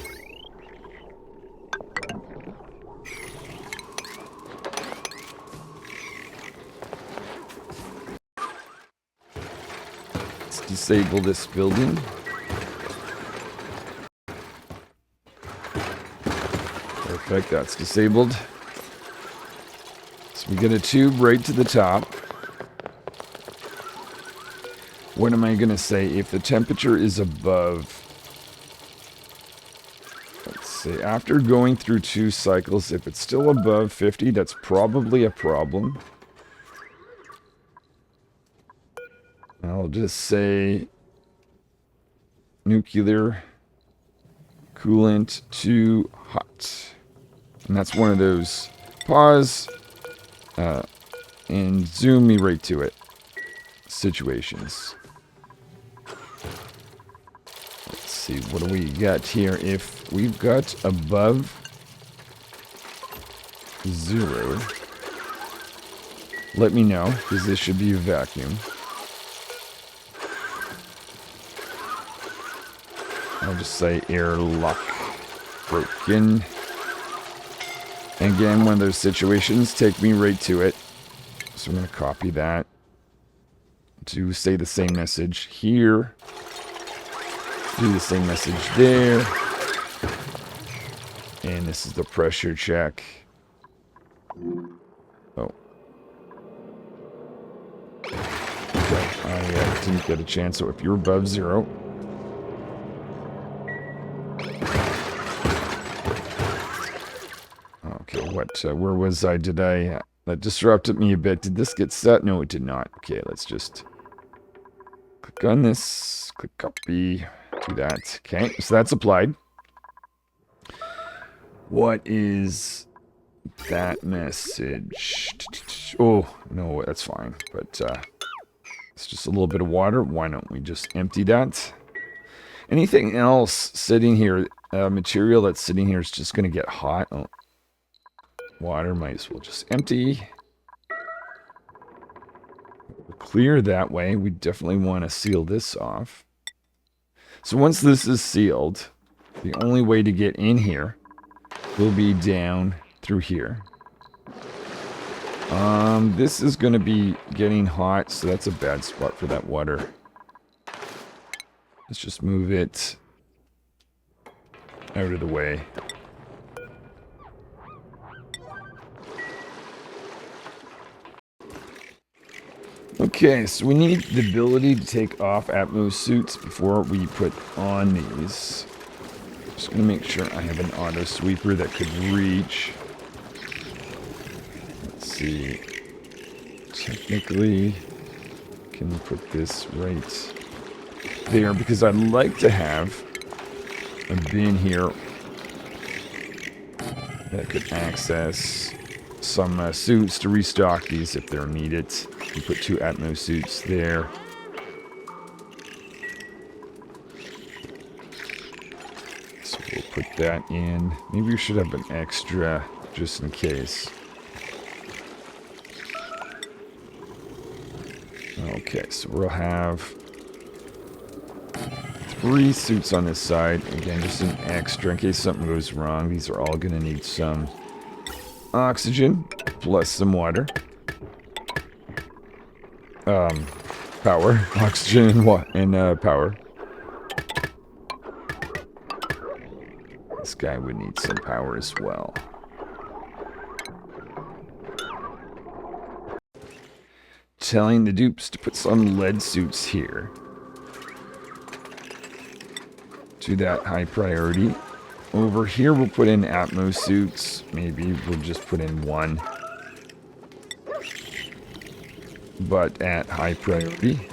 Let's disable this building. Perfect, that's disabled. So we get a tube right to the top. What am I going to say? If the temperature is above, let's see, after going through 2 cycles, if it's still above 50, that's probably a problem. I'll just say nuclear coolant too hot. And that's one of those pause and zoom me right to it situations. Let's see, what do we got here? If we've got above 0, let me know, because this should be a vacuum. I'll just say airlock broken. And again, one of those situations, take me right to it. So I'm going to copy that to say the same message here. Do the same message there. And this is the pressure check. Oh. Okay, I didn't get a chance. So if you're above 0... Okay, where was I? That disrupted me a bit. Did this get set? No, it did not. Okay, let's just click on this, click copy, do that. Okay, so that's applied. What is that message? Oh, no, that's fine. But it's just a little bit of water. Why don't we just empty that? Anything else sitting here, material that's sitting here is just going to get hot. Oh. Water might as well just empty. clear that way. We definitely want to seal this off. So once this is sealed, the only way to get in here will be down through here. This is going to be getting hot, so that's a bad spot for that water. Let's just move it out of the way. Okay, so we need the ability to take off Atmos suits before we put on these. Just going to make sure I have an auto sweeper that could reach. Let's see. Technically, can put this right there because I'd like to have a bin here that could access some suits to restock these if they're needed. You put 2 Atmos suits there. So we'll put that in. Maybe we should have an extra just in case. Okay, so we'll have 3 suits on this side. Again, just an extra in case something goes wrong. These are all going to need some oxygen plus some water. Power. Oxygen and power. This guy would need some power as well. Telling the dupes to put some lead suits here. To that high priority. Over here we'll put in Atmos suits. Maybe we'll just put in 1. But at high priority.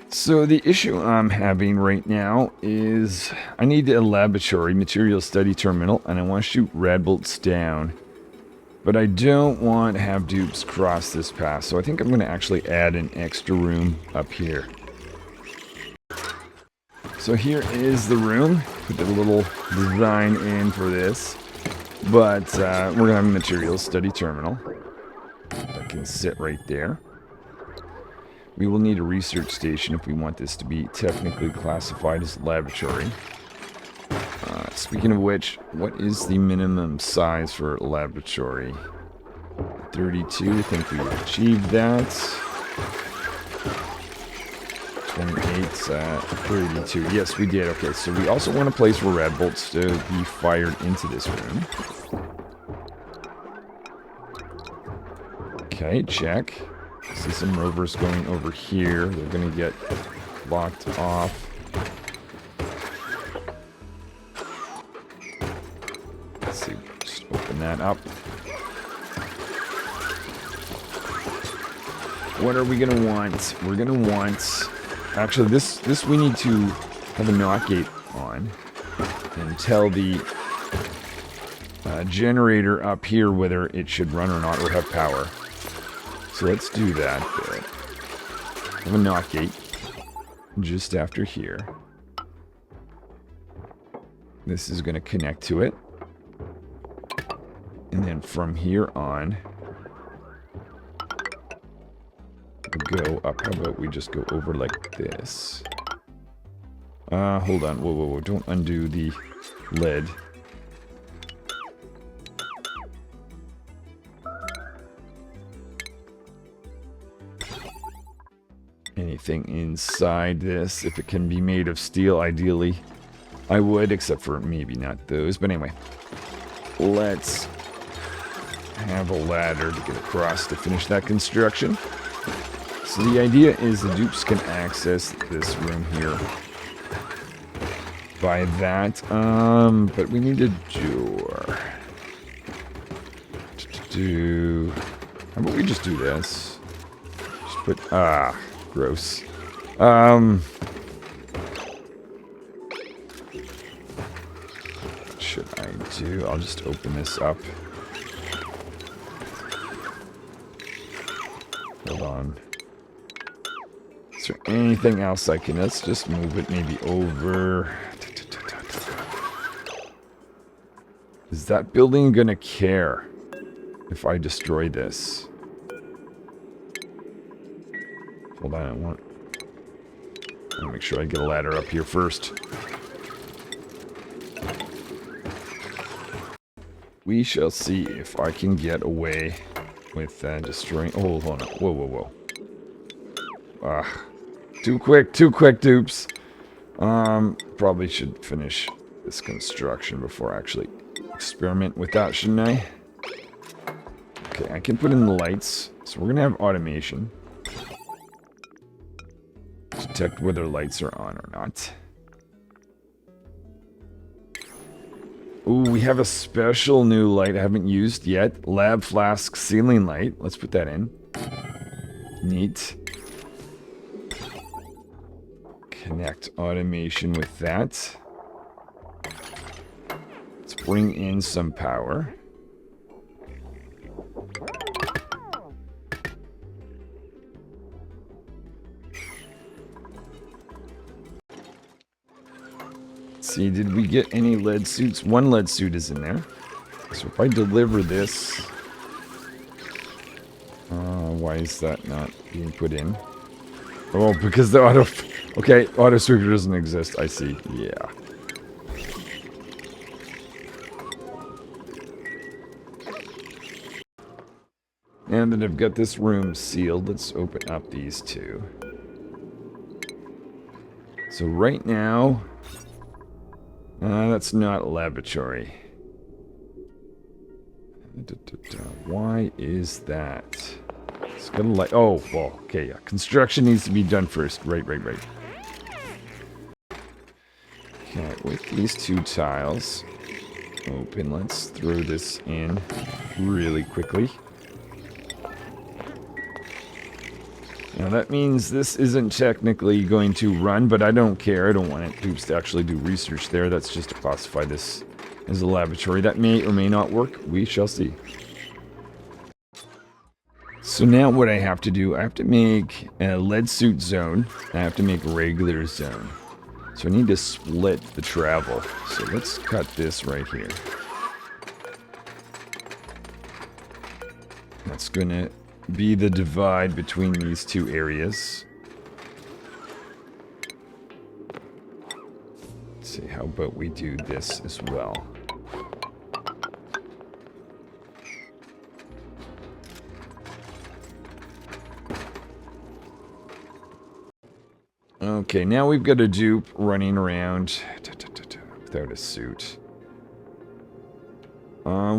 So the issue I'm having right now is I need a laboratory material study terminal and I want to shoot rad bolts down. But I don't want to have dupes cross this path, so I think I'm going to actually add an extra room up here. So here is the room. Put a little design in for this. But we're going to have a materials study terminal that can sit right there. We will need a research station if we want this to be technically classified as a laboratory. Speaking of which, what is the minimum size for a laboratory? 32, I think we achieved that. 28, 32. Yes, we did. Okay, so we also want a place for rad bolts to be fired into this room. Okay, check. See some rovers going over here. They're going to get locked off. Let's see. Just open that up. What are we going to want? We're going to want... Actually, this we need to have a knock gate on and tell the generator up here whether it should run or not or have power. So let's do that. Have a knock gate just after here. This is going to connect to it. And then from here on, we'll go up. How about we just go over like this? Hold on. Whoa, whoa, whoa. Don't undo the lead. Anything inside this, if it can be made of steel, ideally, I would, except for maybe not those. But anyway, let's have a ladder to get across to finish that construction. So the idea is the dupes can access this room here by that. But we need a door. How about we just do this? Just put, gross. What should I do? I'll just open this up. Hold on. Is there anything else I can... Let's just move it maybe over. Is that building gonna care? if I destroy this. Hold on, I want to make sure I get a ladder up here first. We shall see if I can get away with destroying... Oh, hold on. Whoa, whoa, whoa. Ah, too quick, dupes. Probably should finish this construction before I actually experiment with that, shouldn't I? Okay, I can put in the lights. So we're going to have automation. Detect whether lights are on or not. Ooh, we have a special new light I haven't used yet. Lab flask ceiling light. Let's put that in. Neat. Connect automation with that. Let's bring in some power. Let's see, did we get any lead suits? One lead suit is in there. So if I deliver this... why is that not being put in? Oh, because the auto... Okay, auto sweeper doesn't exist. I see. Yeah. And then I've got this room sealed. Let's open up these two. So right now... that's not a laboratory. Why is that? It's gonna like... Oh, well, okay, yeah. Construction needs to be done first. Right. Okay, with these two tiles open, let's throw this in really quickly. Now that means this isn't technically going to run, but I don't care. I don't want it to actually do research there. That's just to classify this as a laboratory. That may or may not work. We shall see. So now what I have to do, I have to make a lead suit zone. I have to make a regular zone. So I need to split the travel. So let's cut this right here. That's going to be the divide between these two areas. Let's see, how about we do this as well? Okay, now we've got a dupe running around without a suit.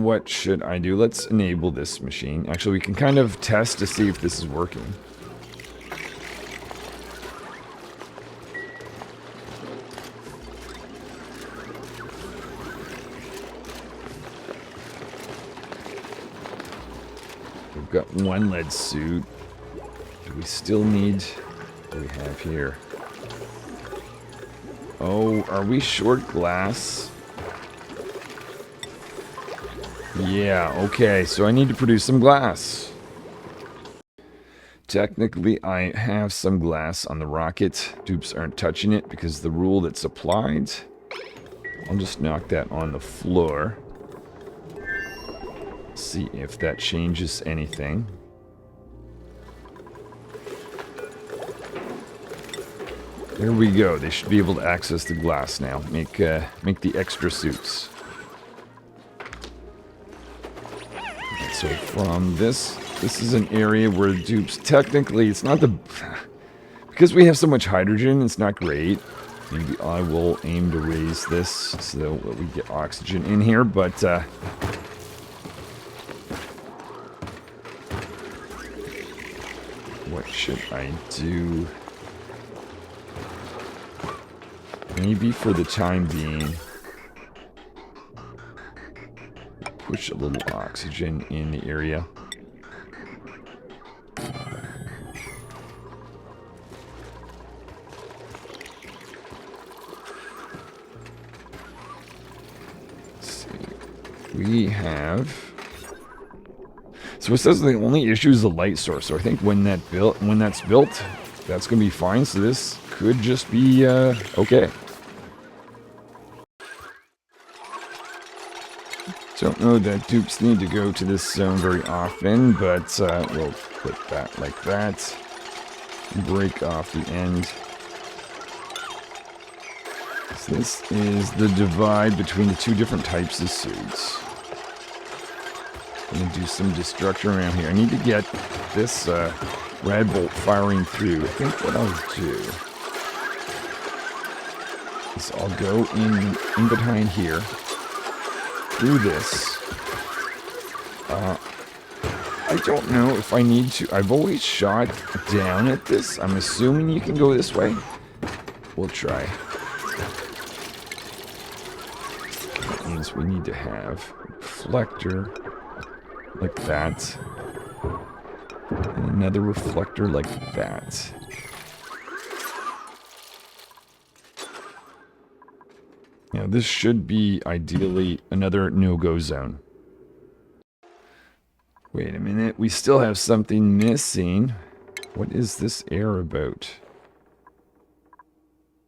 What should I do? Let's enable this machine. Actually, we can kind of test to see if this is working. We've got one lead suit. Do we still need... What do we have here? Oh, are we short glass? Yeah, okay, so I need to produce some glass. Technically, I have some glass on the rocket. Dupes aren't touching it because the rule that's applied. I'll just knock that on the floor. See if that changes anything. There we go. They should be able to access the glass now. Make the extra suits. So from this is an area where dupes, technically, it's not the... Because we have so much hydrogen, it's not great. Maybe I will aim to raise this so that we get oxygen in here, but... what should I do? Maybe for the time being... push a little oxygen in the area. Let's see. We have... So it says the only issue is the light source. So I think when that's built, that's going to be fine. So this could just be okay. Don't know that dupes need to go to this zone very often, but we'll put that like that. Break off the end. So this is the divide between the two different types of suits. I'm going to do some destruction around here. I need to get this red bolt firing through. I think what I'll do is I'll go in behind here, through this. I don't know if I need to. I've always shot down at this. I'm assuming you can go this way. We'll try. That means we need to have a reflector like that. And another reflector like that. Now this should be ideally another no-go zone. Wait a minute, we still have something missing. What is this air about?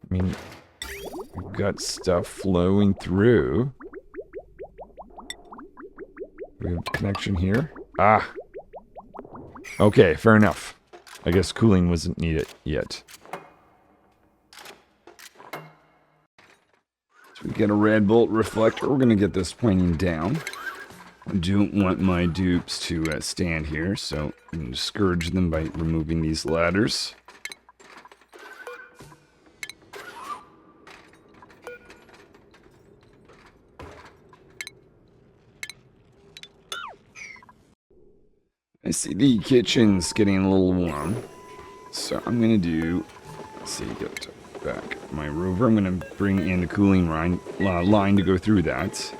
I mean, we've got stuff flowing through. We have a connection here. Ah! Okay, fair enough. I guess cooling wasn't needed yet. So we get a red bolt reflector. We're going to get this pointing down. I don't want my dupes to stand here, so I'm going to discourage them by removing these ladders. I see the kitchen's getting a little warm, so I'm going to do, let's see, get back my rover. I'm going to bring in the cooling line to go through that.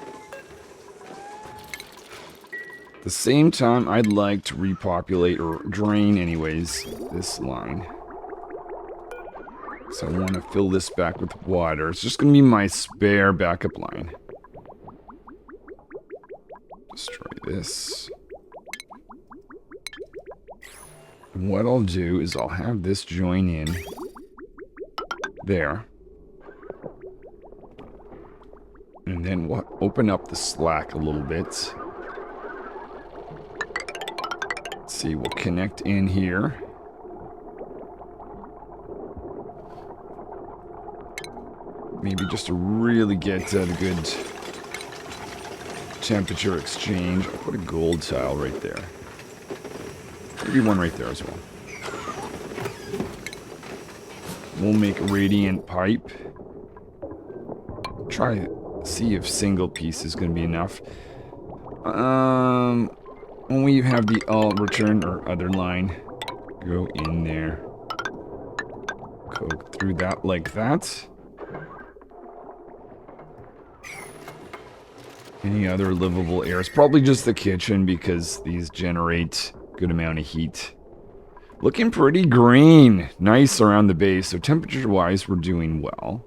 At the same time, I'd like to repopulate, or drain anyways, this line. So I want to fill this back with water. It's just going to be my spare backup line. Destroy this. And what I'll do is I'll have this join in there. And then we'll open up the slack a little bit. See, we'll connect in here. Maybe just to really get the good temperature exchange. I'll put a gold tile right there. Maybe one right there as well. We'll make a radiant pipe. Try to see if single piece is going to be enough. When we have the all return or other line, go in there, go through that like that. Any other livable areas? Probably just the kitchen because these generate good amount of heat. Looking pretty green, nice around the base. So temperature-wise, we're doing well.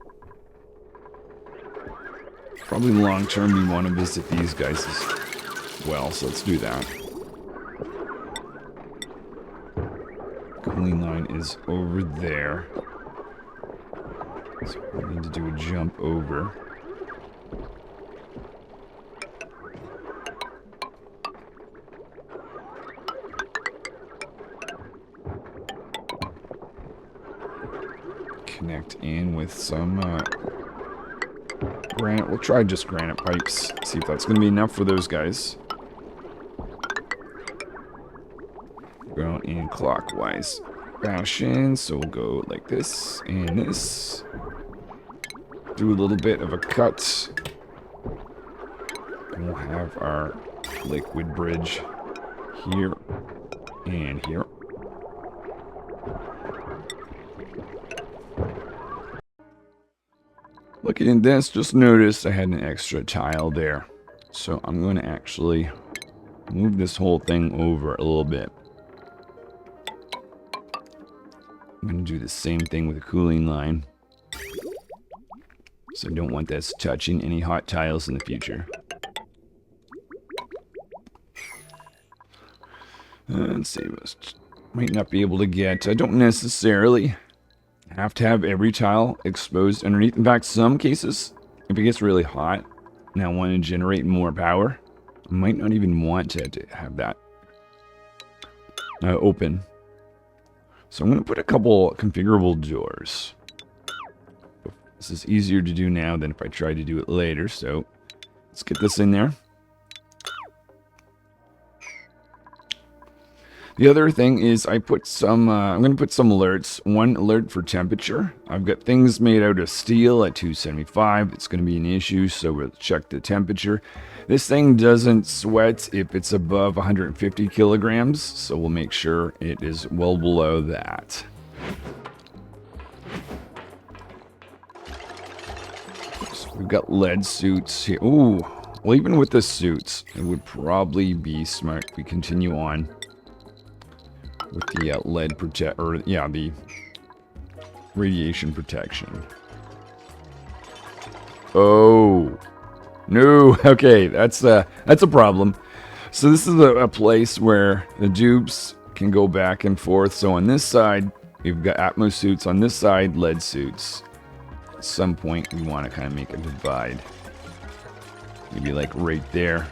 Probably long term, we want to visit these guys as well. So let's do that. Cooling line is over there. So we need to do a jump over. Connect in with some granite. We'll try just granite pipes. See if that's going to be enough for those guys. Go in clockwise fashion, so we'll go like this and this. Do a little bit of a cut. And we'll have our liquid bridge here and here. Looking at this, just noticed I had an extra tile there. So I'm going to actually move this whole thing over a little bit. I'm going to do the same thing with the cooling line. So I don't want this touching any hot tiles in the future. Let's see, might not be able to get, I don't necessarily have to have every tile exposed underneath. In fact, some cases, if it gets really hot and I want to generate more power, I might not even want to have that open. So I'm going to put a couple configurable doors. This is easier to do now than if I try to do it later, so let's get this in there. The other thing is I put some, I'm going to put some alerts. One alert for temperature. I've got things made out of steel at 275. It's going to be an issue, so we'll check the temperature. This thing doesn't sweat if it's above 150 kilograms, so we'll make sure it is well below that. So we've got lead suits here. Ooh, well, even with the suits, it would probably be smart if we continue on with the lead protect, or yeah, the radiation protection. Oh no! Okay, that's a problem. So this is a place where the dupes can go back and forth. So on this side, we've got Atmos suits. On this side, lead suits. At some point, we want to kind of make a divide. Maybe like right there.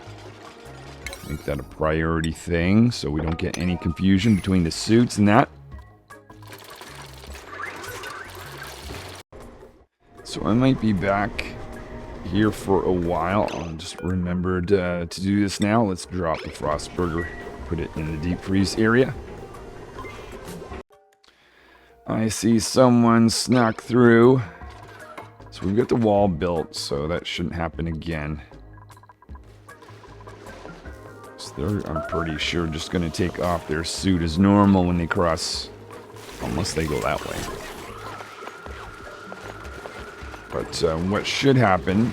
Make that a priority thing so we don't get any confusion between the suits and that. So I might be back here for a while. I'll just remember to do this now. Let's drop the Frostburger, put it in the deep freeze area. I see someone snuck through. So we've got the wall built, so that shouldn't happen again. They're, I'm pretty sure, just going to take off their suit as normal when they cross, unless they go that way. But what should happen,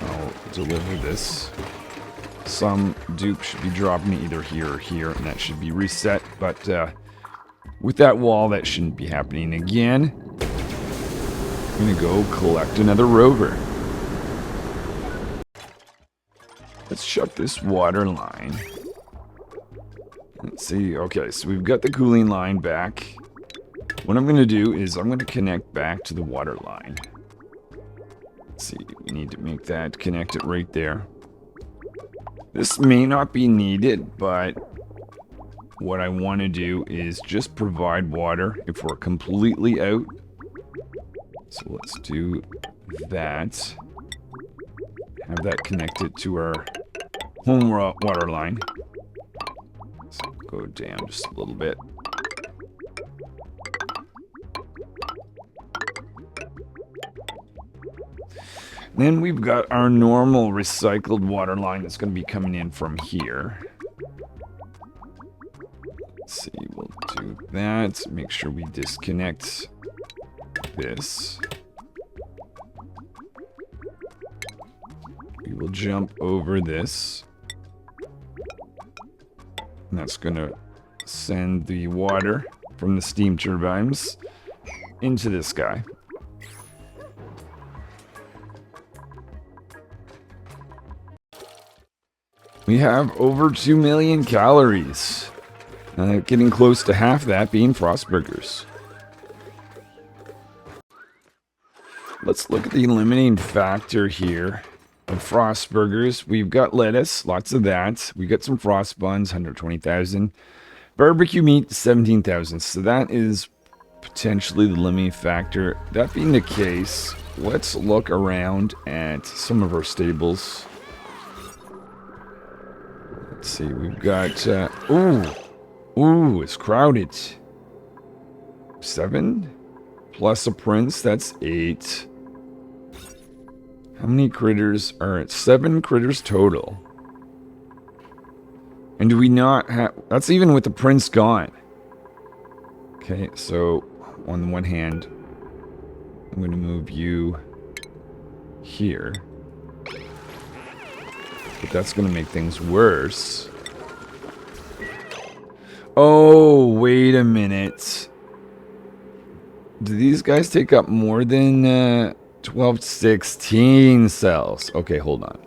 I'll deliver this. Some dupe should be dropping it either here or here, and that should be reset. But with that wall, that shouldn't be happening again. I'm going to go collect another rover. Let's shut this water line. Let's see. Okay, so we've got the cooling line back. What I'm going to do is I'm going to connect back to the water line. Let's see. We need to make that connect it right there. This may not be needed, but what I want to do is just provide water if we're completely out. So let's do that. Have that connected to our home water line. Let's go down just a little bit. Then we've got our normal recycled water line that's going to be coming in from here. Let's see, we'll do that. Make sure we disconnect this. We will jump over this. And that's going to send the water from the steam turbines into this guy. We have over 2 million calories. Getting close to half that being Frostburgers. Let's look at the eliminating factor here. Of Frostburgers, we've got lettuce, lots of that. We got some frost buns, 120,000. Barbecue meat, 17,000. So that is potentially the limiting factor. That being the case, let's look around at some of our stables. Let's see, we've got, ooh, it's crowded. 7 plus a prince, that's 8. How many critters are it? 7 critters total. And do we not have... That's even with the prince gone. Okay, so on the one hand, I'm going to move you here. But that's going to make things worse. Oh, wait a minute. Do these guys take up more than... 12 to 16 cells. Okay, hold on.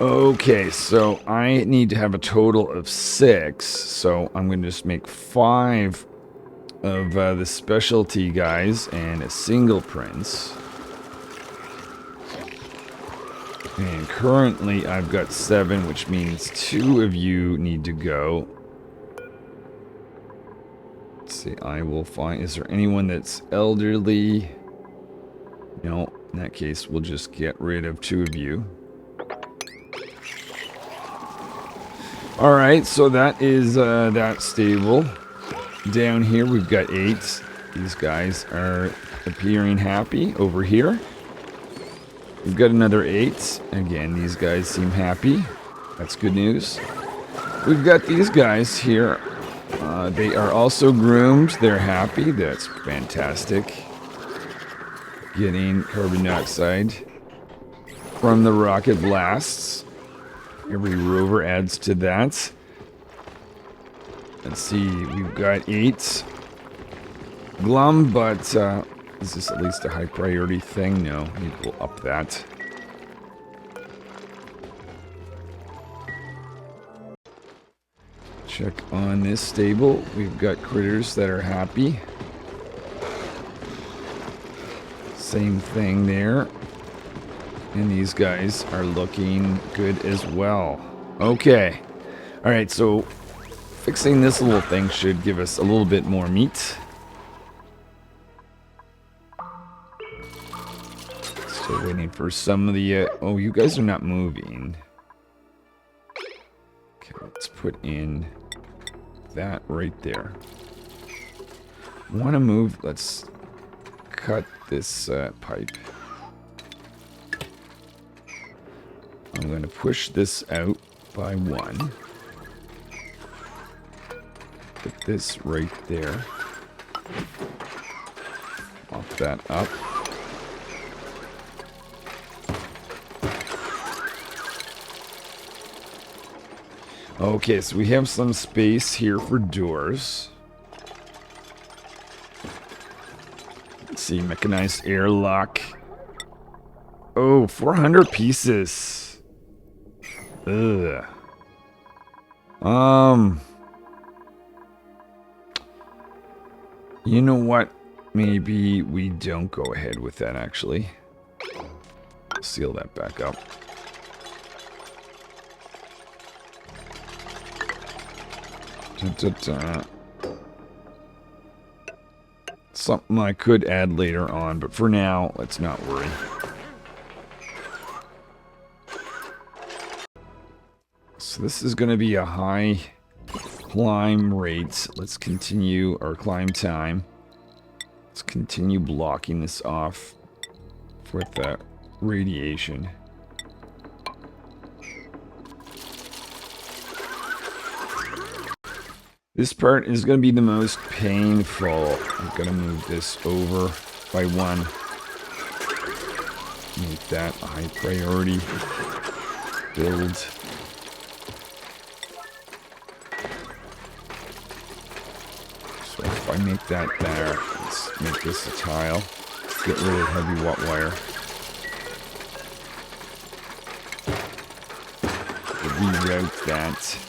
Okay, so I need to have a total of 6. So I'm going to just make 5 of the specialty guys and a single prince. And currently I've got 7, which means 2 of you need to go. Let's see, I will find... Is there anyone that's elderly? No, in that case, we'll just get rid of 2 of you. Alright, so that is that stable. Down here we've got 8. These guys are appearing happy over here. We've got another 8. Again, these guys seem happy. That's good news. We've got these guys here. They are also groomed. They're happy. That's fantastic. Getting carbon dioxide from the rocket blasts. Every rover adds to that. Let's see. We've got 8. Glum, but is this at least a high priority thing? No, need to go up that. Check on this stable. We've got critters that are happy. Same thing there. And these guys are looking good as well. Okay. Alright, so fixing this little thing should give us a little bit more meat. Still waiting for some of the... oh, you guys are not moving. Okay, let's put in that right there. Want to move... Let's cut this pipe. I'm going to push this out by 1. Put this right there. Pop that up. Okay, so we have some space here for doors. Let's see, mechanized airlock. Oh, 400 pieces. Ugh. You know what? Maybe we don't go ahead with that, actually. Seal that back up. Something I could add later on, but for now, let's not worry. So this is going to be a high climb rate. Let's continue our climb time. Let's continue blocking this off with that radiation. This part is going to be the most painful. I'm going to move this over by 1. Make that a high priority build. So if I make that there, let's make this a tile. Get rid of heavy watt wire. Reroute that.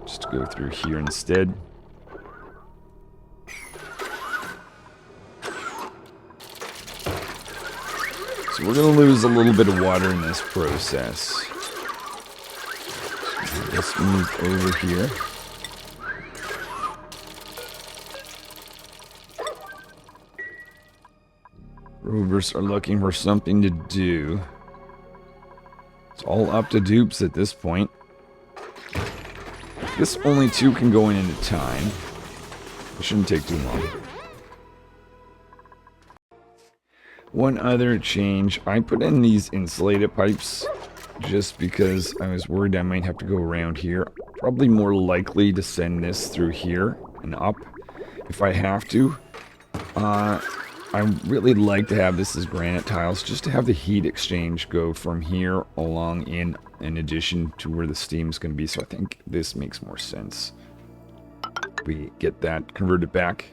Just go through here instead. So we're going to lose a little bit of water in this process. So let's move over here. Rovers are looking for something to do. It's all up to dupes at this point. I guess only 2 can go in at a time. It shouldn't take too long. One other change. I put in these insulated pipes just because I was worried I might have to go around here. Probably more likely to send this through here and up if I have to. I really like to have this as granite tiles just to have the heat exchange go from here along in addition to where the steam is going to be. So I think this makes more sense. We get that converted back.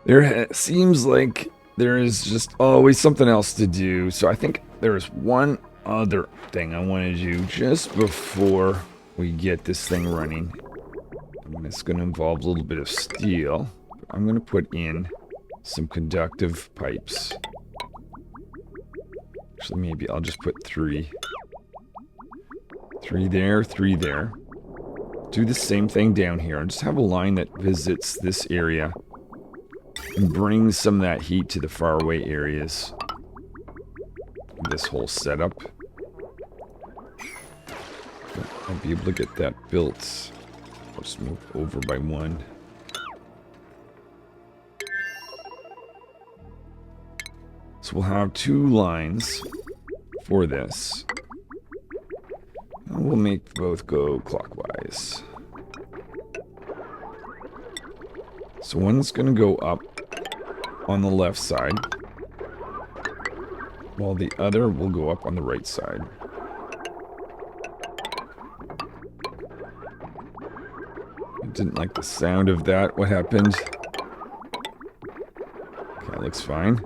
There seems like there is just always something else to do. So I think there's one other thing I want to do just before we get this thing running. And it's going to involve a little bit of steel. I'm going to put in some conductive pipes. Actually, maybe I'll just put 3. 3 there, 3 there. Do the same thing down here. And just have a line that visits this area and brings some of that heat to the faraway areas. This whole setup. I'll be able to get that built. I'll just move over by 1. So we'll have 2 lines for this. And we'll make both go clockwise. So one's going to go up on the left side, while the other will go up on the right side. I didn't like the sound of that. What happened? Okay, that looks fine.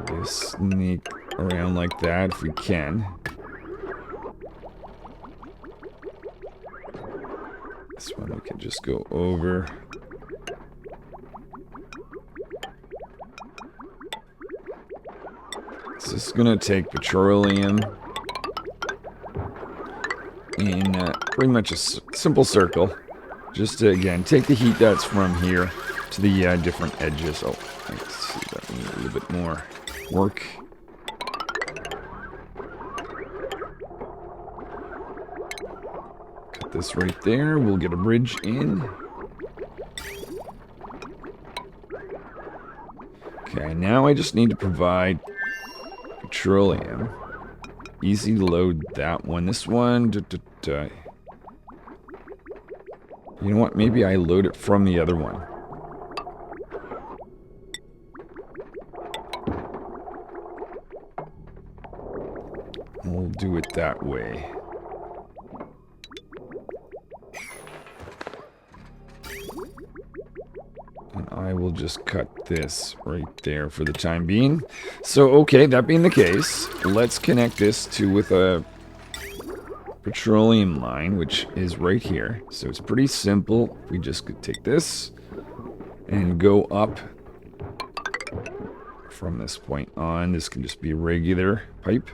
Just sneak around like that if we can. This one we can just go over. So this is going to take petroleum in pretty much a simple circle. Just to, again, take the heat that's from here to the different edges. Oh, let's see, that needs a little bit more work. Cut this right there. We'll get a bridge in. Okay, now I just need to provide petroleum. Easy to load that one. This one, you know what? Maybe I load it from the other one. We'll do it that way. And I will just cut this right there for the time being. So, okay, that being the case, let's connect this with a petroleum line, which is right here. So it's pretty simple. We just could take this and go up from this point on. This can just be a regular pipe.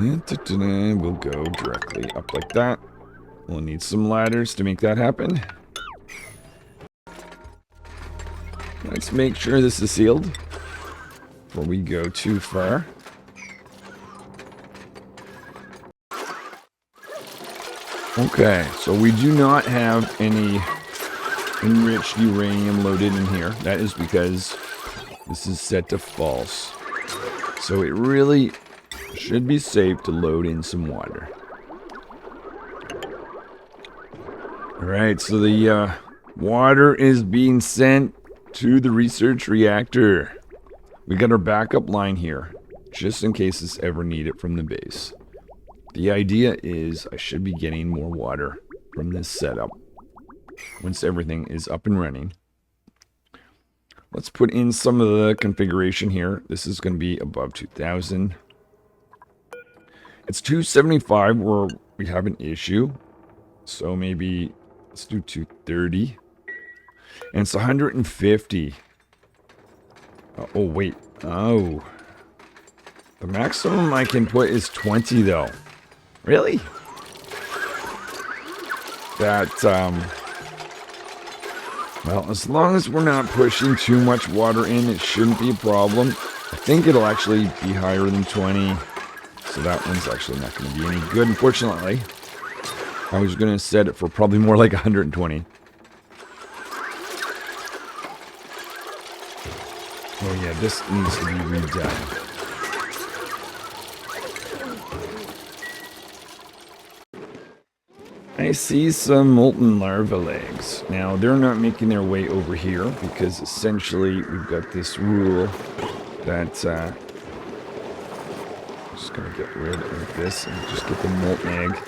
And we'll go directly up like that. We'll need some ladders to make that happen. Let's make sure this is sealed before we go too far. Okay, so we do not have any enriched uranium loaded in here. That is because this is set to false. So it really should be safe to load in some water. Alright, so the water is being sent to the research reactor. We got our backup line here, just in case it's ever needed from the base. The idea is I should be getting more water from this setup once everything is up and running. Let's put in some of the configuration here. This is going to be above 2,000. It's 275 where we have an issue. So maybe let's do 230. And it's 150. Oh, wait. Oh. The maximum I can put is 20, though. Really? That, well, as long as we're not pushing too much water in, it shouldn't be a problem. I think it'll actually be higher than 20. So that one's actually not going to be any good, unfortunately. I was going to set it for probably more like 120. Oh yeah, this needs to be redone. I see some molten larva legs. Now, they're not making their way over here because essentially we've got this rule that I'm just going to get rid of this and just get the molten egg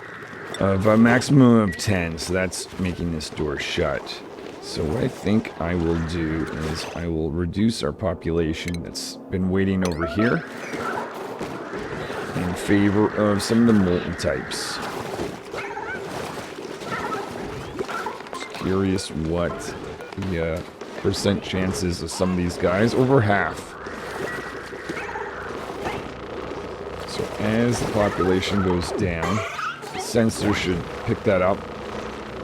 of a maximum of 10. So that's making this door shut. So what I think I will do is I will reduce our population that's been waiting over here in favor of some of the molten types. curious what the percent chances of some of these guys. Over half. So as the population goes down, the sensor should pick that up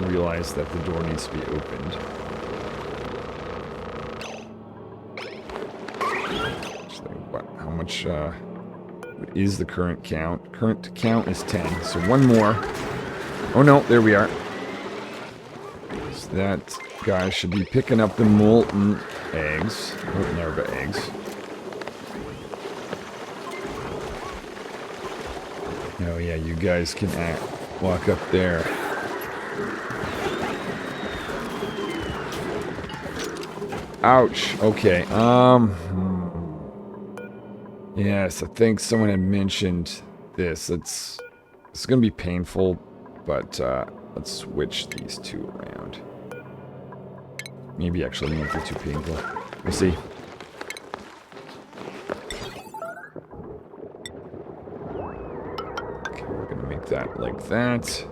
and realize that the door needs to be opened. How much what is the current count? Current count is 10. So one more. Oh no, there we are. So that guy should be picking up the molten eggs. Molten larva eggs. Oh yeah, you guys can walk up there. Ouch. Okay. Yes, I think someone had mentioned this. It's going to be painful, but let's switch these two around. Maybe actually won't be too painful. We'll see. Okay, we're going to make that like that.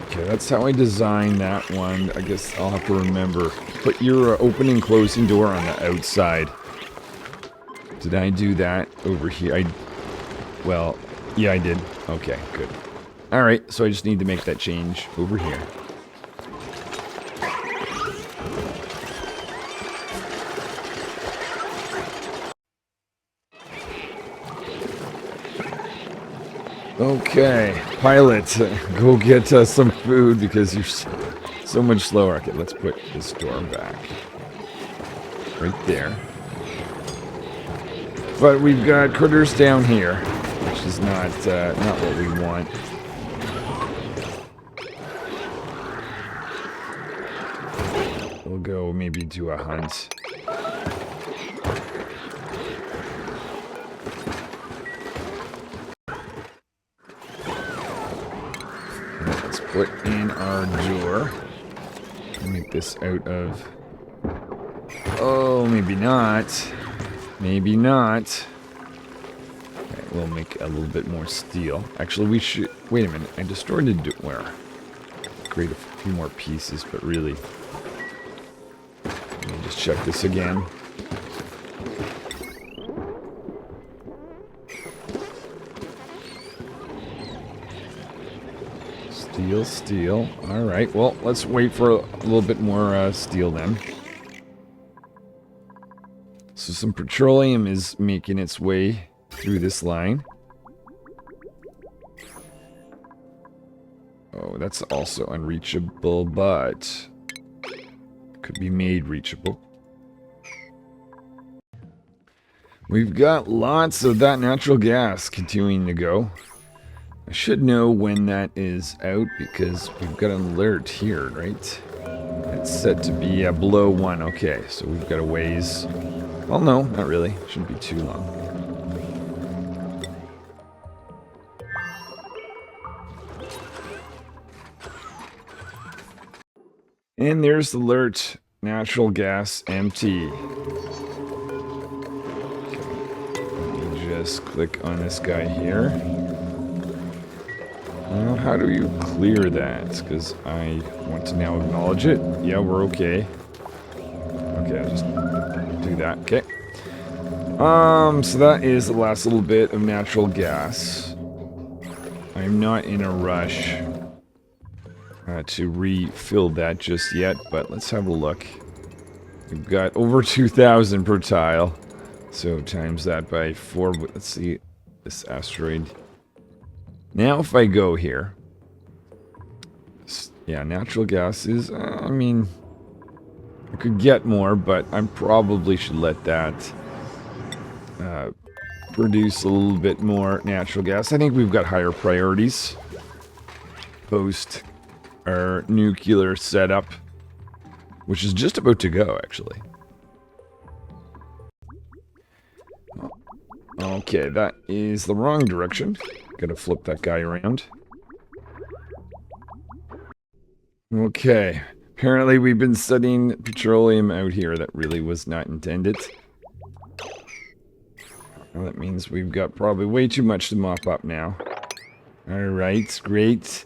Okay, that's how I designed that one. I guess I'll have to remember. Put your opening closing door on the outside. Did I do that over here? Well, yeah, I did. Okay, good. Alright, so I just need to make that change over here. Okay, pilot, go get some food because you're so much slower. Okay, let's put this door back. Right there. But we've got critters down here, which is not what we want. We'll go maybe do a hunt. Let's put in our door. Make this out of... Oh, maybe not. Maybe not. Okay, we'll make a little bit more steel. Actually, we should... Wait a minute. I destroyed the door. Create a few more pieces, but really... Let me just check this again. Steel, steel. Alright, well, let's wait for a little bit more steel then. So some petroleum is making its way through this line. Oh, that's also unreachable, but could be made reachable. We've got lots of that natural gas continuing to go. I should know when that is out because we've got an alert here, right? It's set to be below 1. Okay, so we've got a ways. Well, no, not really. Shouldn't be too long. And there's the alert. Natural gas empty. Okay. Let me just click on this guy here. How do you clear that? Because I want to now acknowledge it. Yeah, we're okay. Okay, I'll just do that. Okay. So that is the last little bit of natural gas. I'm not in a rush to refill that just yet, but let's have a look. We've got over 2,000 per tile. So times that by 4. Let's see this asteroid. Now if I go here, yeah, natural gas is, I mean, I could get more, but I probably should let that produce a little bit more natural gas. I think we've got higher priorities post our nuclear setup, which is just about to go, actually. Okay, that is the wrong direction. Gotta flip that guy around. Okay. Apparently we've been studying petroleum out here. That really was not intended. Well, that means we've got probably way too much to mop up now. Alright, great.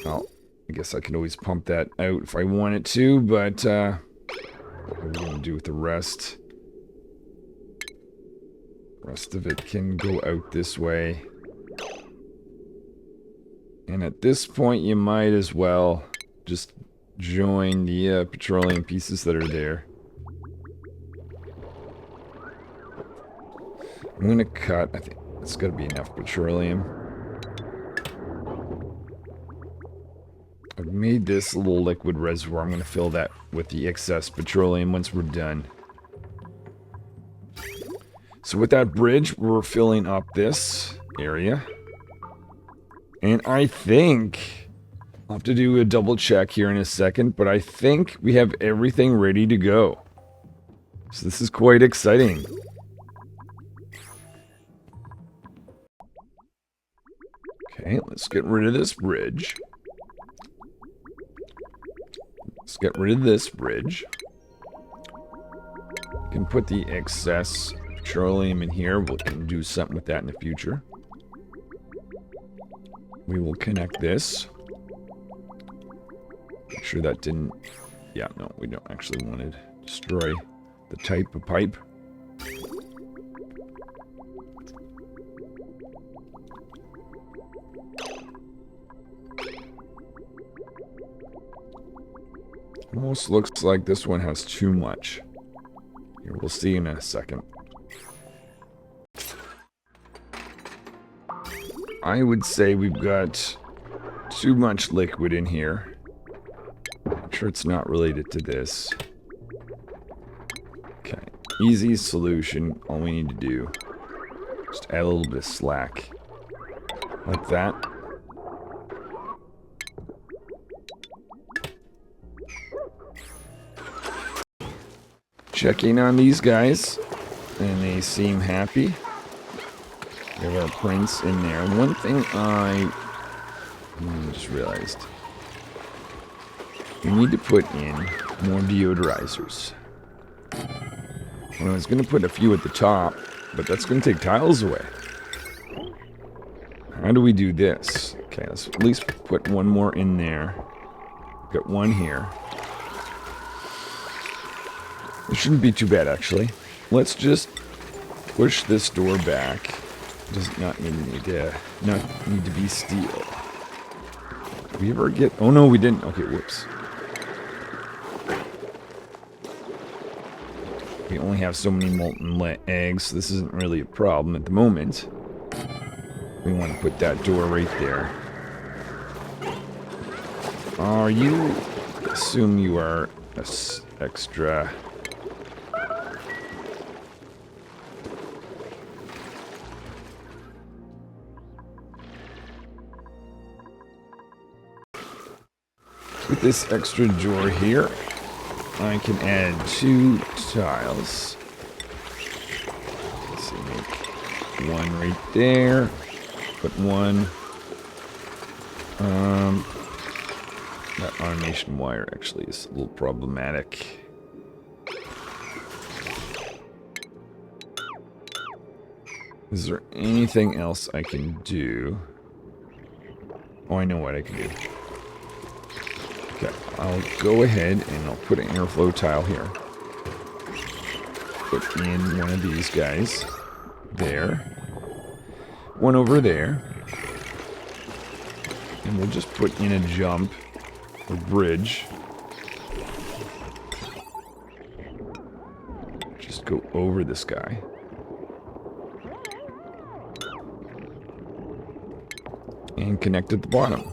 Well, I guess I can always pump that out if I wanted to, but what are we going to do with the rest? The rest of it can go out this way. And at this point, you might as well just join the petroleum pieces that are there. I'm going to cut. I think it's got to be enough petroleum. I've made this little liquid reservoir. I'm going to fill that with the excess petroleum once we're done. So with that bridge, we're filling up this area. And I think, I'll have to do a double check here in a second, but I think we have everything ready to go. So this is quite exciting. Okay, let's get rid of this bridge. Let's get rid of this bridge. We can put the excess petroleum in here. We can do something with that in the future. We will connect this. Make sure that didn't... Yeah, no, we don't actually want to destroy the type of pipe. Almost looks like this one has too much. Here, we'll see in a second. I would say we've got too much liquid in here. I'm sure it's not related to this. Okay, easy solution. All we need to do is add a little bit of slack. Like that. Checking on these guys, and they seem happy. We have our prints in there. One thing I just realized. We need to put in more deodorizers. Well, I was going to put a few at the top, but that's going to take tiles away. How do we do this? Okay, let's at least put one more in there. Got one here. It shouldn't be too bad, actually. Let's just push this door back. It does not need to be steel. Did we ever get... Oh, no, we didn't. Okay, whoops. We only have so many molten eggs, so this isn't really a problem at the moment. We want to put that door right there. Are you... Assume you are extra... With this extra door here, I can add 2 tiles. Let's see, make one right there. Put one. That automation wire actually is a little problematic. Is there anything else I can do? Oh, I know what I can do. Okay, I'll go ahead and I'll put an airflow tile here. Put in one of these guys. There. One over there. And we'll just put in a jump or bridge. Just go over this guy. And connect at the bottom.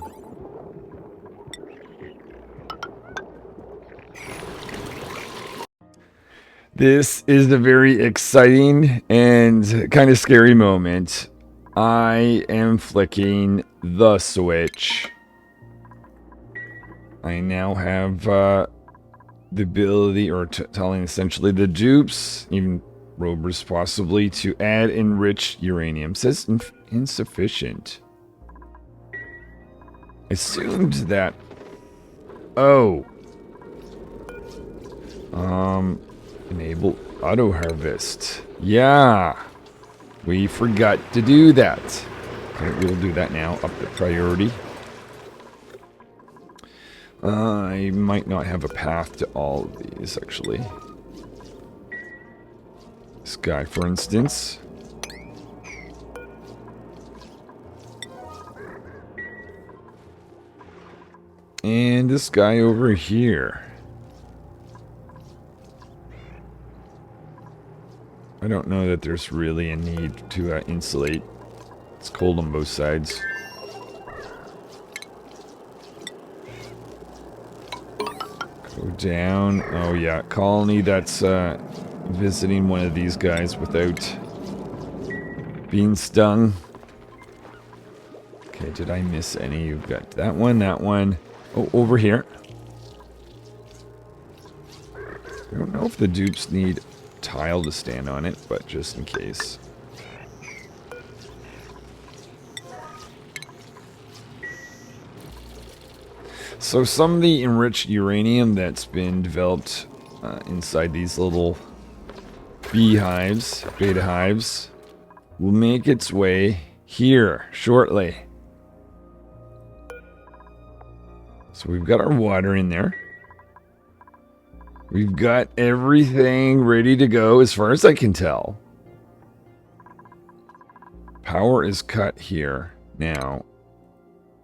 This is a very exciting and kind of scary moment. I am flicking the switch. I now have the ability, or telling essentially the dupes, even rovers possibly, to add enriched uranium. It says insufficient. I assumed that... Oh. Enable auto harvest. Yeah. We forgot to do that. Okay, we'll do that now. Up the priority. I might not have a path to all of these, actually. This guy, for instance. And this guy over here. I don't know that there's really a need to insulate. It's cold on both sides. Go down. Oh yeah, colony that's visiting one of these guys without being stung. Okay, did I miss any? You've got that one, that one. Oh, over here. I don't know if the dupes need tile to stand on it, but just in case. So some of the enriched uranium that's been developed inside these little beehives, beta hives, will make its way here shortly. So we've got our water in there. We've got everything ready to go as far as I can tell. Power is cut here. Now,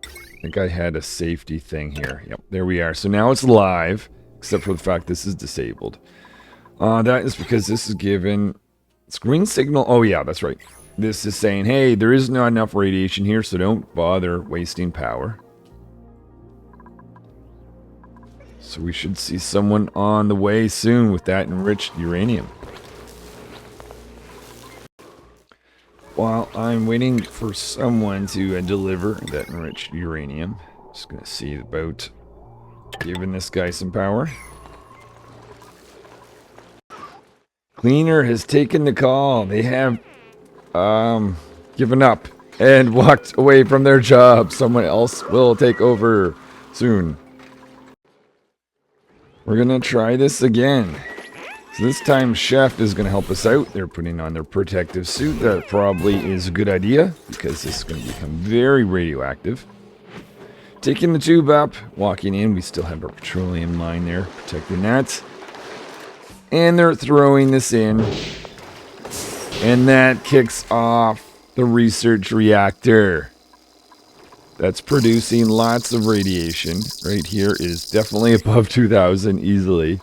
I think I had a safety thing here. Yep, there we are. So now it's live, except for the fact this is disabled. That is because this is given... It's green signal. Oh yeah, that's right. This is saying, hey, there is not enough radiation here, so don't bother wasting power. So we should see someone on the way soon with that enriched uranium. While I'm waiting for someone to deliver that enriched uranium, just gonna see about giving this guy some power. Cleaner has taken the call. They have given up and walked away from their job. Someone else will take over soon. We're gonna try this again. So this time Chef is gonna help us out. They're putting on their protective suit. That probably is a good idea because this is gonna become very radioactive. Taking the tube up, walking in. We still have our petroleum line there, protecting that. And they're throwing this in. And that kicks off the research reactor. That's producing lots of radiation. Right here is definitely above 2,000 easily.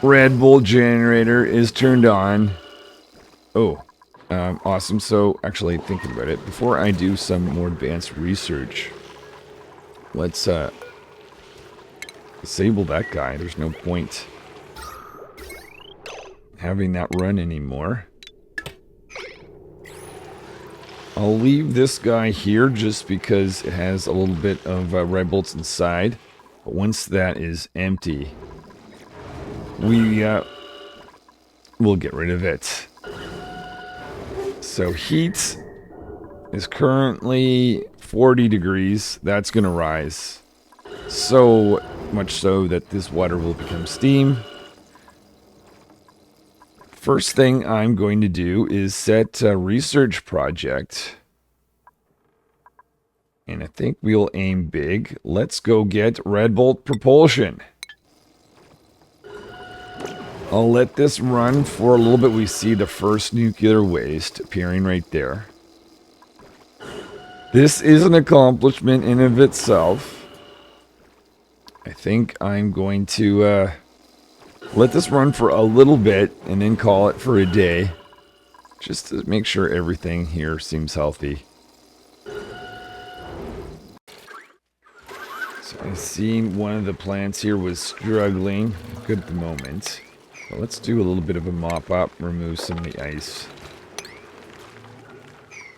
Red Bull generator is turned on. Oh, awesome. So, actually, thinking about it, before I do some more advanced research, let's disable that guy. There's no point having that run anymore. I'll leave this guy here just because it has a little bit of red bolts inside. But once that is empty, we'll get rid of it. So heat is currently 40 degrees. That's going to rise. So much so that this water will become steam. First thing I'm going to do is set a research project. And I think we'll aim big. Let's go get Red Bolt propulsion. I'll let this run for a little bit. We see the first nuclear waste appearing right there. This is an accomplishment in of itself. I think I'm going to let this run for a little bit and then call it for a day. Just to make sure everything here seems healthy. So I seen one of the plants here was struggling good at the moment. But let's do a little bit of a mop up, remove some of the ice.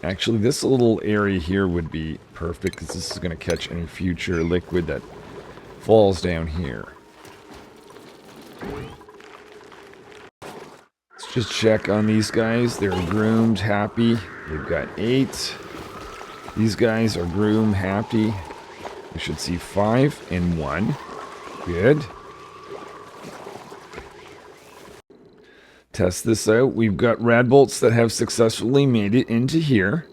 Actually, this little area here would be perfect because this is going to catch any future liquid that falls down here. Let's just check on these guys. They're groomed, happy. They've got 8. These guys are groomed, happy. We should see 5 and 1. Good. Test this out. We've got rad bolts that have successfully made it into here.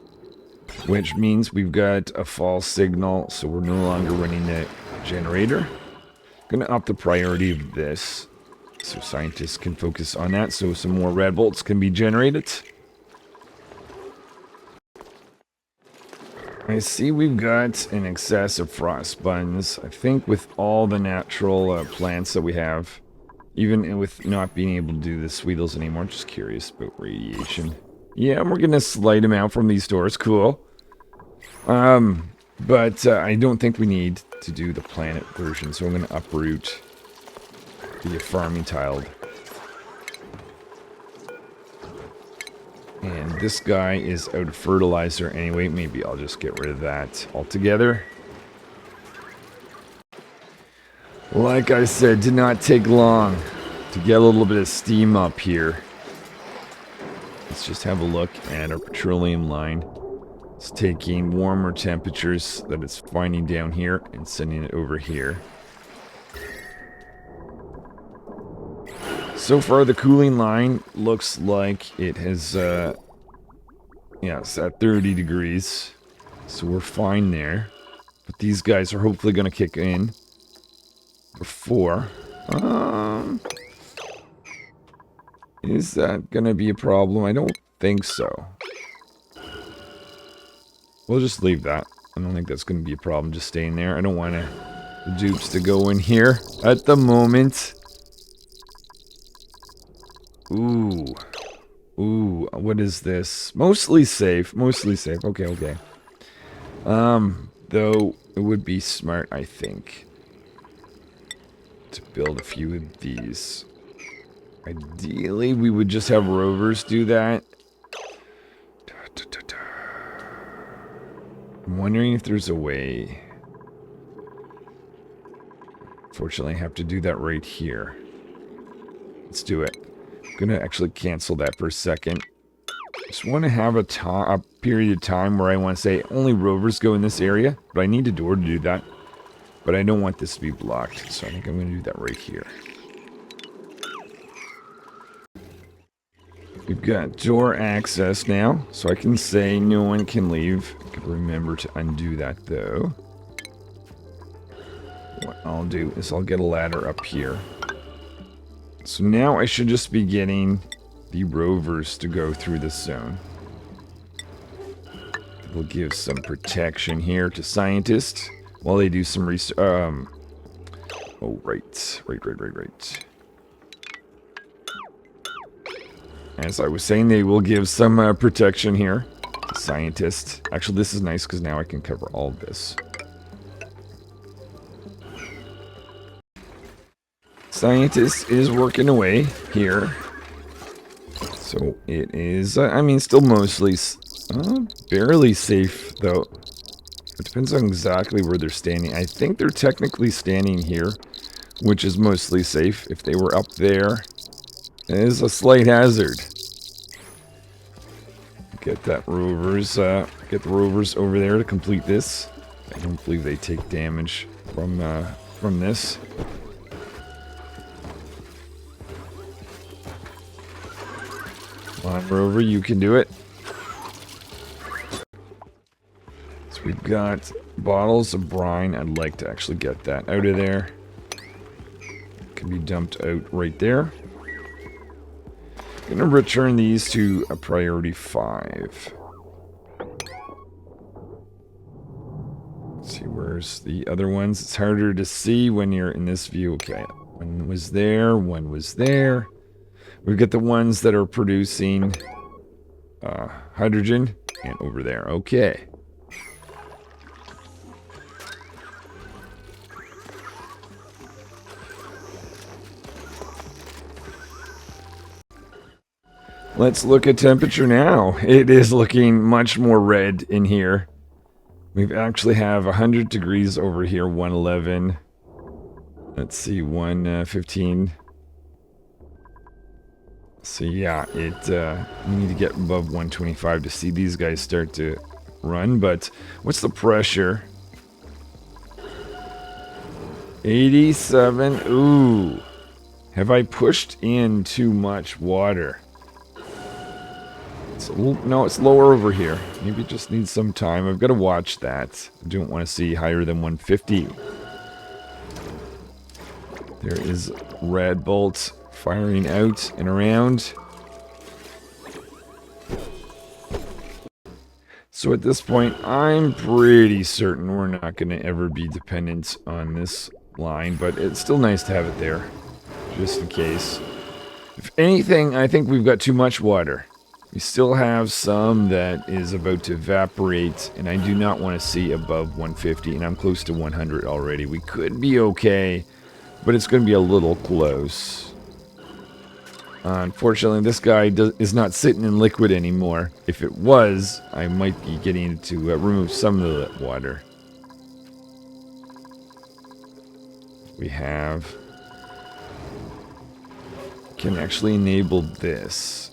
which means we've got a false signal, so we're no longer running the generator. Gonna up the priority of this so scientists can focus on that, so some more red bolts can be generated. I see we've got an excess of frost buns. I think with all the natural plants that we have, even with not being able to do the Sweetles anymore, just curious about radiation. Yeah, we're getting a slight amount from these doors. Cool. But I don't think we need to do the planet version, so I'm going to uproot the farming tiled. And this guy is out of fertilizer anyway. Maybe I'll just get rid of that altogether. Like I said, did not take long to get a little bit of steam up here. Let's just have a look at our petroleum line. It's taking warmer temperatures that it's finding down here and sending it over here. So far, the cooling line looks like it has, yeah, it's at 30 degrees. So we're fine there. But these guys are hopefully going to kick in before. Is that going to be a problem? I don't think so. We'll just leave that. I don't think that's going to be a problem just staying there. I don't want the dupes to go in here at the moment. Ooh. Ooh, what is this? Mostly safe. Mostly safe. Okay, okay. Though, it would be smart, I think, to build a few of these. Ideally, we would just have rovers do that. I'm wondering if there's a way. Fortunately, I have to do that right here. Let's do it. I'm going to actually cancel that for a second. Just want to have a period of time where I want to say only rovers go in this area. But I need a door to do that. But I don't want this to be blocked. So I think I'm going to do that right here. We've got door access now, so I can say no one can leave. I can remember to undo that, though. What I'll do is I'll get a ladder up here. So now I should just be getting the rovers to go through this zone. We'll give some protection here to scientists while they do some research. Oh, right. Right. As I was saying, they will give some protection here to scientists. Actually, this is nice because now I can cover all of this. Scientist is working away here. So it is, I mean, still mostly, barely safe, though. It depends on exactly where they're standing. I think they're technically standing here, which is mostly safe. If they were up there, it is a slight hazard. Get that rovers, get the rovers over there to complete this. I don't believe they take damage from this. Come on, rover, you can do it. So we've got bottles of brine. I'd like to actually get that out of there. Can be dumped out right there. I'm going to return these to a priority 5. Let's see, where's the other ones? It's harder to see when you're in this view. Okay, one was there, one was there. We've got the ones that are producing hydrogen, and over there. Okay. Let's look at temperature now. It is looking much more red in here. We actually have 100 degrees over here, 111. Let's see, 115. So yeah, we need to get above 125 to see these guys start to run. But what's the pressure? 87. Ooh. Have I pushed in too much water? No, it's lower over here. Maybe it just needs some time. I've got to watch that. I don't want to see higher than 150. There is red bolts firing out and around. So at this point, I'm pretty certain we're not going to ever be dependent on this line, but it's still nice to have it there, just in case. If anything, I think we've got too much water. We still have some that is about to evaporate, and I do not want to see above 150, and I'm close to 100 already. We could be okay, but it's going to be a little close. Unfortunately, this guy is not sitting in liquid anymore. If it was, I might be getting to remove some of the water. We can actually enable this.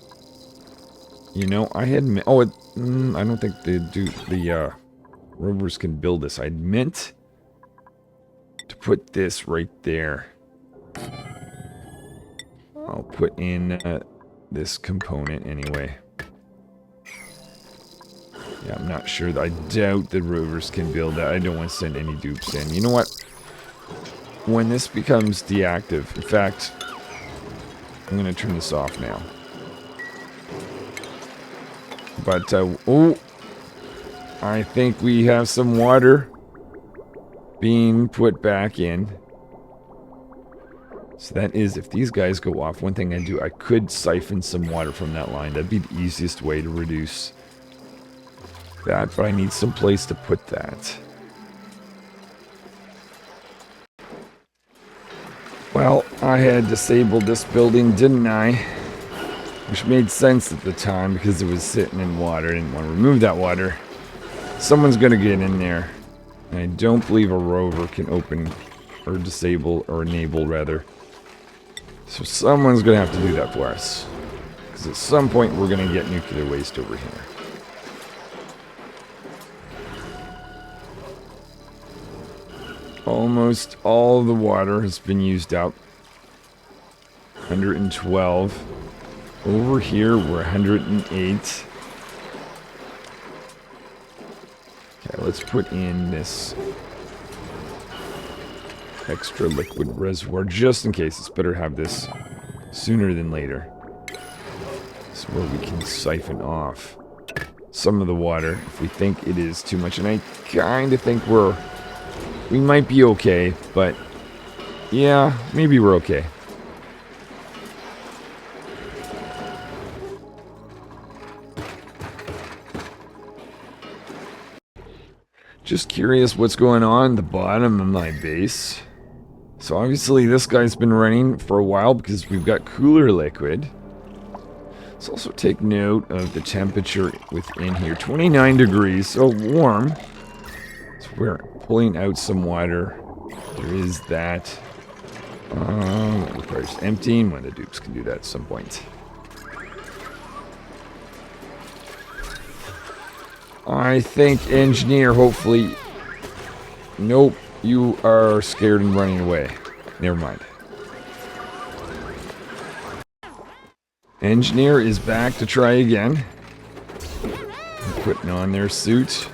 You know, I had I don't think the rovers can build this. I'd meant to put this right there. I'll put in this component anyway. Yeah, I'm not sure. I doubt the rovers can build that. I don't want to send any dupes in. You know what? When this becomes deactive, in fact, I'm going to turn this off now. But, oh, I think we have some water being put back in. So that is, if these guys go off, one thing I do, I could siphon some water from that line. That'd be the easiest way to reduce that, but I need some place to put that. Well, I had disabled this building, didn't I? Which made sense at the time because it was sitting in water. I didn't want to remove that water. Someone's going to get in there. And I don't believe a rover can open or disable, or enable rather. So someone's going to have to do that for us. Because at some point we're going to get nuclear waste over here. Almost all the water has been used up. 112. Over here we're 108. Okay, let's put in this extra liquid reservoir just in case. It's better to have this sooner than later. This is where we can siphon off some of the water if we think it is too much. And I kind of think we might be okay, but yeah, maybe we're okay. Just curious what's going on at the bottom of my base. So obviously this guy's been running for a while because we've got cooler liquid. Let's also take note of the temperature within here. 29 degrees, so warm. So we're pulling out some water. There is that. That requires emptying. One of the dupes can do that at some point. I think engineer, hopefully... Nope, you are scared and running away. Never mind. Engineer is back to try again. Putting on their suit.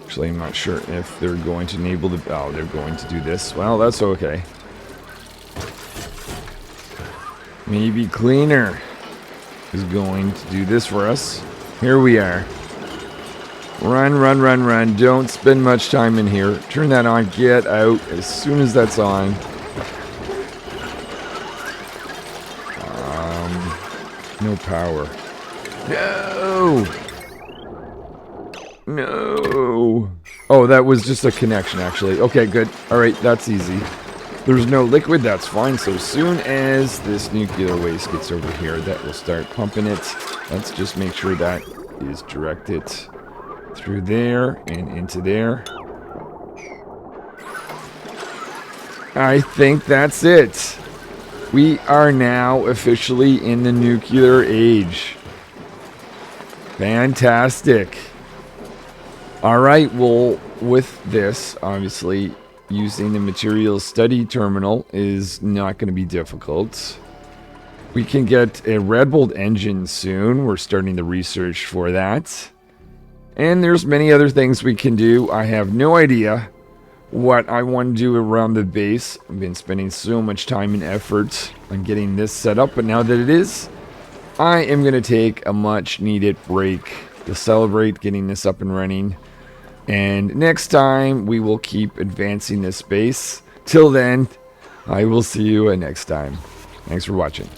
Actually, I'm not sure if they're going to enable the... Oh, they're going to do this. Well, that's okay. Maybe Cleaner is going to do this for us. Here we are. Run, run, run, run. Don't spend much time in here. Turn that on. Get out as soon as that's on. No power. No! No! Oh, that was just a connection, actually. Okay, good. Alright, that's easy. There's no liquid, that's fine. So as soon as this nuclear waste gets over here, that will start pumping it. Let's just make sure that is directed through there and into there. I think that's it. We are now officially in the nuclear age. Fantastic. Alright, well, with this, obviously, using the materials study terminal is not going to be difficult. We can get a Red Bolt engine soon. We're starting the research for that. And there's many other things we can do. I have no idea what I want to do around the base. I've been spending so much time and effort on getting this set up, but now that it is, I am going to take a much needed break to celebrate getting this up and running. And next time, we will keep advancing this base. Till then, I will see you next time. Thanks for watching.